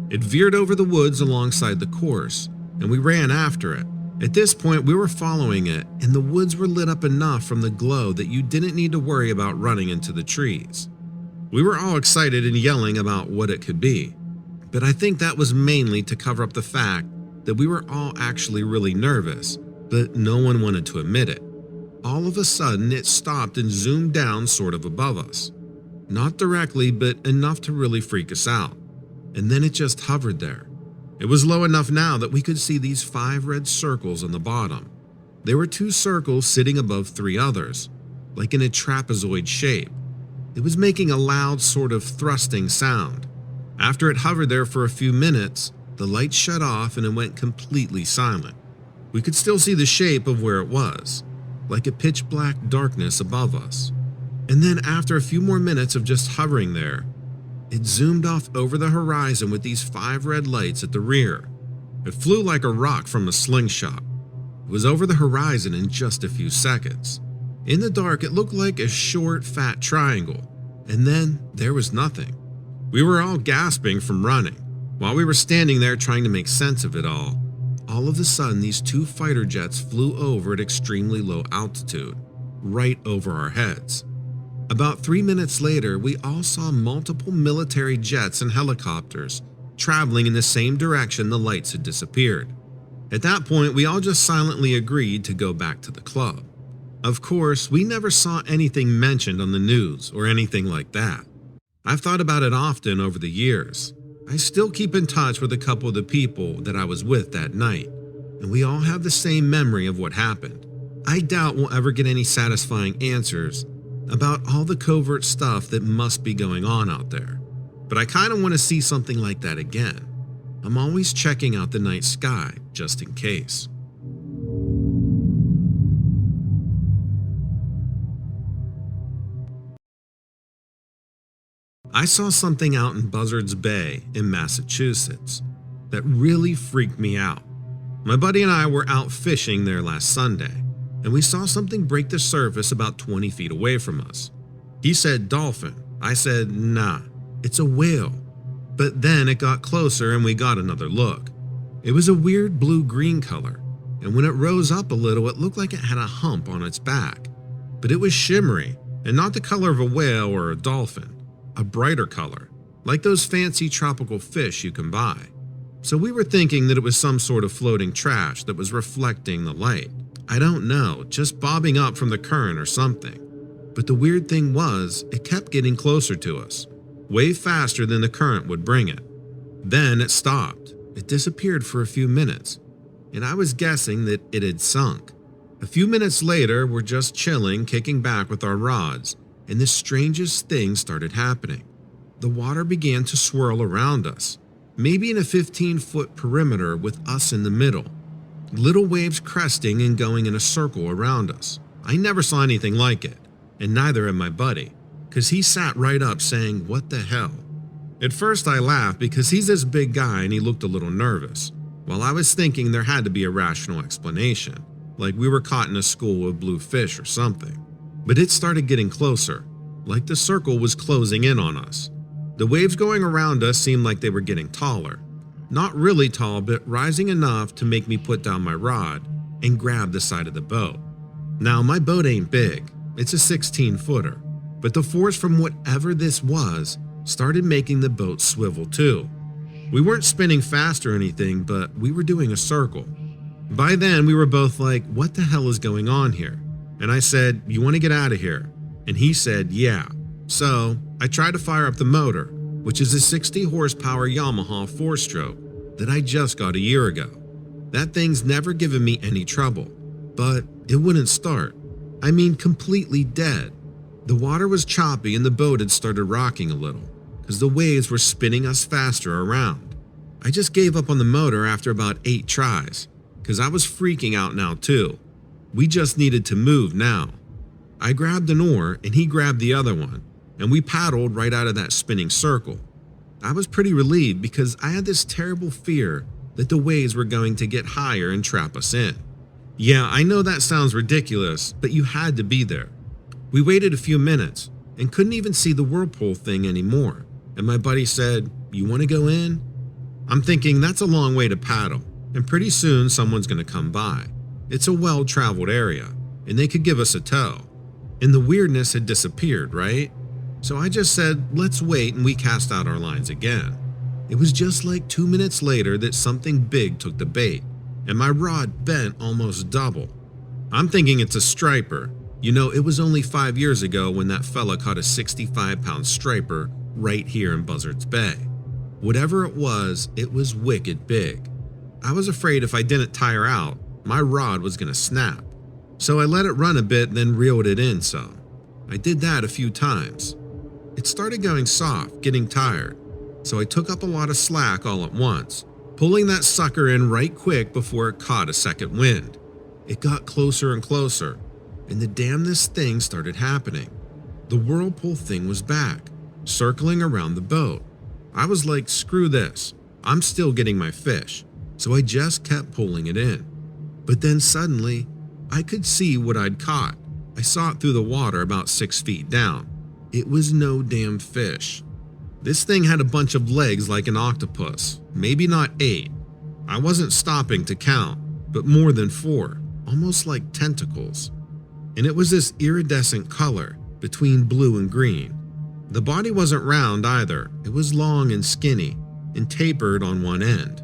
It veered over the woods alongside the course, and we ran after it. At this point, we were following it, and the woods were lit up enough from the glow that you didn't need to worry about running into the trees. We were all excited and yelling about what it could be, but I think that was mainly to cover up the fact that we were all actually really nervous, but no one wanted to admit it. All of a sudden, it stopped and zoomed down sort of above us. Not directly, but enough to really freak us out. And then it just hovered there. It was low enough now that we could see these 5 red circles on the bottom. There were 2 circles sitting above 3 others, like in a trapezoid shape. It was making a loud sort of thrusting sound. After it hovered there for a few minutes, the light shut off and it went completely silent. We could still see the shape of where it was, like a pitch black darkness above us. And then after a few more minutes of just hovering there, it zoomed off over the horizon with these 5 red lights at the rear. It flew like a rock from a slingshot. It was over the horizon in just a few seconds. In the dark, it looked like a short, fat triangle, and then there was nothing. We were all gasping from running. While we were standing there trying to make sense of it all of a sudden these 2 fighter jets flew over at extremely low altitude, right over our heads. About 3 minutes later, we all saw multiple military jets and helicopters traveling in the same direction the lights had disappeared. At that point, we all just silently agreed to go back to the club. Of course, we never saw anything mentioned on the news or anything like that. I've thought about it often over the years. I still keep in touch with a couple of the people that I was with that night, and we all have the same memory of what happened. I doubt we'll ever get any satisfying answers about all the covert stuff that must be going on out there, but I kind of want to see something like that again. I'm always checking out the night sky just in case. I saw something out in Buzzards Bay in Massachusetts that really freaked me out. My buddy and I were out fishing there last Sunday, and we saw something break the surface about 20 feet away from us. He said dolphin. I said, nah, it's a whale. But then it got closer and we got another look. It was a weird blue-green color, and when it rose up a little, it looked like it had a hump on its back. But it was shimmery, and not the color of a whale or a dolphin, a brighter color, like those fancy tropical fish you can buy. So we were thinking that it was some sort of floating trash that was reflecting the light. I don't know, just bobbing up from the current or something. But the weird thing was, it kept getting closer to us, way faster than the current would bring it. Then it stopped. It disappeared for a few minutes, and I was guessing that it had sunk. A few minutes later, we're just chilling, kicking back with our rods, and the strangest thing started happening. The water began to swirl around us, maybe in a 15-foot perimeter with us in the middle. Little waves cresting and going in a circle around us. I never saw anything like it, and neither had my buddy, because he sat right up saying, "What the hell?" At first I laughed because he's this big guy and he looked a little nervous, while I was thinking there had to be a rational explanation, like we were caught in a school of blue fish or something. But it started getting closer, like the circle was closing in on us. The waves going around us seemed like they were getting taller. Not really tall, but rising enough to make me put down my rod and grab the side of the boat. Now, my boat ain't big. It's a 16-footer, but the force from whatever this was started making the boat swivel too. We weren't spinning fast or anything, but we were doing a circle. By then, we were both like, what the hell is going on here? And I said, you want to get out of here? And he said, yeah. So I tried to fire up the motor, which is a 60 horsepower Yamaha 4-stroke that I just got a year ago. That thing's never given me any trouble, but it wouldn't start. I mean, completely dead. The water was choppy and the boat had started rocking a little, because the waves were spinning us faster around. I just gave up on the motor after about 8 tries, because I was freaking out now too. We just needed to move now. I grabbed an oar and he grabbed the other one, and we paddled right out of that spinning circle. I was pretty relieved because I had this terrible fear that the waves were going to get higher and trap us in. Yeah, I know that sounds ridiculous, but you had to be there. We waited a few minutes and couldn't even see the whirlpool thing anymore, and my buddy said, "You want to go in?" I'm thinking that's a long way to paddle, and pretty soon someone's going to come by. It's a well-traveled area, and they could give us a tow. And the weirdness had disappeared, right? So I just said, let's wait, and we cast out our lines again. It was just like 2 minutes later that something big took the bait, and my rod bent almost double. I'm thinking it's a striper. You know, it was only 5 years ago when that fella caught a 65-pound striper right here in Buzzards Bay. Whatever it was wicked big. I was afraid if I didn't tire out, my rod was going to snap. So I let it run a bit, then reeled it in some. I did that a few times. It started going soft, getting tired, so I took up a lot of slack all at once, pulling that sucker in right quick before it caught a second wind. It got closer and closer, and the damnedest thing started happening. The whirlpool thing was back, circling around the boat. I was like, screw this, I'm still getting my fish, so I just kept pulling it in. But then suddenly, I could see what I'd caught. I saw it through the water about 6 feet down. It was no damn fish. This thing had a bunch of legs like an octopus, maybe not 8. I wasn't stopping to count, but more than 4, almost like tentacles. And it was this iridescent color between blue and green. The body wasn't round either. It was long and skinny and tapered on one end.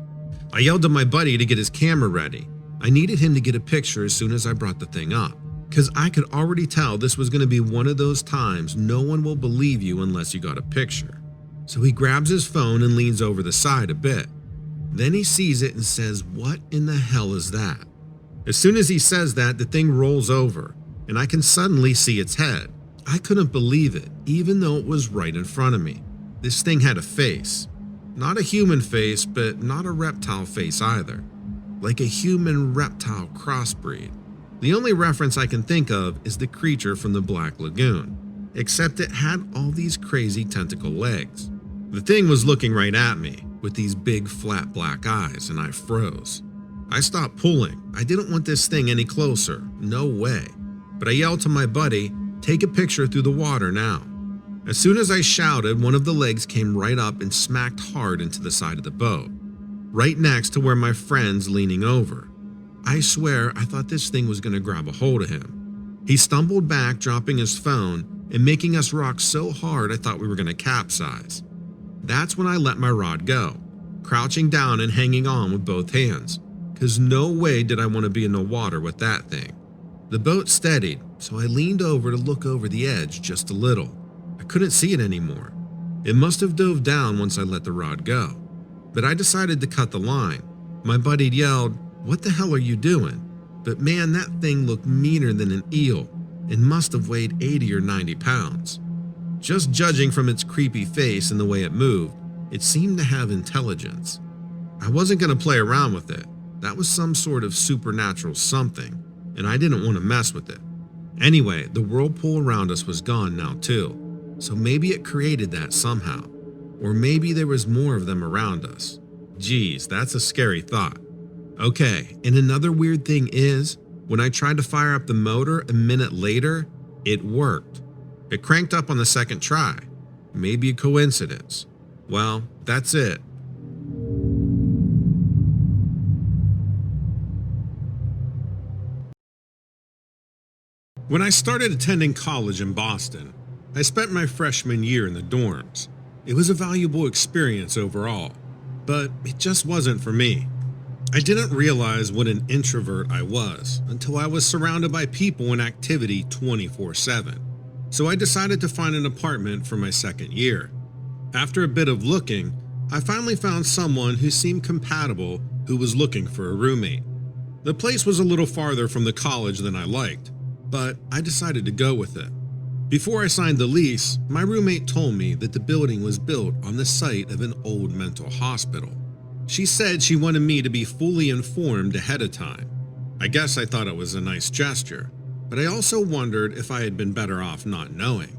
I yelled to my buddy to get his camera ready. I needed him to get a picture as soon as I brought the thing up, because I could already tell this was going to be one of those times no one will believe you unless you got a picture. So he grabs his phone and leans over the side a bit. Then he sees it and says, "What in the hell is that?" As soon as he says that, the thing rolls over, and I can suddenly see its head. I couldn't believe it, even though it was right in front of me. This thing had a face. Not a human face, but not a reptile face either. Like a human-reptile crossbreed. The only reference I can think of is the creature from the Black Lagoon. except it had all these crazy tentacle legs. The thing was looking right at me with these big flat black eyes, and I froze. I stopped pulling. I didn't want this thing any closer, no way. But I yelled to my buddy, "Take a picture through the water now." As soon as I shouted, one of the legs came right up and smacked hard into the side of the boat, right next to where my friend's leaning over. I swear I thought this thing was going to grab a hold of him. He stumbled back, dropping his phone and making us rock so hard I thought we were going to capsize. That's when I let my rod go, crouching down and hanging on with both hands, because no way did I want to be in the water with that thing. The boat steadied, so I leaned over to look over the edge just a little. I couldn't see it anymore. It must have dove down once I let the rod go. But I decided to cut the line. My buddy yelled, "What the hell are you doing?" But man, that thing looked meaner than an eel and must have weighed 80 or 90 pounds. Just judging from its creepy face and the way it moved, it seemed to have intelligence. I wasn't going to play around with it. That was some sort of supernatural something, and I didn't want to mess with it. Anyway, the whirlpool around us was gone now too, so maybe it created that somehow. Or maybe there was more of them around us. Geez, that's a scary thought. Okay, and another weird thing is, when I tried to fire up the motor a minute later, it worked. It cranked up on the second try. Maybe a coincidence. Well, that's it. When I started attending college in Boston, I spent my freshman year in the dorms. It was a valuable experience overall, but it just wasn't for me. I didn't realize what an introvert I was until I was surrounded by people and activity 24/7. So I decided to find an apartment for my second year. After a bit of looking, I finally found someone who seemed compatible who was looking for a roommate. The place was a little farther from the college than I liked, but I decided to go with it. Before I signed the lease, my roommate told me that the building was built on the site of an old mental hospital. She said she wanted me to be fully informed ahead of time. I guess I thought it was a nice gesture, but I also wondered if I had been better off not knowing.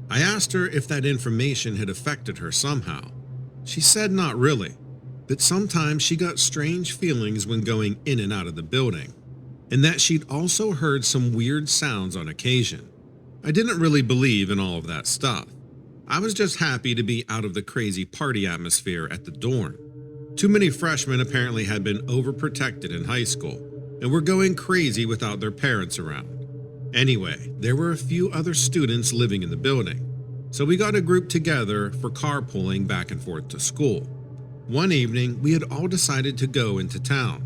I asked her if that information had affected her somehow. She said not really, but sometimes she got strange feelings when going in and out of the building, and that she'd also heard some weird sounds on occasion. I didn't really believe in all of that stuff. I was just happy to be out of the crazy party atmosphere at the dorm. Too many freshmen apparently had been overprotected in high school and were going crazy without their parents around. Anyway, there were a few other students living in the building, so we got a group together for carpooling back and forth to school. One evening, we had all decided to go into town.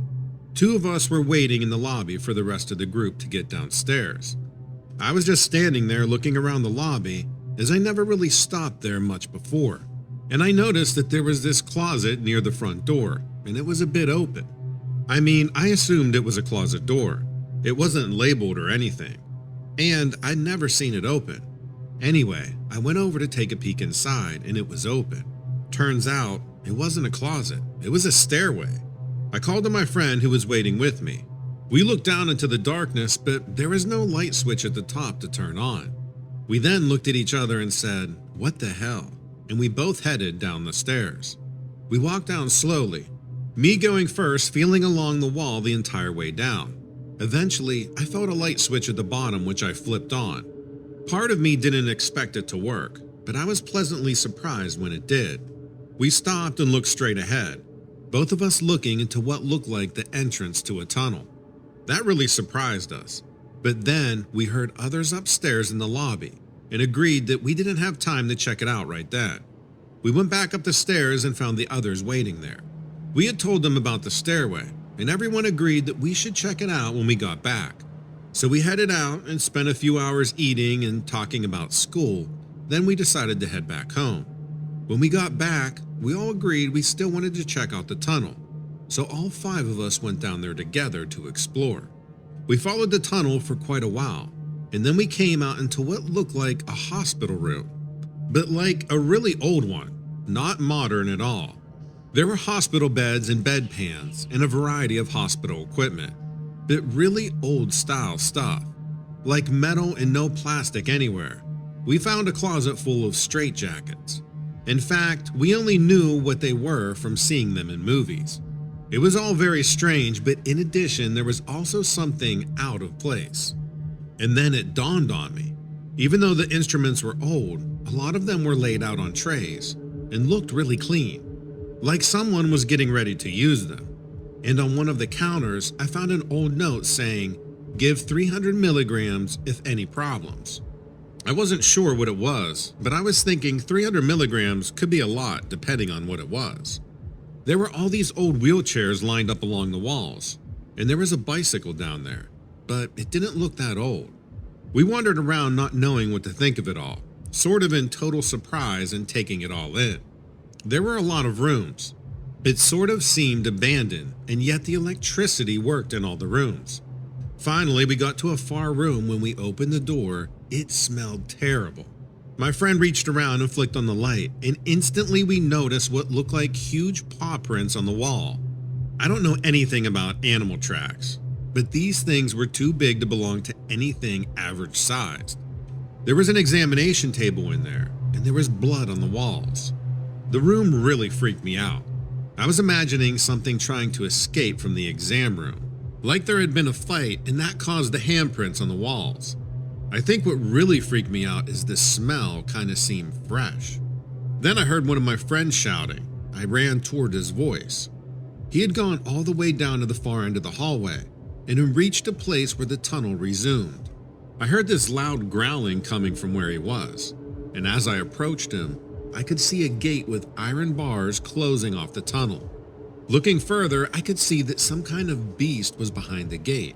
Two of us were waiting in the lobby for the rest of the group to get downstairs. I was just standing there looking around the lobby, as I never really stopped there much before, and I noticed that there was this closet near the front door, and it was a bit open. I mean, I assumed it was a closet door. It wasn't labeled or anything, and I'd never seen it open. Anyway, I went over to take a peek inside, and it was open. Turns out, it wasn't a closet, it was a stairway. I called to my friend who was waiting with me. We looked down into the darkness, but there was no light switch at the top to turn on. We then looked at each other and said, "What the hell?" And we both headed down the stairs. We walked down slowly, me going first, feeling along the wall the entire way down. Eventually, I felt a light switch at the bottom, which I flipped on. Part of me didn't expect it to work, but I was pleasantly surprised when it did. We stopped and looked straight ahead, both of us looking into what looked like the entrance to a tunnel. That really surprised us, but then we heard others upstairs in the lobby and agreed that we didn't have time to check it out right then. We went back up the stairs and found the others waiting there. We had told them about the stairway, and everyone agreed that we should check it out when we got back. So we headed out and spent a few hours eating and talking about school. Then we decided to head back home. When we got back, we all agreed we still wanted to check out the tunnel. So all 5 of us went down there together to explore. We followed the tunnel for quite a while, and then we came out into what looked like a hospital room, but like a really old one, not modern at all. There were hospital beds and bedpans and a variety of hospital equipment, but really old style stuff, like metal and no plastic anywhere. We found a closet full of straitjackets. In fact, we only knew what they were from seeing them in movies. It was all very strange, but in addition, there was also something out of place. And then it dawned on me. Even though the instruments were old, a lot of them were laid out on trays and looked really clean, like someone was getting ready to use them. And on one of the counters, I found an old note saying, "Give 300 milligrams if any problems." I wasn't sure what it was, but I was thinking 300 milligrams could be a lot depending on what it was. There were all these old wheelchairs lined up along the walls, and there was a bicycle down there, but it didn't look that old. We wandered around not knowing what to think of it all, sort of in total surprise and taking it all in. There were a lot of rooms. It sort of seemed abandoned, and yet the electricity worked in all the rooms. Finally, we got to a far room. When we opened the door, it smelled terrible. My friend reached around and flicked on the light, and instantly we noticed what looked like huge paw prints on the wall. I don't know anything about animal tracks, but these things were too big to belong to anything average sized. There was an examination table in there, and there was blood on the walls. The room really freaked me out. I was imagining something trying to escape from the exam room, like there had been a fight and that caused the handprints on the walls. I think what really freaked me out is the smell kind of seemed fresh. Then I heard one of my friends shouting. I ran toward his voice. He had gone all the way down to the far end of the hallway and had reached a place where the tunnel resumed. I heard this loud growling coming from where he was, and as I approached him, I could see a gate with iron bars closing off the tunnel. Looking further, I could see that some kind of beast was behind the gate.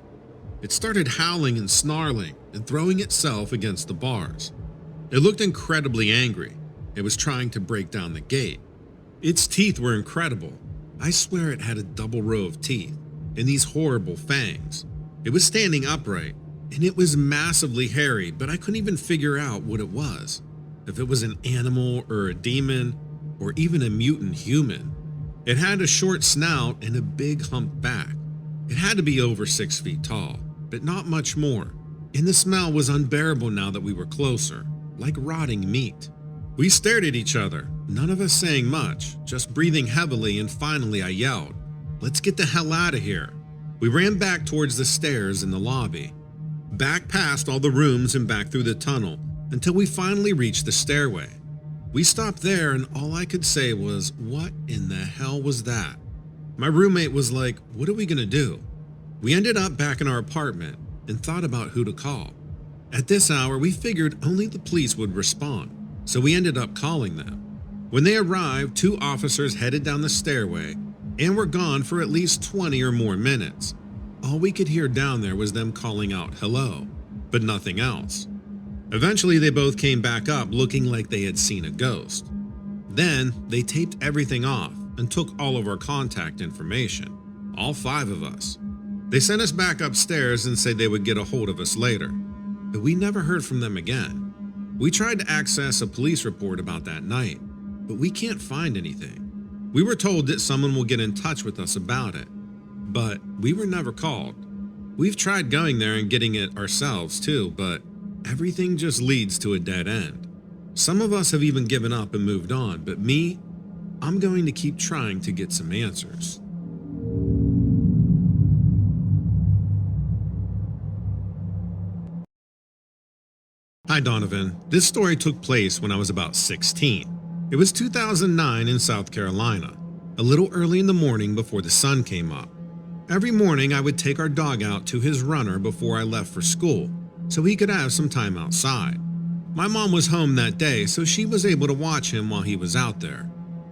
It started howling and snarling and throwing itself against the bars. It looked incredibly angry. It was trying to break down the gate. Its teeth were incredible. I swear it had a double row of teeth and these horrible fangs. It was standing upright, and it was massively hairy, but I couldn't even figure out what it was. If it was an animal or a demon or even a mutant human. It had a short snout and a big humped back. It had to be over 6 feet tall, but not much more. And the smell was unbearable now that we were closer, like rotting meat. We stared at each other, none of us saying much, just breathing heavily, and finally I yelled, "Let's get the hell out of here." We ran back towards the stairs in the lobby, back past all the rooms and back through the tunnel until we finally reached the stairway. We stopped there and all I could say was, "What in the hell was that?" My roommate was like, "What are we gonna do?" We ended up back in our apartment and thought about who to call. At this hour, we figured only the police would respond, so we ended up calling them. When they arrived, 2 officers headed down the stairway and were gone for at least 20 or more minutes. All we could hear down there was them calling out hello, but nothing else. Eventually, they both came back up looking like they had seen a ghost. Then, they taped everything off and took all of our contact information, all 5 of us. They sent us back upstairs and said they would get a hold of us later, but we never heard from them again. We tried to access a police report about that night, but we can't find anything. We were told that someone will get in touch with us about it, but we were never called. We've tried going there and getting it ourselves too, but everything just leads to a dead end. Some of us have even given up and moved on, but me, I'm going to keep trying to get some answers. Hi Donovan, this story took place when I was about 16. It was 2009 in South Carolina, a little early in the morning before the sun came up. Every morning I would take our dog out to his runner before I left for school, so he could have some time outside. My mom was home that day, so she was able to watch him while he was out there.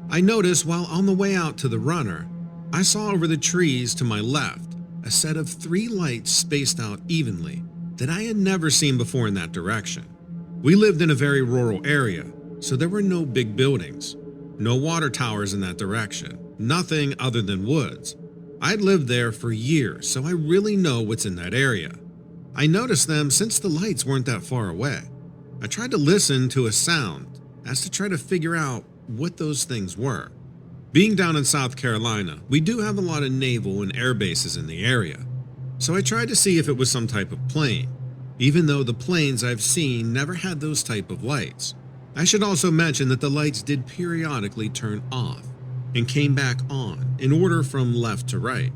I noticed while on the way out to the runner, I saw over the trees to my left a set of 3 lights spaced out evenly that I had never seen before in that direction. We lived in a very rural area, so there were no big buildings, no water towers in that direction, nothing other than woods. I'd lived there for years, so I really know what's in that area. I noticed them since the lights weren't that far away. I tried to listen to a sound as to try to figure out what those things were. Being down in South Carolina, we do have a lot of naval and air bases in the area, so I tried to see if it was some type of plane. even though the planes I've seen never had those type of lights. I should also mention that the lights did periodically turn off and came back on in order from left to right.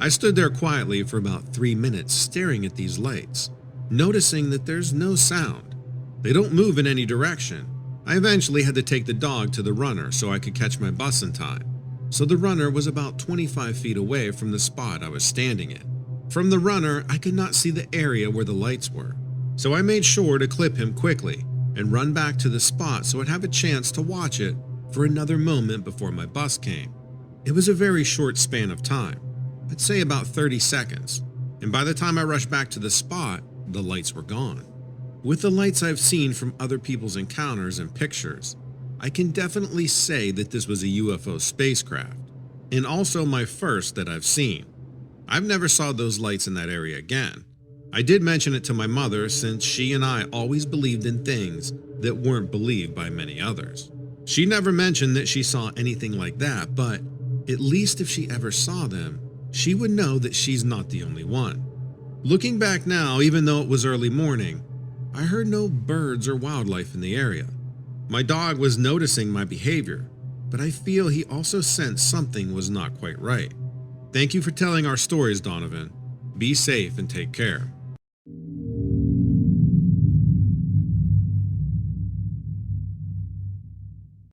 I stood there quietly for about 3 minutes staring at these lights, noticing that there's no sound. They don't move in any direction. I eventually had to take the dog to the runner so I could catch my bus in time. So the runner was about 25 feet away from the spot I was standing in. From the runner, I could not see the area where the lights were, so I made sure to clip him quickly and run back to the spot so I'd have a chance to watch it for another moment before my bus came. It was a very short span of time, I'd say about 30 seconds, and by the time I rushed back to the spot, the lights were gone. With the lights I've seen from other people's encounters and pictures, I can definitely say that this was a UFO spacecraft, and also my first that I've seen. I've never saw those lights in that area again. I did mention it to my mother since she and I always believed in things that weren't believed by many others. She never mentioned that she saw anything like that, but at least if she ever saw them, she would know that she's not the only one. Looking back now, even though it was early morning, I heard no birds or wildlife in the area. My dog was noticing my behavior, but I feel he also sensed something was not quite right. Thank you for telling our stories, Donovan. Be safe and take care.